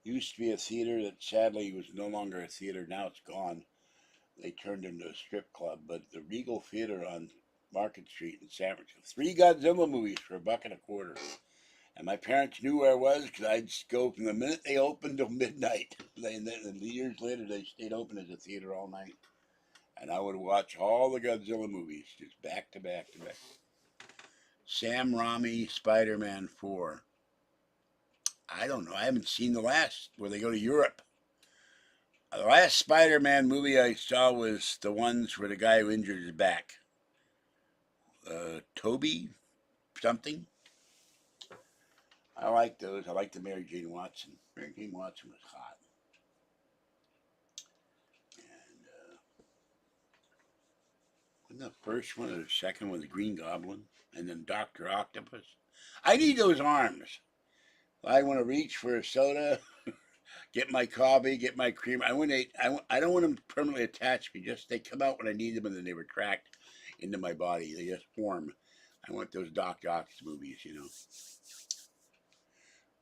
Used to be a theater that sadly was no longer a theater. Now it's gone. They turned into a strip club. But the Regal Theater on Market Street in San Francisco, 3 Godzilla movies for $1.25. And my parents knew where I was because I'd go from the minute they opened till midnight. And years later, they stayed open as a theater all night. And I would watch all the Godzilla movies just back to back to back. Sam Raimi, Spider-Man 4. I don't know. I haven't seen the last where they go to Europe. The last Spider-Man movie I saw was the ones where the guy who injured his back. Toby something. I like those. I like the Mary Jane Watson. Mary Jane Watson was hot. And wasn't the first one or the second one the Green Goblin? And then Dr. Octopus? I need those arms. I want to reach for a soda, get my coffee, get my cream. I don't want them permanently attached to me. Just they come out when I need them and then they retract into my body. They just form. I want those Dr. Octopus movies, you know.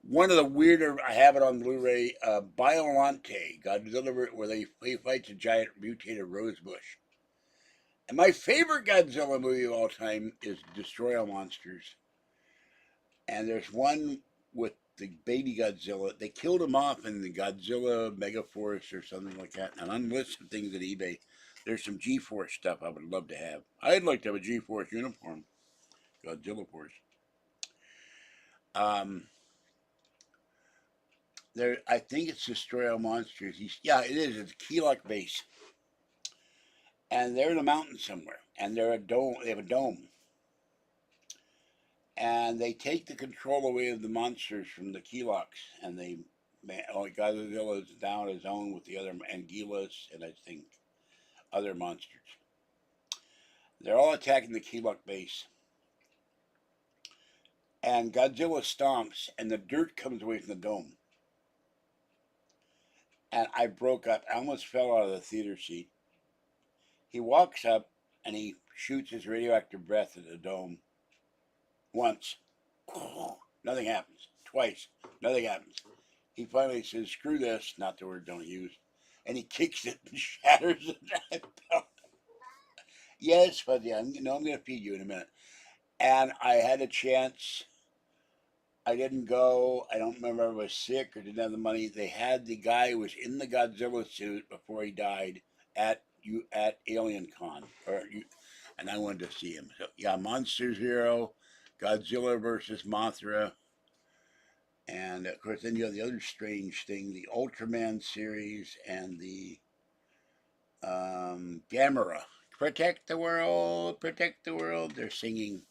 One of the weirder, I have it on Blu-ray, Biolante, Godzilla, where he fights a giant mutated rosebush. And my favorite Godzilla movie of all time is Destroy All Monsters. And there's one with the baby Godzilla. They killed him off in the Godzilla Megaforce or something like that. And unlisted things at eBay. There's some G-Force stuff I would love to have. I'd like to have a G-Force uniform. Godzilla Force. I think it's Destroy All Monsters. Yeah, it is. It's a Keeluk base. And they're in a mountain somewhere. And they're a dome. They have a dome. And they take the control away of the monsters from the Keeluks. And Godzilla is down his own with the other Anguillas and I think other monsters. They're all attacking the Keeluk base. And Godzilla stomps and the dirt comes away from the dome. And I broke up. I almost fell out of the theater seat. He walks up and he shoots his radioactive breath at the dome. Once. Nothing happens. Twice. Nothing happens. He finally says, "Screw this," not the word don't use. And he kicks it and shatters it. Yes, Fuzzy, I'm going to feed you in a minute. And I had a chance. I didn't go. I don't remember if I was sick or didn't have the money. They had the guy who was in the Godzilla suit before he died at Alien Con. And I wanted to see him. So, yeah, Monster Zero, Godzilla versus Mothra. And, of course, then you have the other strange thing, the Ultraman series and the Gamera. Protect the world, protect the world. They're singing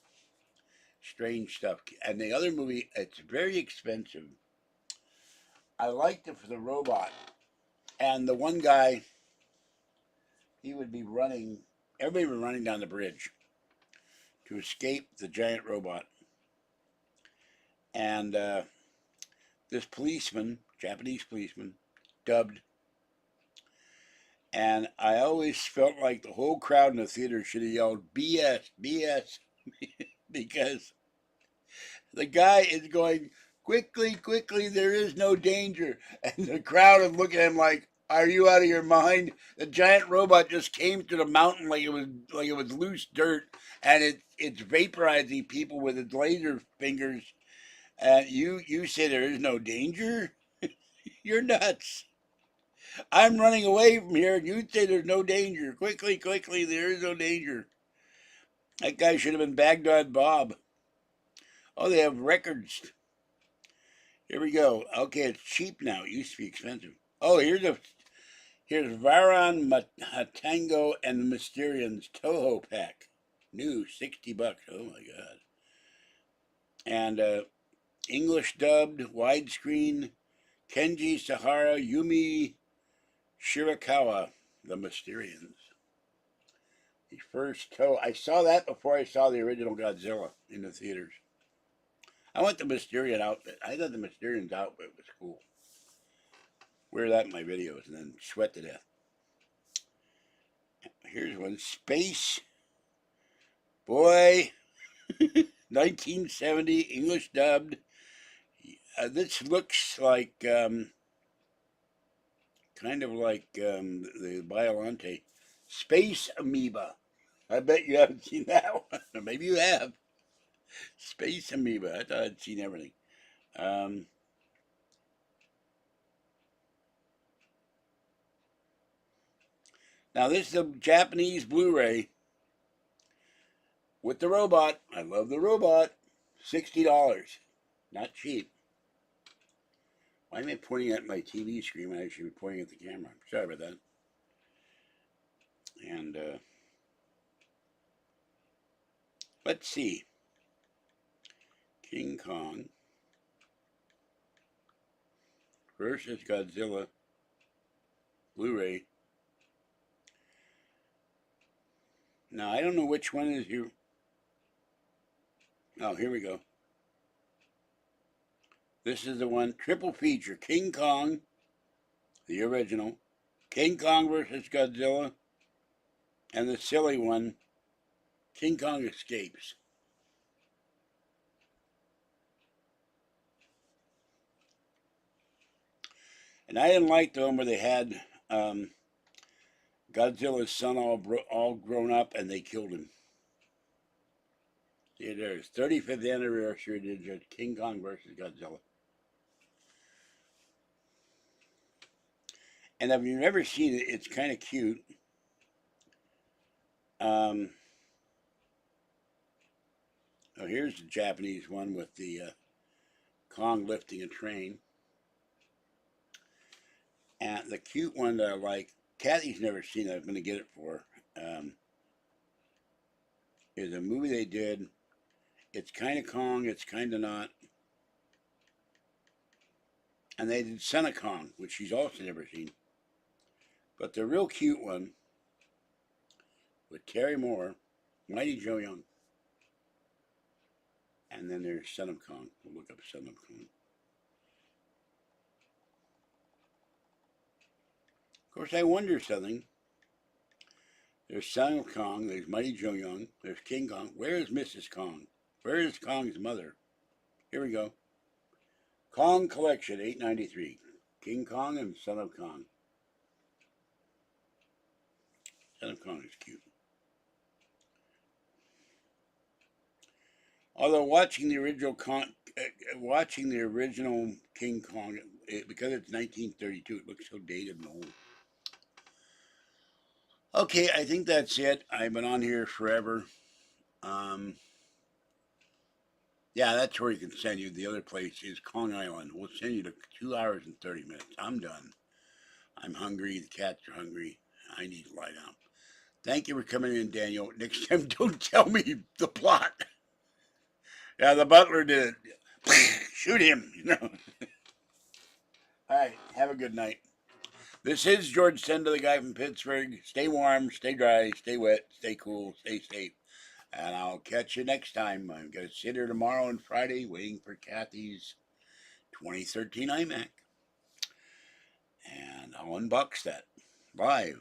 strange stuff. And the other movie, it's very expensive. I liked it for the robot. And the one guy, he would be running, everybody would be running down the bridge to escape the giant robot. And this policeman, Japanese policeman, dubbed, and I always felt like the whole crowd in the theater should have yelled BS, BS, because the guy is going, quickly, quickly, there is no danger. And the crowd is looking at him like, are you out of your mind? The giant robot just came to the mountain like it was loose dirt, and it's vaporizing people with its laser fingers. And you say there is no danger? You're nuts. I'm running away from here, and you say there's no danger. Quickly, quickly, there is no danger. That guy should have been Baghdad Bob. Oh, they have records. Here we go. Okay, it's cheap now. It used to be expensive. Oh, here's Varan Hatango and the Mysterians Toho pack. New, $60. Oh my god. And English dubbed, widescreen, Kenji Sahara, Yumi Shirakawa, the Mysterians. The first Toho. I saw that before I saw the original Godzilla in the theaters. I want the Mysterian outfit. I thought the Mysterian's outfit was cool. Wear that in my videos and then sweat to death. Here's one. Space Boy. 1970, English dubbed. This looks like, kind of like the Biolante. Space Amoeba. I bet you haven't seen that one. Maybe you have. Space Amoeba. I thought I'd seen everything. Now this is a Japanese Blu-ray with the robot. I love the robot. $60. Not cheap. Why am I pointing at my TV screen when I should be pointing at the camera? Sorry about that. And let's see. King Kong versus Godzilla Blu-ray. Now, I don't know which one is here. Oh, here we go. This is the one, triple feature. King Kong, the original. King Kong versus Godzilla. And the silly one, King Kong Escapes. And I didn't like the one where they had Godzilla's son all grown up and they killed him. See, there's 35th anniversary of King Kong versus Godzilla. And if you've never seen it, it's kind of cute. Oh, here's the Japanese one with the Kong lifting a train. And the cute one that I like, Kathy's never seen it, I'm going to get it for her, is a movie they did. It's kind of Kong, it's kind of not. And they did Son of Kong, which she's also never seen. But the real cute one, with Terry Moore, Mighty Joe Young. And then there's Son of Kong. We'll look up Son of Kong. Of course, I wonder something. There's Son of Kong, there's Mighty Joe Young, there's King Kong. Where is Mrs. Kong? Where is Kong's mother? Here we go. Kong Collection, $8.93. King Kong and Son of Kong. Son of Kong is cute. Although watching the original King Kong, because it's 1932, it looks so dated and old. Okay, I think that's it. I've been on here forever. Yeah, that's where you can send you. The other place is Kong Island. We'll send you to 2 hours and 30 minutes. I'm done. I'm hungry. The cats are hungry. I need to lie down. Thank you for coming in, Daniel. Next time, don't tell me the plot. Yeah, the butler did it. Shoot him, you know. All right, have a good night. This is George Senda, the guy from Pittsburgh. Stay warm, stay dry, stay wet, stay cool, stay safe. And I'll catch you next time. I'm going to sit here tomorrow and Friday waiting for Kathy's 2013 iMac. And I'll unbox that live.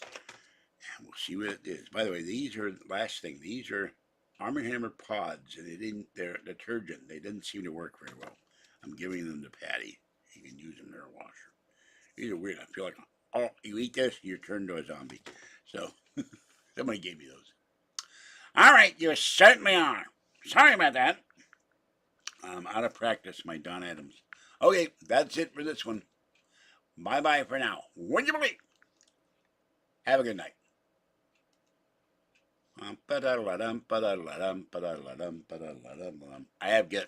And we'll see what it is. By the way, these are, last thing, these are Arm & Hammer pods. And they're detergent. They didn't seem to work very well. I'm giving them to Patty. You can use them in her washer. These are weird. I feel like, oh, you eat this, you're turned to a zombie. So, somebody gave me those. All right, you certainly are. Sorry about that. I'm out of practice, my Don Adams. Okay, that's it for this one. Bye-bye for now. Would you believe? Have a good night. I have